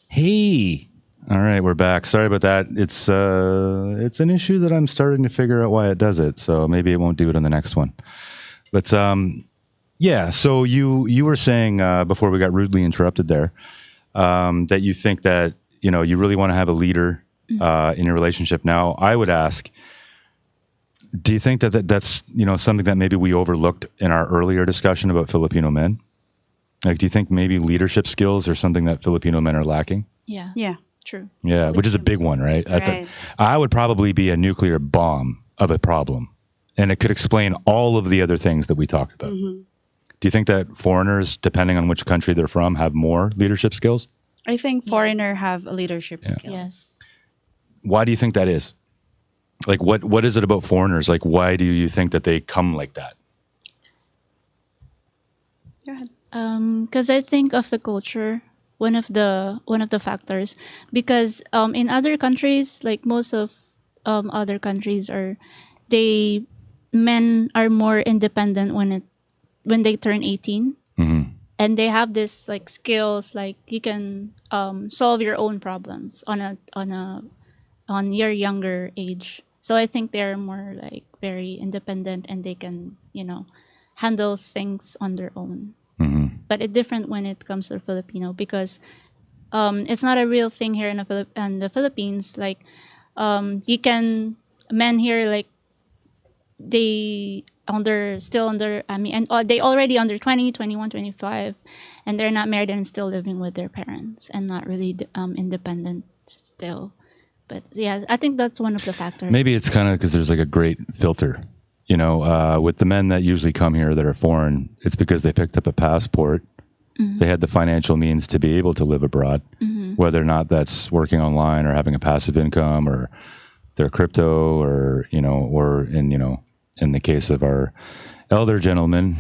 Hey. All right, we're back. Sorry about that. It's an issue that I'm starting to figure out why it does it. So maybe it won't do it on the next one. But yeah. So you were saying before we got rudely interrupted there that you think that you really want to have a leader in your relationship. Now, I would ask, do you think that's something that maybe we overlooked in our earlier discussion about Filipino men? Like, do you think maybe leadership skills are something that Filipino men are lacking? Yeah. Yeah. True. Yeah, which is a big one, right? Right. I would probably be a nuclear bomb of a problem. And it could explain all of the other things that we talked about. Mm-hmm. Do you think that foreigners, depending on which country they're from, have more leadership skills? I think foreigner have leadership skills. Yes. Why do you think that is? Like, what is it about foreigners? Like, why do you think that they come like that? Go ahead. Because I think of the culture, one of the factors. Because in other countries, like most of other countries, men are more independent when they turn 18, and they have this like skills, like you can solve your own problems on your younger age. So I think they're more like very independent, and they can handle things on their own. But it's different when it comes to Filipino, because it's not a real thing here in the Philippines. Like men here, like they they already under 20, 21, 25, and they're not married and still living with their parents and not really independent still. But yeah, I think that's one of the factors. Maybe it's kind of because there's like a great filter, with the men that usually come here that are foreign. It's because they picked up a passport. They had the financial means to be able to live abroad, whether or not that's working online or having a passive income, or their crypto, or in the case of our elder gentlemen,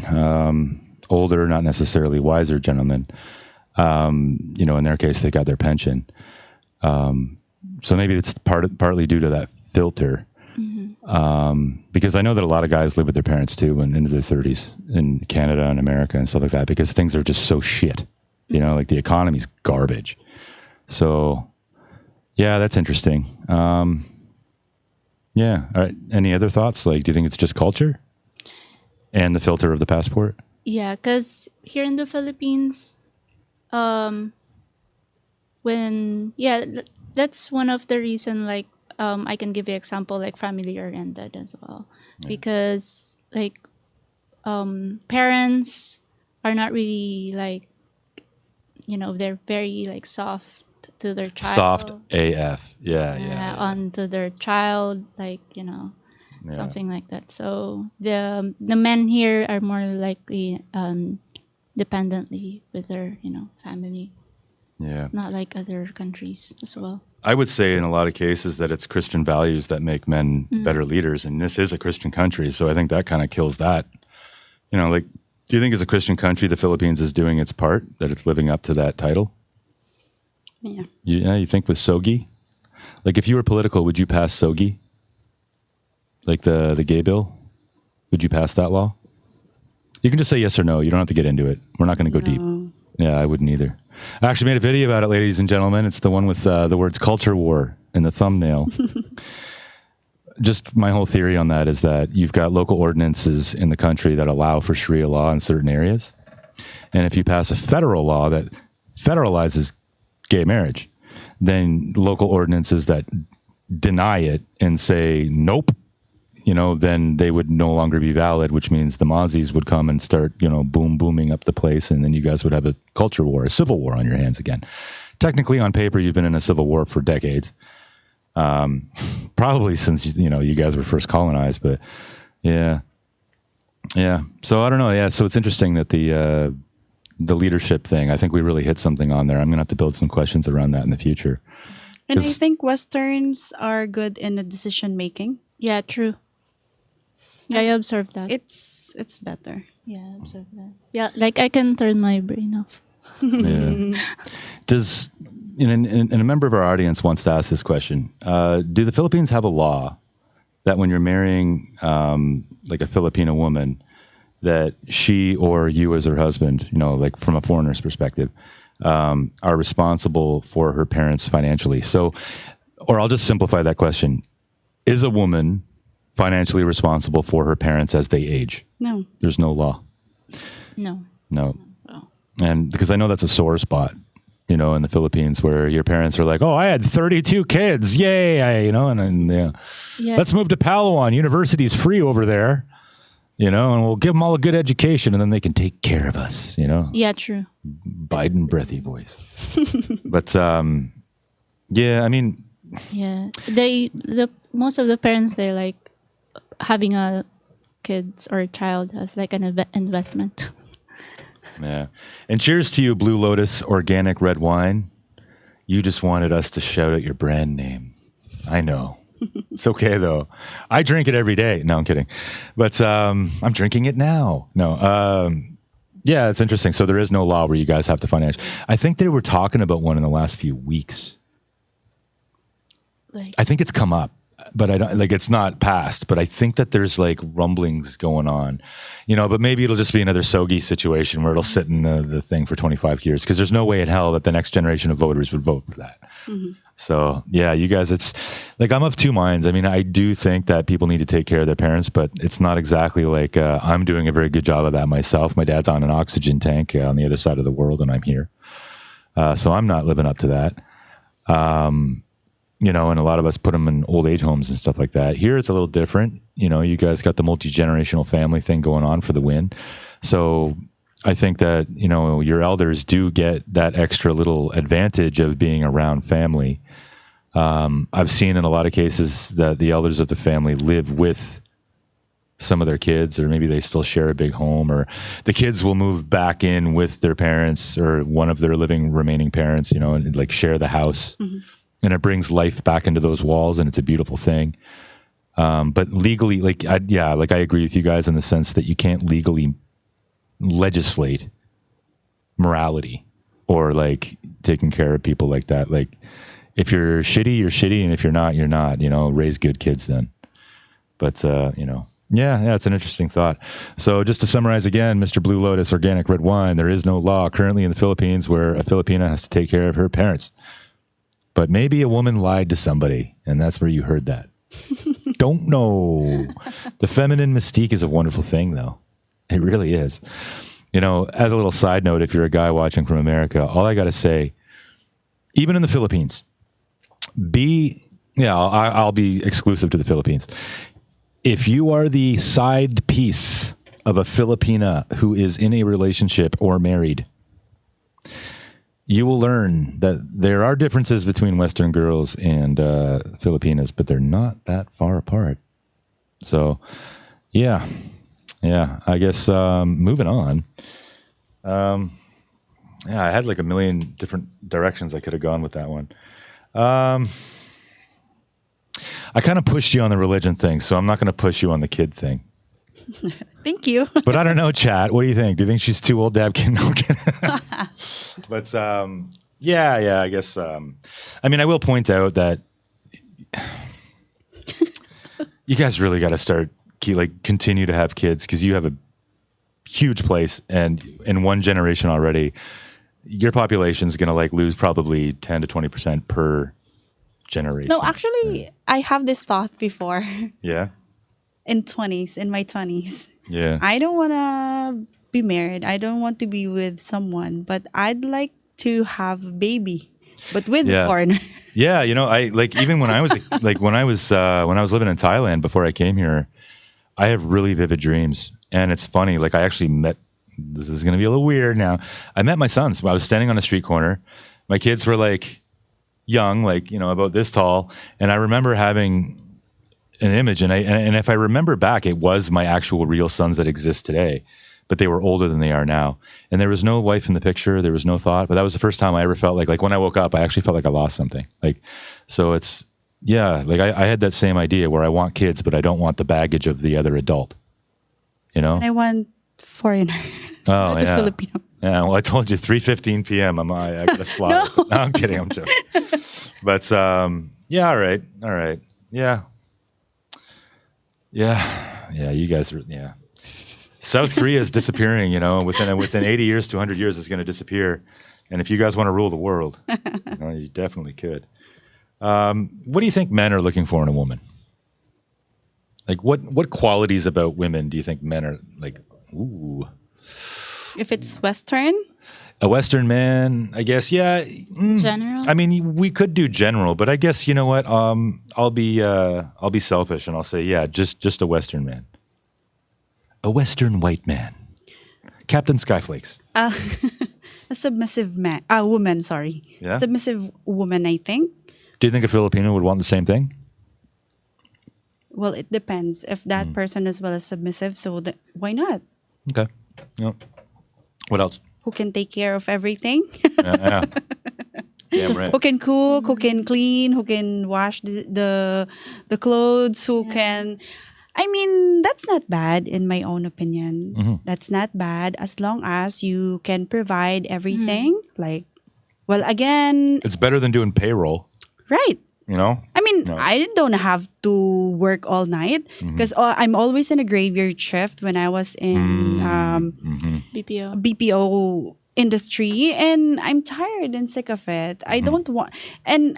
older, not necessarily wiser gentlemen, in their case, they got their pension. So maybe it's partly due to that filter. Because I know that a lot of guys live with their parents too, and into their 30s in Canada and America and stuff like that, because things are just so shit. Like the economy's garbage. So yeah, that's interesting. Yeah. All right. Any other thoughts? Like, do you think it's just culture and the filter of the passport? Yeah, because here in the Philippines, that's one of the reason. Like, I can give you example, like family oriented as well, because like parents are not really like, they're very like soft to their child. Soft AF. Yeah. Onto their child, like something like that. So the men here are more likely dependently with their family. Yeah. Not like other countries as well. I would say in a lot of cases that it's Christian values that make men better leaders, and this is a Christian country, so I think that kind of kills that. Like, do you think as a Christian country the Philippines is doing its part, that it's living up to that title? Yeah. You think with SOGI? Like, if you were political, would you pass SOGI? Like the gay bill? Would you pass that law? You can just say yes or no. You don't have to get into it. We're not going to go deep. Yeah, I wouldn't either. I actually made a video about it, ladies and gentlemen. It's the one with the words culture war in the thumbnail. Just my whole theory on that is that you've got local ordinances in the country that allow for Sharia law in certain areas. And if you pass a federal law that federalizes gay marriage, then local ordinances that deny it and say, nope, then they would no longer be valid, which means the Mozzies would come and start, booming up the place. And then you guys would have a culture war, a civil war on your hands again. Technically, on paper, you've been in a civil war for decades. Probably since, you guys were first colonized, but yeah. So I don't know. Yeah. So it's interesting that the leadership thing, I think we really hit something on there. I'm going to have to build some questions around that in the future. And I think Westerns are good in the decision making. Yeah, true. Yeah, I observed that. It's better. Yeah, I observed that. Yeah, like I can turn my brain off. Yeah. And a member of our audience wants to ask this question. Do the Philippines have a law that when you're marrying like a Filipino woman, that she or you as her husband, like from a foreigner's perspective, are responsible for her parents financially? So, or I'll just simplify that question. Is a woman financially responsible for her parents as they age? No. There's no law. No. Oh. And because I know that's a sore spot, in the Philippines, where your parents are like, oh, I had 32 kids. Yay. Yeah. Let's move to Palawan. University's free over there, and we'll give them all a good education, and then they can take care of us, Yeah, true. Biden breathy voice. But, yeah, I mean. Yeah. Most of the parents, they're like having a kids or child as like an investment. Yeah. And cheers to you, Blue Lotus Organic Red Wine. You just wanted us to shout out your brand name. I know. It's okay, though. I drink it every day. No, I'm kidding. But I'm drinking it now. No. Yeah, it's interesting. So there is no law where you guys have to financially. I think they were talking about one in the last few weeks. Like, I think it's come up, but I don't like it's not passed. But I think that there's like rumblings going on, but maybe it'll just be another Sogi situation where it'll sit in the thing for 25 years because there's no way in hell that the next generation of voters would vote for that. mm-hmm. So yeah, you guys, it's like I'm of two minds. I mean, I do think that people need to take care of their parents, but it's not exactly like I'm doing a very good job of that myself. My dad's on an oxygen tank on the other side of the world, and I'm here. So I'm not living up to that. And a lot of us put them in old age homes and stuff like that. Here it's a little different. You guys got the multi-generational family thing going on for the win. So I think that, your elders do get that extra little advantage of being around family. I've seen in a lot of cases that the elders of the family live with some of their kids, or maybe they still share a big home, or the kids will move back in with their parents or one of their remaining parents, and like share the house. Mm-hmm. And it brings life back into those walls, and it's a beautiful thing. But legally, I agree with you guys in the sense that you can't legally legislate morality or like taking care of people like that. Like, if you're shitty, you're shitty, and if you're not, you're not. Raise good kids then. But yeah, it's an interesting thought. So just to summarize again, Mr. Blue Lotus Organic Red Wine, there is no law currently in the Philippines where a Filipina has to take care of her parents. But maybe a woman lied to somebody, and that's where you heard that. Don't know. The feminine mystique is a wonderful thing, though. It really is. As a little side note, if you're a guy watching from America, all I got to say, even in the Philippines, I'll be exclusive to the Philippines. If you are the side piece of a Filipina who is in a relationship or married, you will learn that there are differences between Western girls and Filipinas, but they're not that far apart. So, yeah, I guess moving on. I had like a million different directions I could have gone with that one. I kind of pushed you on the religion thing, so I'm not going to push you on the kid thing. Thank you. But I don't know, chat. What do you think? Do you think she's too old to have kids? No, but I guess. I will point out that you guys really got to start continue to have kids because you have a huge place, and in one generation already, your population is going to lose probably 10 to 20% per generation. No, actually, I have this thought before. Yeah. In my 20s. Yeah. I don't want to be married. I don't want to be with someone, but I'd like to have a baby, but with a foreigner. Yeah, I even when I was when I was living in Thailand before I came here, I have really vivid dreams, and it's funny. I actually met. This is going to be a little weird now. I met my sons. I was standing on a street corner. My kids were young, about this tall, and I remember having an image, and if I remember back, it was my actual real sons that exist today, but they were older than they are now. And there was no wife in the picture. There was no thought, but that was the first time I ever felt like when I woke up, I actually felt like I lost something. So it's, I had that same idea where I want kids, but I don't want the baggage of the other adult, And I want foreigner. Oh, yeah. Filipino. Yeah, well, I told you 3:15 p.m. I got to slaughter. No, I'm kidding. I'm joking. But, all right. Yeah. You guys are, South Korea is disappearing, within 80 years to 100 years it's going to disappear. And if you guys want to rule the world, you definitely could. What do you think men are looking for in a woman? What qualities about women do you think men are ooh? If it's Western? A Western man, I guess, yeah. General? I mean, we could do general, but I guess, you know what? I'll be selfish and I'll say, just a Western man. A Western white man. Captain Skyflakes. A submissive woman, sorry. Yeah? Submissive woman, I think. Do you think a Filipino would want the same thing? well, it depends. If that person as well is submissive, so why not? Okay. Yep. What else? Who can take care of everything? Yeah. Damn right. Who can cook? Who can clean? Who can wash the clothes? Who can? I mean, that's not bad in my own opinion. That's not bad as long as you can provide everything. Like, well, again, It's better than doing payroll. right. You know. I mean, No. I don't have to work all night because I'm always in a graveyard shift when I was in BPO. BPO industry, and I'm tired and sick of it. I don't want, and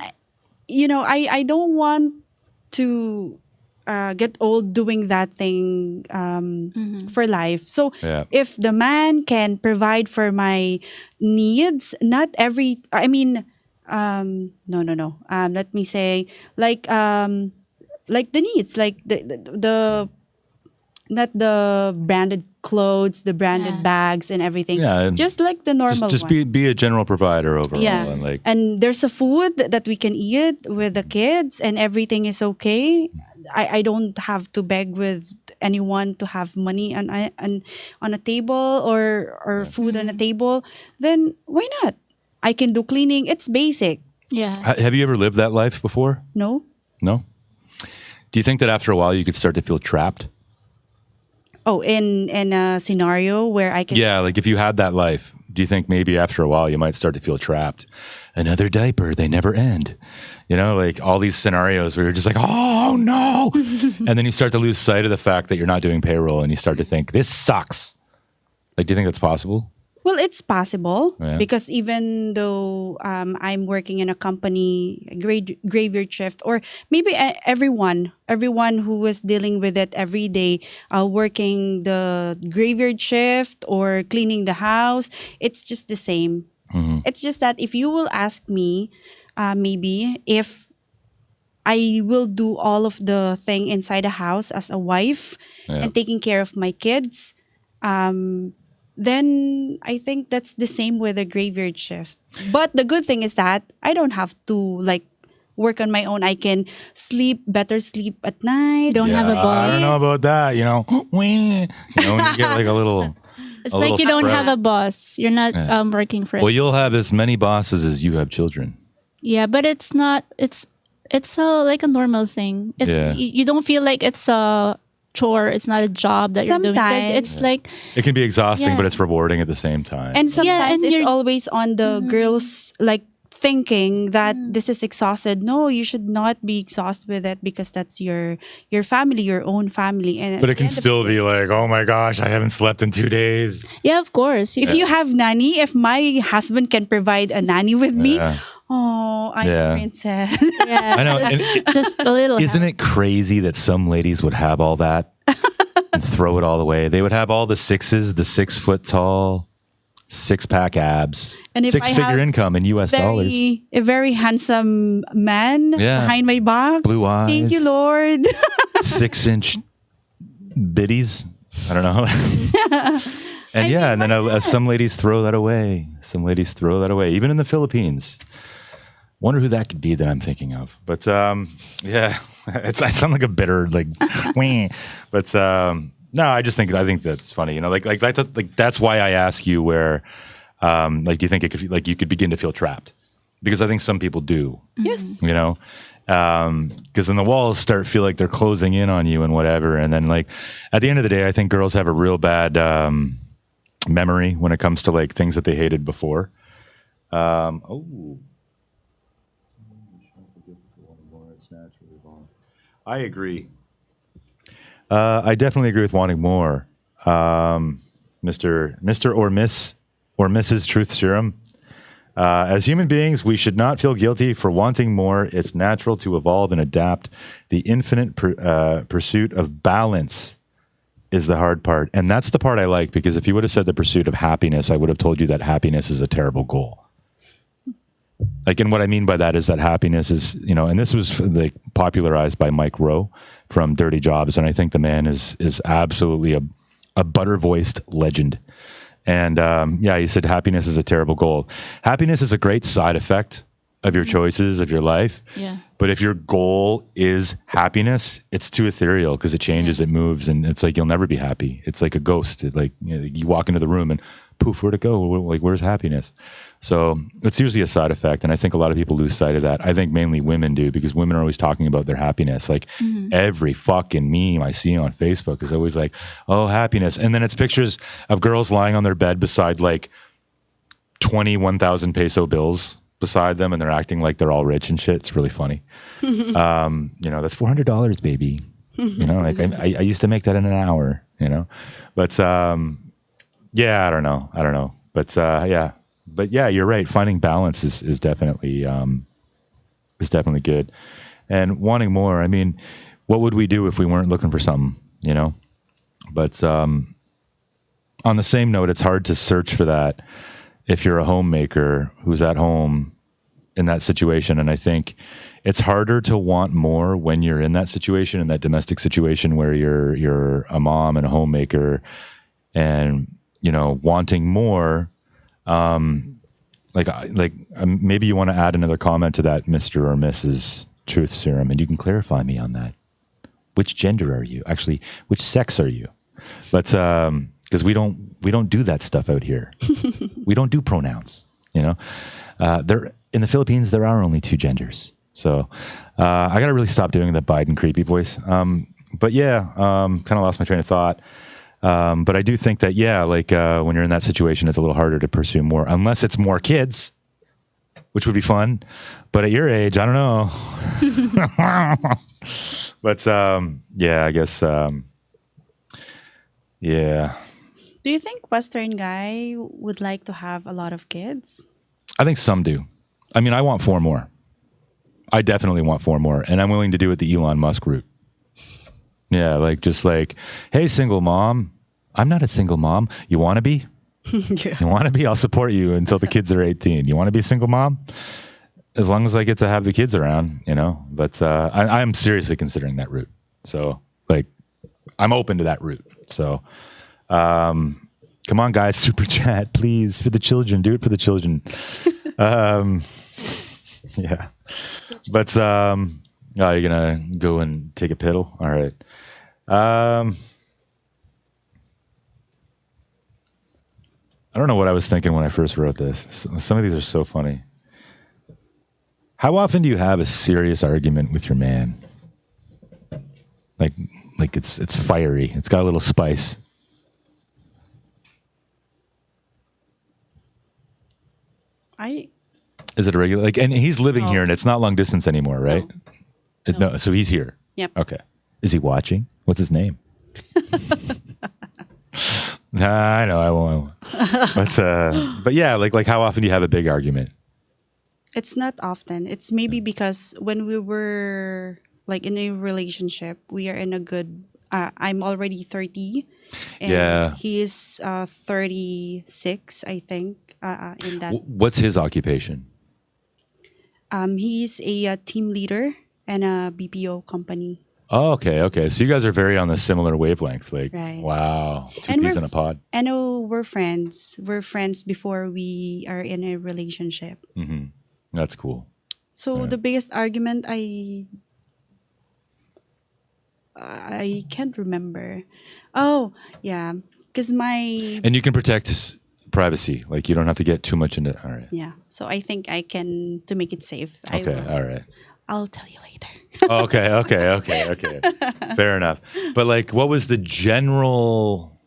I don't want to get old doing that thing for life. So Yeah. if the man can provide for my needs, not every, I mean, no. Let me say, like the needs, like the not the branded clothes, the branded Yeah. bags and everything. Yeah. Just like the normal Just one. be a general provider overall. Yeah. And like. And there's a food that we can eat with the kids and everything is okay. I don't have to beg with anyone to have money on a table or food on a table. Then why not? I can do cleaning. It's basic. Yeah. Have you ever lived that life before? No? No. Do you think that after a while you could start to feel trapped? Oh, in a scenario where I can Yeah, like if you had that life, do you think maybe after a while you might start to feel trapped? Another diaper, they never end. You know, like all these scenarios where you're just like, oh no. And then you start to lose sight of the fact that you're not doing payroll and you start to think, this sucks. Like, do you think that's possible? Well, it's possible Yeah. because even though I'm working in a company, graveyard shift, or maybe everyone who is dealing with it every day, working the graveyard shift or cleaning the house, it's just the same. It's just that if you will ask me, maybe if I will do all of the thing inside the house as a wife Yeah. and taking care of my kids, then I think that's the same with a graveyard shift. But the good thing is that I don't have to like work on my own. I can better sleep at night. Don't have a I boss. don't know about that, you know. When you get like a little... It's a like little you don't spread. have a boss. You're not working for it. Well, you'll have as many bosses as you have children. Yeah, but it's not. It's like a normal thing. It's Yeah. you don't feel like it's a chore. It's not a job that you're doing. 'Cause Sometimes. it's like It can be exhausting, Yeah. but it's rewarding at the same time. And sometimes and it's you're- always on the girls like thinking that this is exhausted. No, you should not be exhausted with it because that's your family, your own family. And But at it can the end of still the be like, oh my gosh, I haven't slept in 2 days. yeah, of course. if you have nanny, if my husband can provide a nanny with me, Yeah. oh, I'm Yeah. a princess. yeah, I know. just, And just a little. isn't it crazy that some ladies would have all that and throw it all away? They would have all the sixes, the 6 foot tall, 6-pack abs, And if I 6-figure have income in US dollars, a very handsome man Yeah. behind my back. blue eyes, Thank you, Lord. 6-inch biddies. I don't know. And then some ladies throw that away. Some ladies throw that away, even in the Philippines. Wonder who that could be that I'm thinking of. But yeah, I sound like a bitter like, weh. But no, I think that's funny. You know, like that's why I ask you where, like, do you think it could like you could begin to feel trapped? Because I think some people do. Yes. You know, because then the walls feel like they're closing in on you and whatever. And then like at the end of the day, I think girls have a real bad memory when it comes to like things that they hated before. I agree. I definitely agree with wanting more. Mr. or Miss or Mrs. Truth Serum. As human beings, we should not feel guilty for wanting more. It's natural to evolve and adapt. The infinite pursuit of balance is the hard part. And that's the part I like, because if you would have said the pursuit of happiness, I would have told you that happiness is a terrible goal. Like, and what I mean by that is that happiness is, you know, and this was like popularized by Mike Rowe from Dirty Jobs. And I think the man is absolutely a butter-voiced legend. And yeah, he said happiness is a terrible goal. Happiness is a great side effect of your choices of your life. Yeah. But if your goal is happiness, it's too ethereal because it changes, it moves, and it's like you'll never be happy. It's like a ghost. You walk into the room and poof, where'd it go? Like, where's happiness? So it's usually a side effect, and I think a lot of people lose sight of that. I think mainly women do, because women are always talking about their happiness. Like every fucking meme I see on Facebook is always like, oh, happiness. And then it's pictures of girls lying on their bed beside like 21,000 peso bills beside them, and they're acting like they're all rich and shit. It's really funny. That's $400, baby. Like I used to make that in an hour, but yeah, I don't know. But yeah, you're right. Finding balance is definitely good, and wanting more. I mean, what would we do if we weren't looking for something, But on the same note, it's hard to search for that if you're a homemaker who's at home in that situation. And I think it's harder to want more when you're in that situation, in that domestic situation where you're a mom and a homemaker, and wanting more. Maybe you want to add another comment to that, Mr. or Mrs. Truth Serum, and you can clarify me on that. Which gender are you? Actually, which sex are you? But because we don't do that stuff out here. We don't do pronouns. There in the Philippines there are only two genders. So I got to really stop doing the Biden creepy voice. But yeah, kind of lost my train of thought. But I do think that when you're in that situation, it's a little harder to pursue more, unless it's more kids, which would be fun. But at your age, I don't know. But I guess yeah. Do you think Western guy would like to have a lot of kids? I think some do. I mean, I want 4 more. I definitely want 4 more, and I'm willing to do it the Elon Musk route. Yeah, hey, single mom. I'm not a single mom. You want to be? Yeah. You want to be? I'll support you until the kids are 18. You want to be a single mom? As long as I get to have the kids around, But I'm seriously considering that route. So, I'm open to that route. So, come on, guys, super chat, please, for the children. Do it for the children. Yeah. But, you're going to go and take a piddle? All right. I don't know what I was thinking when I first wrote this. Some of these are so funny. How often do you have a serious argument with your man? Like it's fiery. It's got a little spice. Is it a regular? And he's living here, and it's not long distance anymore, right? No. So he's here. Yep. Okay. Is he watching? What's his name? I know I won't. But yeah, how often do you have a big argument? It's not often. It's maybe because when we were in a relationship, we are in a good. I'm already 30, and he is 36, I think. In that. What's his occupation? He's a team leader in a BPO company. Oh, okay. So you guys are very on the similar wavelength. Right. Wow, two peas in a pod. I know we're friends. We're friends before we are in a relationship. Mm-hmm. That's cool. So the biggest argument I can't remember. Oh, yeah. Because And you can protect privacy. You don't have to get too much into it. All right. Yeah. So I think I can, to make it safe. Okay. All right. I'll tell you later. Okay. Fair enough. But what was the general...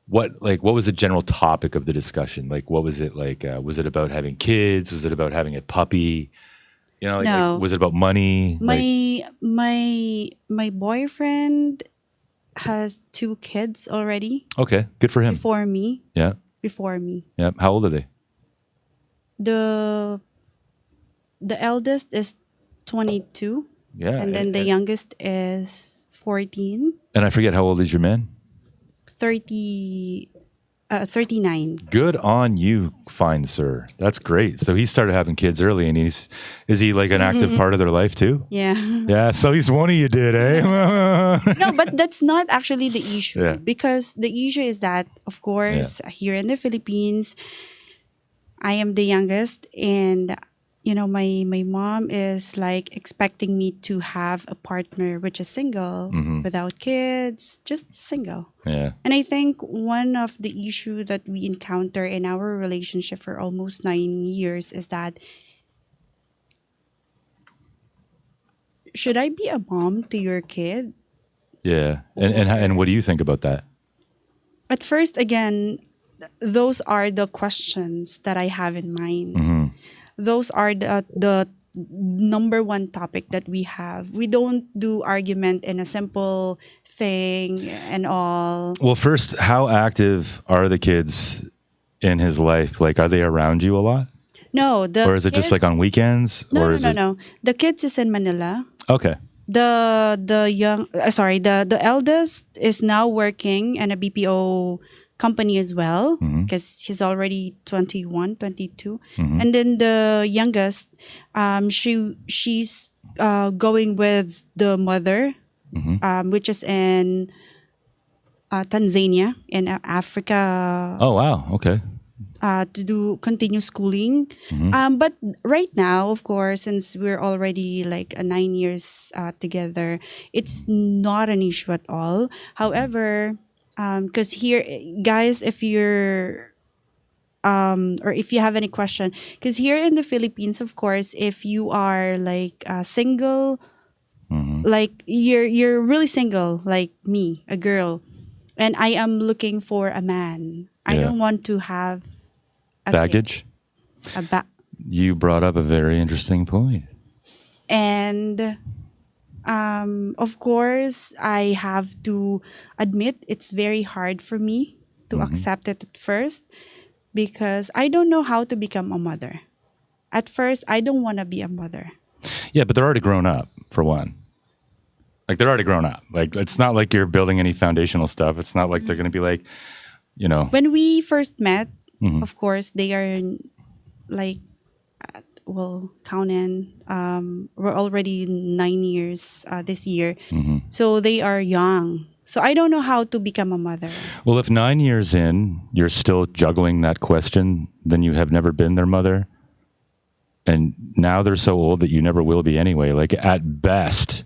What was the general topic of the discussion? What was it like? Was it about having kids? Was it about having a puppy? No. Was it about money? My boyfriend has 2 kids already. Okay, good for him. Before me. Yeah. Before me. Yeah. How old are they? The eldest is 22. Yeah. And then the youngest is 14. And I forget, how old is your man? 39. Good on you, fine sir. That's great. So he started having kids early, and is he an active part of their life too? Yeah. Yeah. So at least one of you did, eh? No, but that's not actually the issue. Yeah. Because the issue is that, of course, here in the Philippines, I am the youngest, and my mom is like expecting me to have a partner which is single, without kids, just single. Yeah. And I think one of the issue that we encounter in our relationship for almost 9 years is that, should I be a mom to your kid? Yeah. And what do you think about that? At first, again, those are the questions that I have in mind. Those are the number one topic that we have. We don't do argument in a simple thing and all. Well, first, how active are the kids in his life? Like, are they around you a lot? No, Or is it just like on weekends? No, or no, is no, it no. The kids is in Manila. Okay. The eldest is now working in a BPO company as well, because she's already 21, 22. And then the youngest, she's going with the mother, which is in Tanzania in Africa, Oh, wow. Okay. to do continue schooling. But right now, of course, since we're already like 9 years together, it's not an issue at all. However, because here, guys, if you're or if you have any question, because here in the Philippines, of course, if you are like single, like you're really single, like me, a girl, and I am looking for a man. I Yeah. don't want to have a Baggage? kid, You brought up a very interesting point. and of course, I have to admit it's very hard for me to accept it at first, because I don't know how to become a mother. At first, I don't want to be a mother. Yeah, but they're already grown up, for one. Like, they're already grown up. Like, it's not like you're building any foundational stuff. It's not like they're going to be like, When we first met, of course, they are like, well, count in, we're already 9 years this year. So they are young. So I don't know how to become a mother. Well, if 9 years in, you're still juggling that question, then you have never been their mother. And now they're so old that you never will be anyway. Like, at best,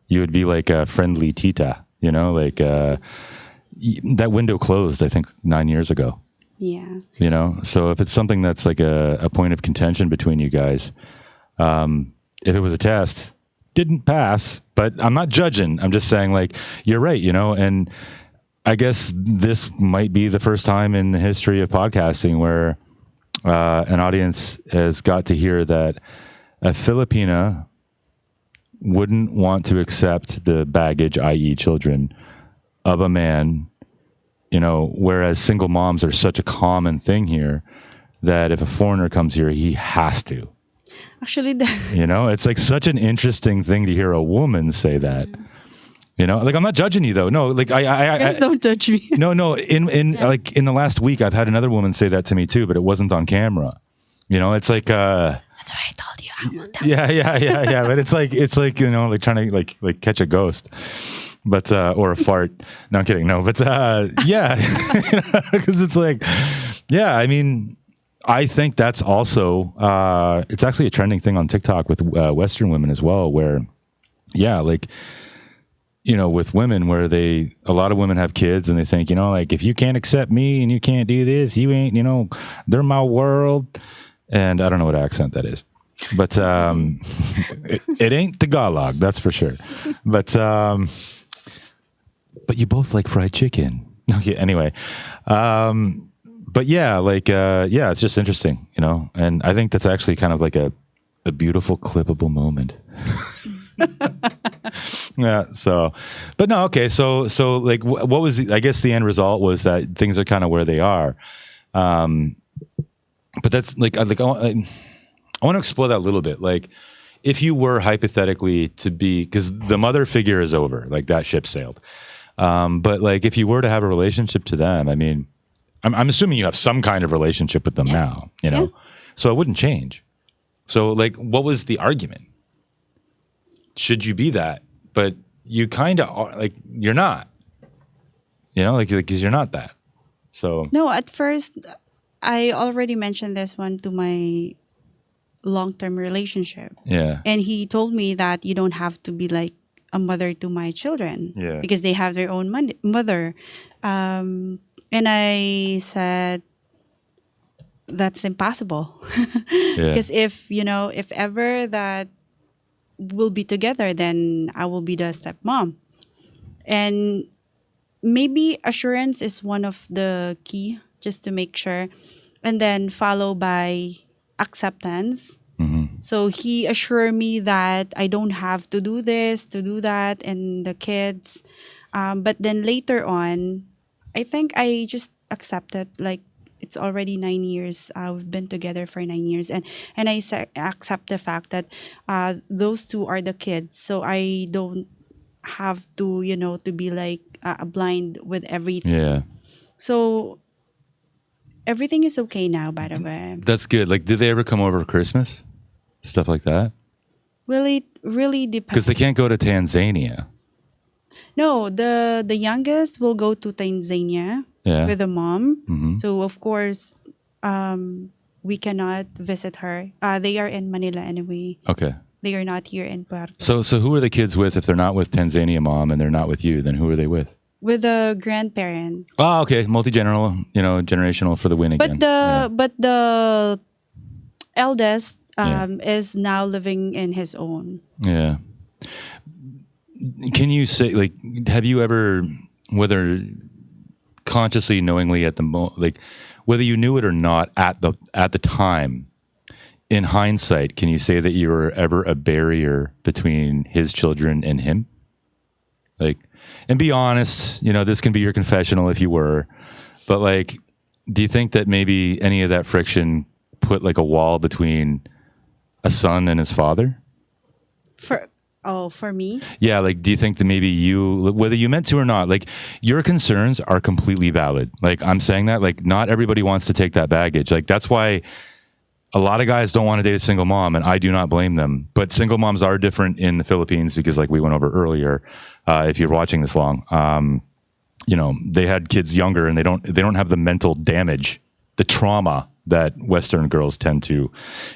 you would be like a friendly tita, like that window closed, I think, 9 years ago. Yeah. So if it's something that's like a point of contention between you guys, if it was a test, didn't pass, but I'm not judging. I'm just saying, like, you're right, and I guess this might be the first time in the history of podcasting where an audience has got to hear that a Filipina wouldn't want to accept the baggage, i.e. children, of a man, whereas single moms are such a common thing here that if a foreigner comes here, he has to. Actually, It's like such an interesting thing to hear a woman say that. Like, I'm not judging you though. No, like I don't judge me. No. Like in the last week, I've had another woman say that to me too, but it wasn't on camera. It's like That's why I told you I will tell. yeah. But it's like like trying to like catch a ghost, but or a fart. No, I'm kidding. No, but yeah, because it's like, yeah. I mean, I think that's also it's actually a trending thing on TikTok with Western women as well, where like, with women, where a lot of women have kids and they think, like, if you can't accept me and you can't do this, you ain't, they're my world. And I don't know what accent that is, but it ain't Tagalog, that's for sure. But you both like fried chicken. Okay, anyway. But yeah, like, it's just interesting, and I think that's actually kind of like a beautiful clippable moment. Yeah. So, but no, okay. So like, what was I guess the end result was that things are kind of where they are. But that's like I want to explore that a little bit. Like, if you were hypothetically to be, because the mother figure is over, like that ship sailed. But like, if you were to have a relationship to them, I mean, I'm assuming you have some kind of relationship with them now, so it wouldn't change. So like, what was the argument? Should you be that? But you kind of are, like, you're not, like, because you're not that. So No, at first, I already mentioned this one to my long-term relationship. Yeah. And he told me that you don't have to be like a mother to my children Yeah. because they have their own mother. And I said, that's impossible. Yeah. Because if ever that we'll be together, then I will be the stepmom. And maybe assurance is one of the key just to make sure. And then follow by acceptance. So he assured me that I don't have to do this, to do that, and the kids. But then later on, I think I just accepted, like, it's already 9 years. We've been together for 9 years, and I accept the fact that those two are the kids. So I don't have to, to be like blind with everything. Yeah. So everything is okay now, by the way. That's good. Like, did they ever come over for Christmas? Stuff like that? Well, it really depends. Because they can't go to Tanzania. No, the youngest will go to Tanzania Yeah. with the mom. Mhm. So of course, we cannot visit her. They are in Manila anyway. Okay. They are not here in Puerto. So who are the kids with if they're not with Tanzania mom and they're not with you? Then who are they with? With the grandparents. Oh, okay. Generational for the win again. But the eldest Yeah. is now living in his own. Yeah. Can you say, like, have you ever, whether consciously, knowingly whether you knew it or not at the time, in hindsight, can you say that you were ever a barrier between his children and him? Like, and be honest, this can be your confessional if you were, but like, do you think that maybe any of that friction put like a wall between a son and his father? For me? Yeah, like, do you think that maybe whether you meant to or not, like, your concerns are completely valid. Like, I'm saying that, like, not everybody wants to take that baggage. Like, that's why a lot of guys don't want to date a single mom, and I do not blame them. But single moms are different in the Philippines because, like we went over earlier, if you're watching this long, they had kids younger, and they don't have the mental damage, the trauma that Western girls tend to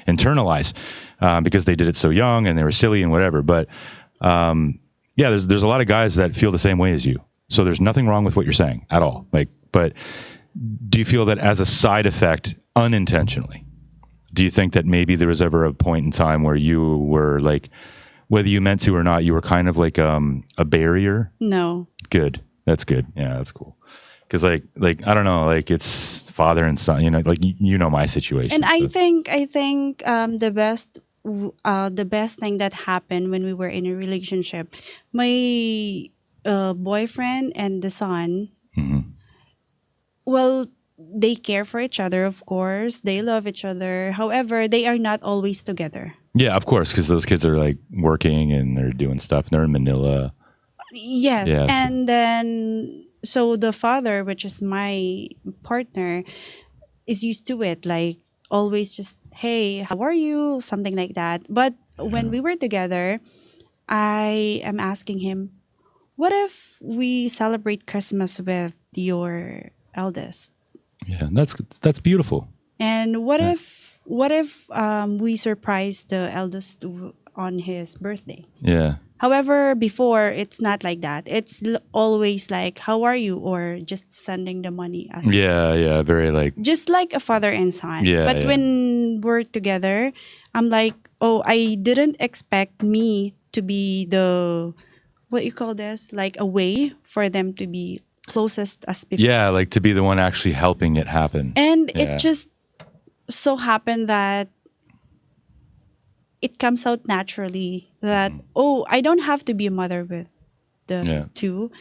internalize because they did it so young and they were silly and whatever. But there's a lot of guys that feel the same way as you. So there's nothing wrong with what you're saying at all. Like, but do you feel that as a side effect, unintentionally, do you think that maybe there was ever a point in time where you were like, whether you meant to or not, you were kind of like a barrier? No. Good. That's good. Yeah, that's cool. Because like I don't know, like it's father and son, like my situation. And I think the best thing that happened when we were in a relationship, my boyfriend and the son, well, they care for each other, of course. They love each other. However, they are not always together. Yeah, of course, because those kids are like working and they're doing stuff. And they're in Manila. Yes. Yeah, and then, so the father, which is my partner, is used to it. Like, always just, hey, how are you? Something like that. But when we were together, I am asking him, what if we celebrate Christmas with your eldest? Yeah, that's beautiful. And what if we surprise the eldest on his birthday? Yeah. However, before, it's not like that. It's always like, how are you? Or just sending the money. Yeah, very like... Just like a father and son. Yeah, but when we're together, I'm like, oh, I didn't expect me to be the, what you call this? Like a way for them to be closest as before. Yeah, like to be the one actually helping it happen. And it just so happened that it comes out naturally that, I don't have to be a mother with the two.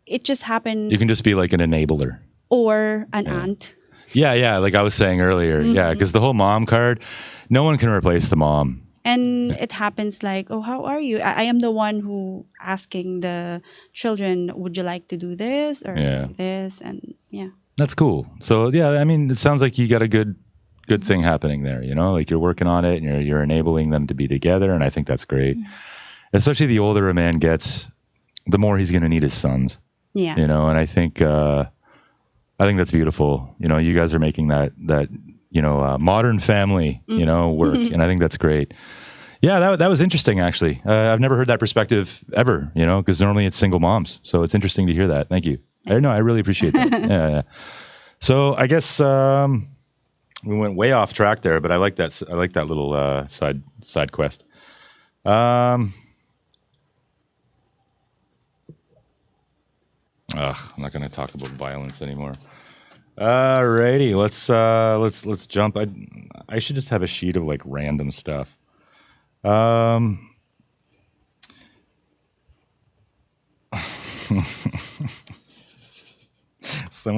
It just happened. You can just be like an enabler. Or an aunt. Yeah, like I was saying earlier. Yeah, because the whole mom card, no one can replace the mom. And it happens like, oh, how are you? I am the one who asking the children, would you like to do this or this? And That's cool. So I mean, it sounds like you got a good thing happening there, like you're working on it and you're enabling them to be together. And I think that's great. Especially the older a man gets, the more he's going to need his sons. Yeah. And I think that's beautiful. You guys are making that modern family, work. And I think that's great. Yeah, that was interesting, actually. I've never heard that perspective ever, because normally it's single moms. So it's interesting to hear that. Thank you. I really appreciate that. Yeah. So I guess we went way off track there, but I like that. I like that little side quest. I'm not going to talk about violence anymore. Alrighty, let's jump. I should just have a sheet of like random stuff. Some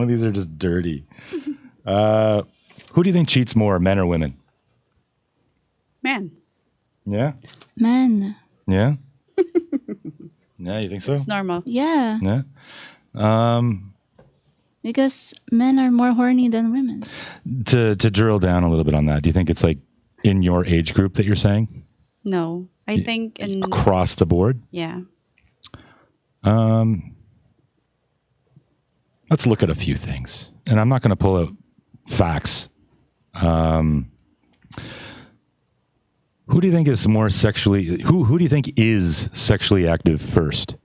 of these are just dirty. Who do you think cheats more, men or women? Man. Yeah? Men. Yeah? Yeah, you think so? It's normal. Yeah. Yeah? Because men are more horny than women. To drill down a little bit on that, do you think it's like in your age group that you're saying? No. I think across the board? Yeah. Let's look at a few things. And I'm not going to pull out facts. Who do you think is more sexually... Who do you think is sexually active first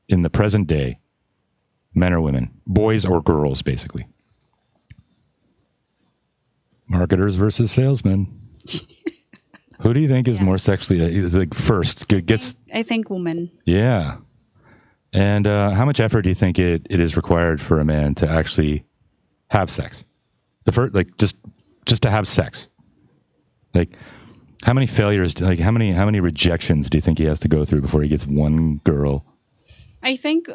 in the present day? Men or women? Boys or girls, basically. Marketers versus salesmen. Who do you think is more sexually... like first? I think woman. Yeah. And how much effort do you think it is required for a man to actually have sex? The first, like just to have sex. Like, how many failures? Like, how many rejections do you think he has to go through before he gets one girl? I think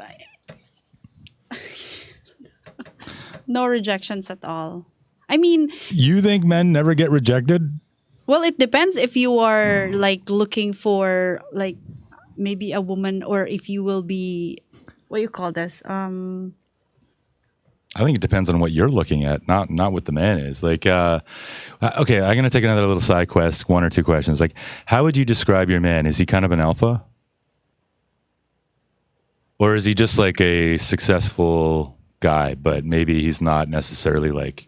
no rejections at all. I mean, you think men never get rejected? Well, it depends if you are like looking for like maybe a woman, or if you will be, what you call this? I think it depends on what you're looking at, not what the man is. Like, okay, I'm going to take another little side quest, one or two questions. Like, how would you describe your man? Is he kind of an alpha? Or is he just like a successful guy, but maybe he's not necessarily like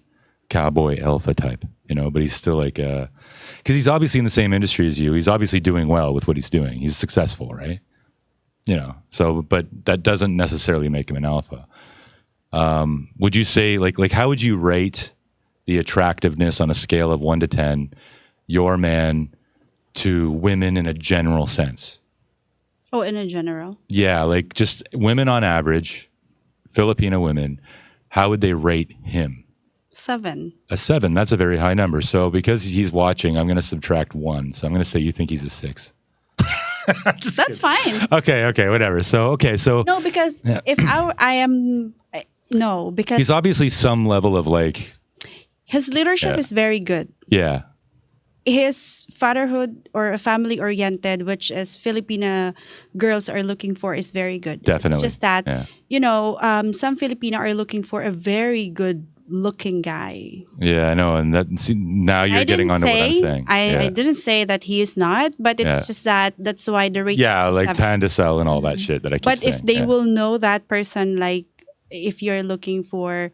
cowboy alpha type, but he's still like because he's obviously in the same industry as you. He's obviously doing well with what he's doing. He's successful, right? So, but that doesn't necessarily make him an alpha. Would you say like how would you rate the attractiveness on a scale of 1 to 10, your man to women in a general sense? Oh, in a general? Yeah, like just women on average, Filipina women, how would they rate him? 7. A 7, that's a very high number. So because he's watching, I'm going to subtract 1. So I'm going to say you think he's a 6. That's fine. Okay, whatever. So no, because if I am no, because he's obviously some level of like his leadership is very good. Yeah. His fatherhood or family oriented, which is Filipina girls are looking for, is very good. Definitely. It's just that some Filipina are looking for a very good looking guy. Yeah, I know, and now you're getting onto what I'm saying. I didn't say that he is not, but it's just that's why the rating. Yeah, like Pandacel and all that shit that I keep saying. But if they will know that person, like if you're looking for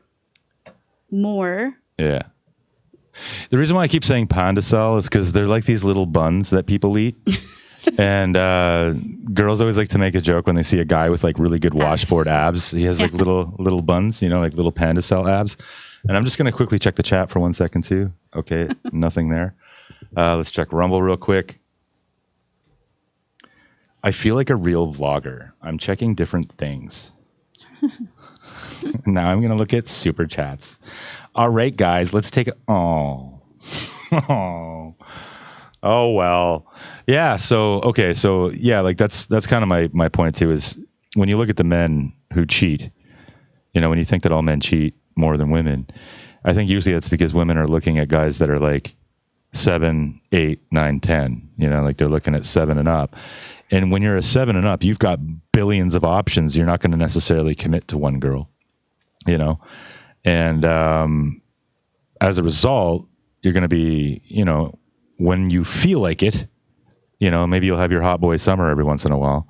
more. Yeah. The reason why I keep saying Pandacel is because they're like these little buns that people eat. And girls always like to make a joke when they see a guy with like really good washboard abs. He has like little buns, like little Pandacel abs. And I'm just going to quickly check the chat for 1 second too. Okay, nothing there. Let's check Rumble real quick. I feel like a real vlogger. I'm checking different things. Now I'm going to look at super chats. All right, guys, let's take it. Oh, well. Yeah. So, okay. So yeah, like that's kind of my point too, is when you look at the men who cheat, when you think that all men cheat more than women, I think usually that's because women are looking at guys that are like 7, 8, 9, 10, like they're looking at 7 and up. And when you're a 7 and up, you've got billions of options. You're not going to necessarily commit to one girl, and as a result, you're going to be, when you feel like it, maybe you'll have your hot boy summer every once in a while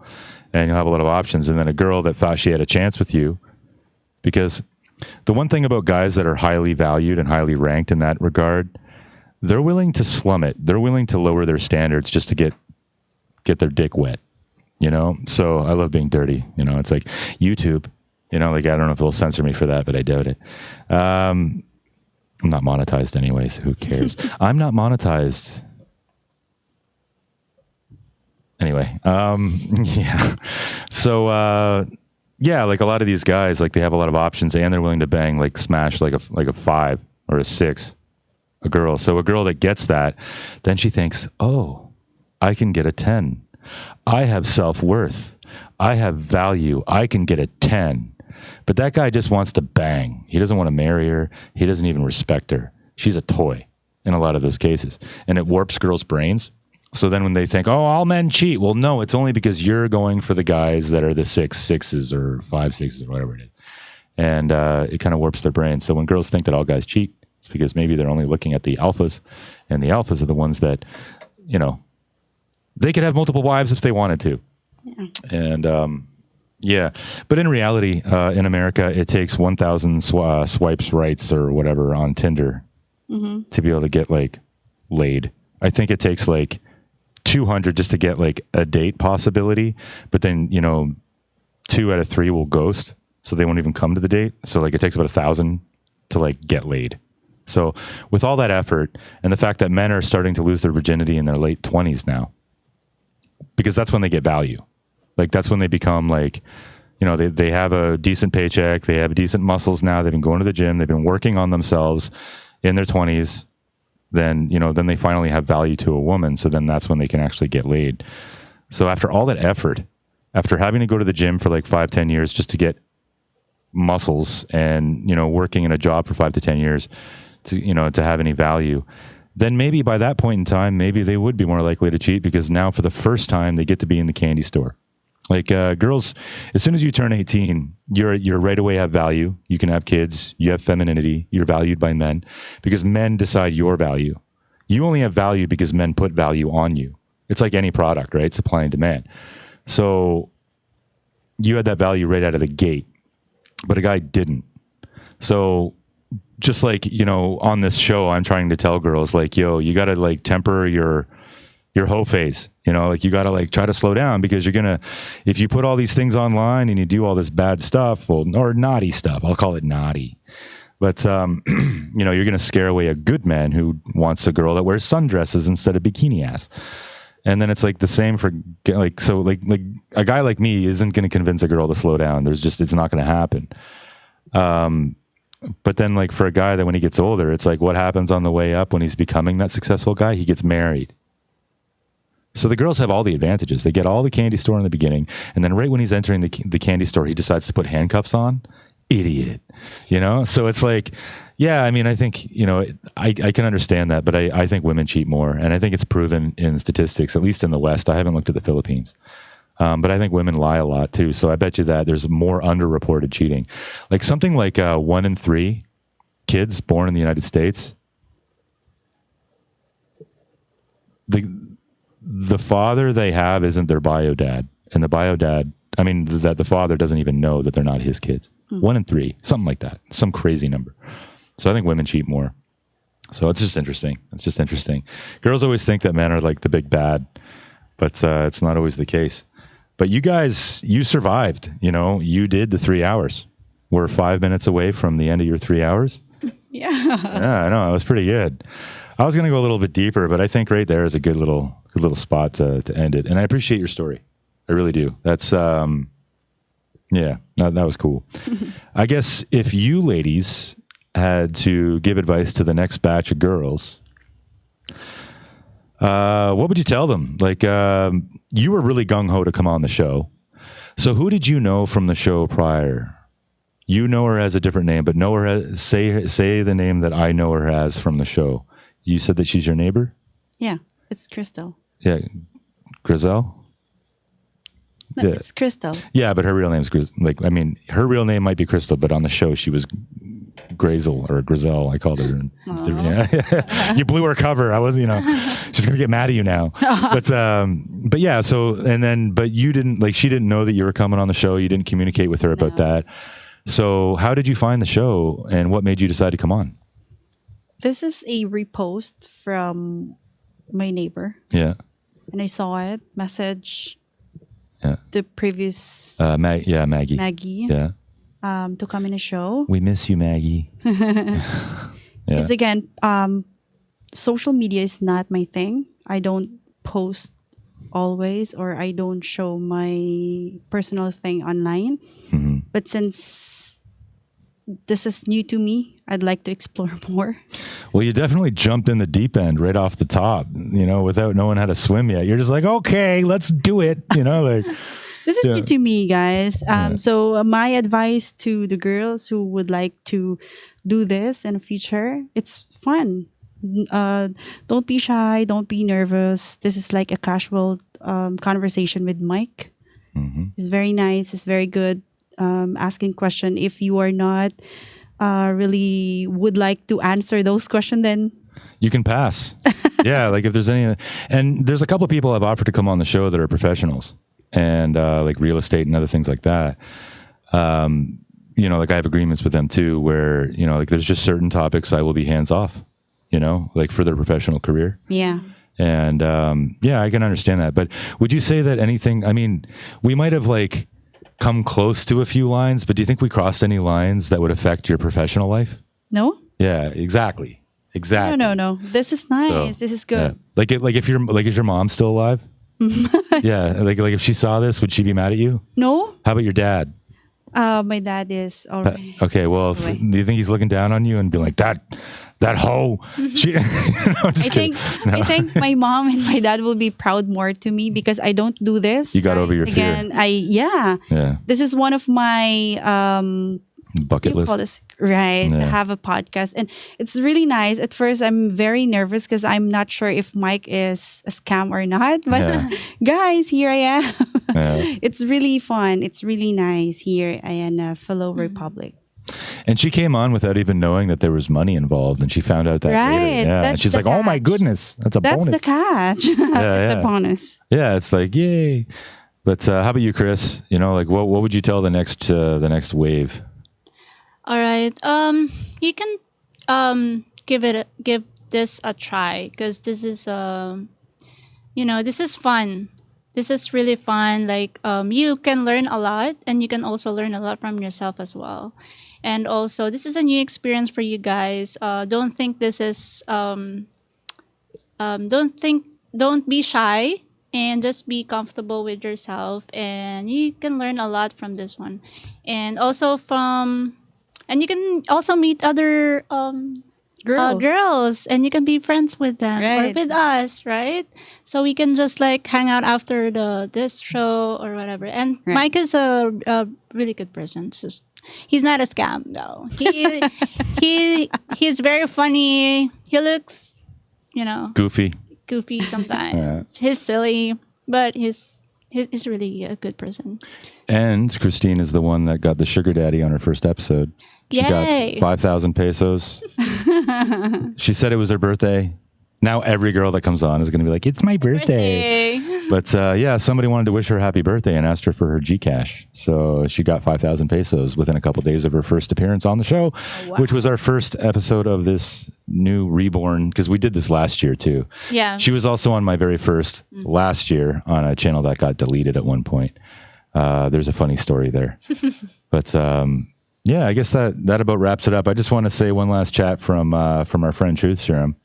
and you'll have a lot of options. And then a girl that thought she had a chance with you, because The one thing about guys that are highly valued and highly ranked in that regard, they're willing to slum it. They're willing to lower their standards just to get their dick wet, you know? So I love being dirty, you know? It's like YouTube, you know, like I don't know if they'll censor me for that, but I doubt it. I'm not monetized anyway, so who cares? I'm not monetized. Anyway, yeah. So, yeah, like a lot of these guys, like they have a lot of options and they're willing to bang, like smash like a 5 or a 6, a girl. So a girl that gets that, then she thinks, oh, I can get a 10. I have self-worth. I have value. I can get a 10. But that guy just wants to bang. He doesn't want to marry her. He doesn't even respect her. She's a toy in a lot of those cases. And it warps girls' brains. So then when they think, oh, all men cheat. Well, no, it's only because you're going for the guys that are the 6-6s or 5-6s or whatever it is. And it kind of warps their brain. So when girls think that all guys cheat, it's because maybe they're only looking at the alphas. And the alphas are the ones that, you know, they could have multiple wives if they wanted to. Yeah. And yeah. But in reality, in America, it takes 1,000 swipes rights or whatever on Tinder to be able to get like laid. I think it takes like 200 just to get like a date possibility, but then, you know, 2 out of 3 will ghost, so they won't even come to the date. So like it takes about 1,000 to like get laid. So with all that effort and the fact that men are starting to lose their virginity in their late 20s now, because that's when they get value. Like that's when they become like, you know, they have a decent paycheck, they have decent muscles now, they've been going to the gym, they've been working on themselves in their 20s. Then, you know, then they finally have value to a woman. So then that's when they can actually get laid. So after all that effort, after having to go to the gym for like 5-10 years just to get muscles and, you know, working in a job for 5 to 10 years to, you know, to have any value, then maybe by that point in time, maybe they would be more likely to cheat because now for the first time they get to be in the candy store. Like girls, as soon as you turn 18, you're right away have value. You can have kids. You have femininity. You're valued by men because men decide your value. You only have value because men put value on you. It's like any product, right? Supply and demand. So you had that value right out of the gate, but a guy didn't. So just like, you know, on this show, I'm trying to tell girls like, yo, you got to like temper your hoe phase, you know, like you got to like try to slow down because you're going to, if you put all these things online and you do all this bad stuff, well, or naughty stuff, I'll call it naughty. But, you know, you're going to scare away a good man who wants a girl that wears sundresses instead of bikini ass. And then it's like the same for like, so like a guy like me isn't going to convince a girl to slow down. There's just, it's not going to happen. But then like for a guy that when he gets older, it's like what happens on the way up when he's becoming that successful guy, he gets married. So the girls have all the advantages. They get all the candy store in the beginning. And then right when he's entering the candy store, he decides to put handcuffs on. Idiot. You know? So it's like, yeah, I mean, I think, you know, I can understand that, but I think women cheat more. And I think it's proven in statistics, at least in the West. I haven't looked at the Philippines. But I think women lie a lot too. So I bet you that there's more underreported cheating. Like something like 1 in 3 kids born in the United States, the father they have isn't their bio dad. And the bio dad, I mean, that the father doesn't even know that they're not his kids. 1 in 3, something like that. Some crazy number. So I think women cheat more. So it's just interesting. It's just interesting. Girls always think that men are like the big bad, but it's not always the case. But you guys, you survived. You know, you did the 3 hours. We're 5 minutes away from the end of your 3 hours. Yeah. Yeah, I know. It was pretty good. I was going to go a little bit deeper, but I think right there is a good little spot to end it. And I appreciate your story. I really do. That's, yeah, that was cool. I guess if you ladies had to give advice to the next batch of girls, what would you tell them? Like, you were really gung-ho to come on the show. So who did you know from the show prior? You know her as a different name, but know her as, say the name that I know her as from the show. You said that she's your neighbor? Yeah, it's Crystal. Yeah, Grizel? No, Yeah. it's Crystal. Yeah, but her real name's like, I mean, her real name might be Crystal, but on the show she was Grazel or Grizel. I called her. Yeah. You blew her cover. I was, you know, she's gonna get mad at you now. But yeah. So but you didn't like. She didn't know that you were coming on the show. You didn't communicate with her about that. So how did you find the show and what made you decide to come on? This is a repost from my neighbor, Yeah. and I saw it. Message Yeah. the previous Maggie. Maggie Yeah. to come in a show. We miss you, Maggie. Because again, social media is not my thing. I don't post always, or I don't show my personal thing online. Mm-hmm. But since this is new to me, I'd like to explore more. Well, you definitely jumped in the deep end right off the top, without knowing how to swim yet. You're just like, okay, let's do it. Like This is new to me, guys. So my advice to the girls who would like to do this in the future, it's fun. Don't be shy. Don't be nervous. This is like a casual conversation with Mike. Mm-hmm. It's very nice. It's very good. Asking question. If you are not really would like to answer those questions, then you can pass. Yeah, like if there's any, and there's a couple of people I've offered to come on the show that are professionals and like real estate and other things like that. Like I have agreements with them too, where like there's just certain topics I will be hands off. Like for their professional career. yeah. And I can understand that. But would you say that anything? I mean, we might have like come close to a few lines, but do you think we crossed any lines that would affect your professional life? No. Yeah, exactly. No. This is nice. So, this is good. Yeah. Is your mom still alive? Yeah. Like if she saw this, would she be mad at you? No. How about your dad? My dad is already. Okay. Well, do you think he's looking down on you and be like, that hoe? She, I think my mom and my dad will be proud more to me because I don't do this. You got over your fear. Yeah. This is one of my bucket list. Right. Yeah. Have a podcast. And it's really nice. At first, I'm very nervous because I'm not sure if Mike is a scam or not. But guys, here I am. It's really fun. It's really nice here in Fellow Republic. And she came on without even knowing that there was money involved, and she found out that later. Yeah, and she's like, "Oh my goodness, that's bonus." That's the catch. It's a bonus. Yeah, it's like yay. But how about you, Chris? Like what would you tell the next wave? All right. You can give this a try because this is this is fun. This is really fun. Like you can learn a lot, and you can also learn a lot from yourself as well. And also, this is a new experience for you guys. Don't think this is. Don't be shy, and just be comfortable with yourself, and you can learn a lot from this one, and also and you can also meet other girls, and you can be friends with them or with us, right? So we can just like hang out after this show or whatever. And Mike is a really good person. He's not a scam though. He's very funny. He looks, goofy sometimes. He's silly, but he's really a good person. And Christine is the one that got the sugar daddy on her first episode. She got 5,000 pesos. She said it was her birthday. Now every girl that comes on is going to be like, it's my birthday. But somebody wanted to wish her happy birthday and asked her for her Gcash. So she got 5,000 pesos within a couple of days of her first appearance on the show, which was our first episode of this new reborn, because we did this last year too. Yeah. She was also on my very first last year on a channel that got deleted at one point. There's a funny story there. But I guess that about wraps it up. I just want to say one last chat from our friend Truth Serum.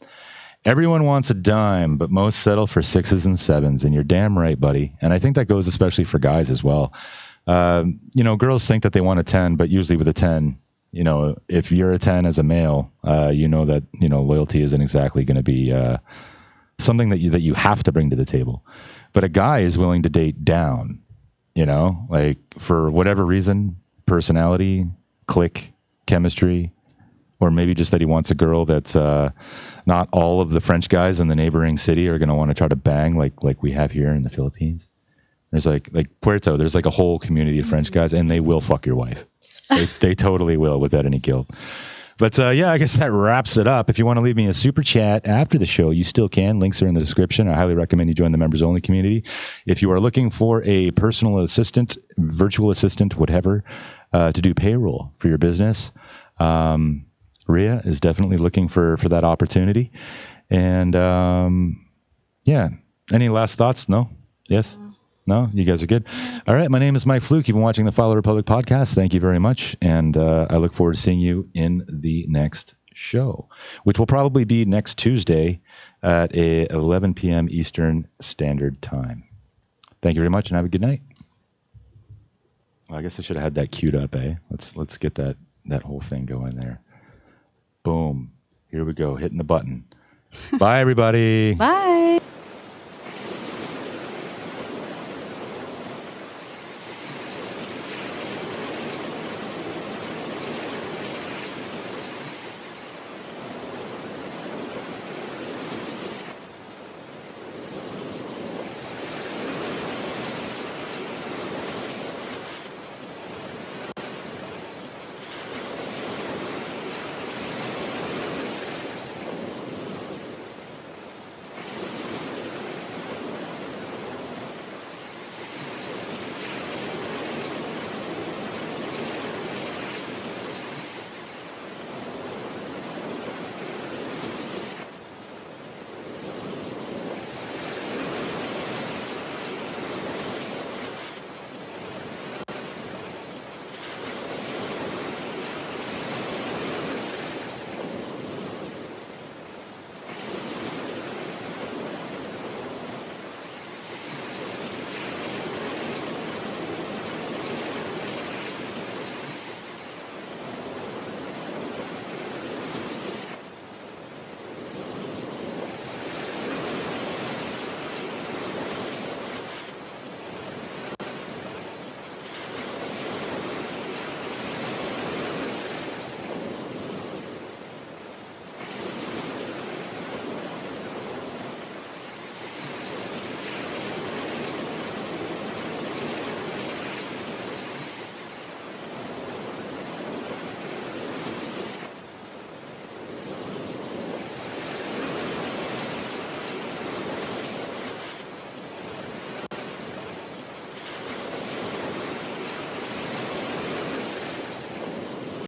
Everyone wants a dime, but most settle for 6s and 7s, and you're damn right, buddy. And I think that goes especially for guys as well. Girls think that they want a 10, but usually with a 10, if you're a 10 as a male, that loyalty isn't exactly going to be something that you have to bring to the table. But a guy is willing to date down, like for whatever reason, personality, click, chemistry, or maybe just that he wants a girl that's not all of the French guys in the neighboring city are going to want to try to bang like we have here in the Philippines. There's like Puerto, there's like a whole community of French guys, and they will fuck your wife. They totally will without any guilt. But yeah, I guess that wraps it up. If you want to leave me a super chat after the show, you still can. Links are in the description. I highly recommend you join the members only community. If you are looking for a personal assistant, virtual assistant, whatever, to do payroll for your business, Rhea is definitely looking for that opportunity. And yeah, any last thoughts? No? Yes? No? You guys are good? All right. My name is Mike Fluke. You've been watching the Follow Republic podcast. Thank you very much. And I look forward to seeing you in the next show, which will probably be next Tuesday at 11 p.m. Eastern Standard Time. Thank you very much and have a good night. Well, I guess I should have had that queued up, eh? Let's get that whole thing going there. Boom. Here we go. Hitting the button. Bye, everybody. Bye.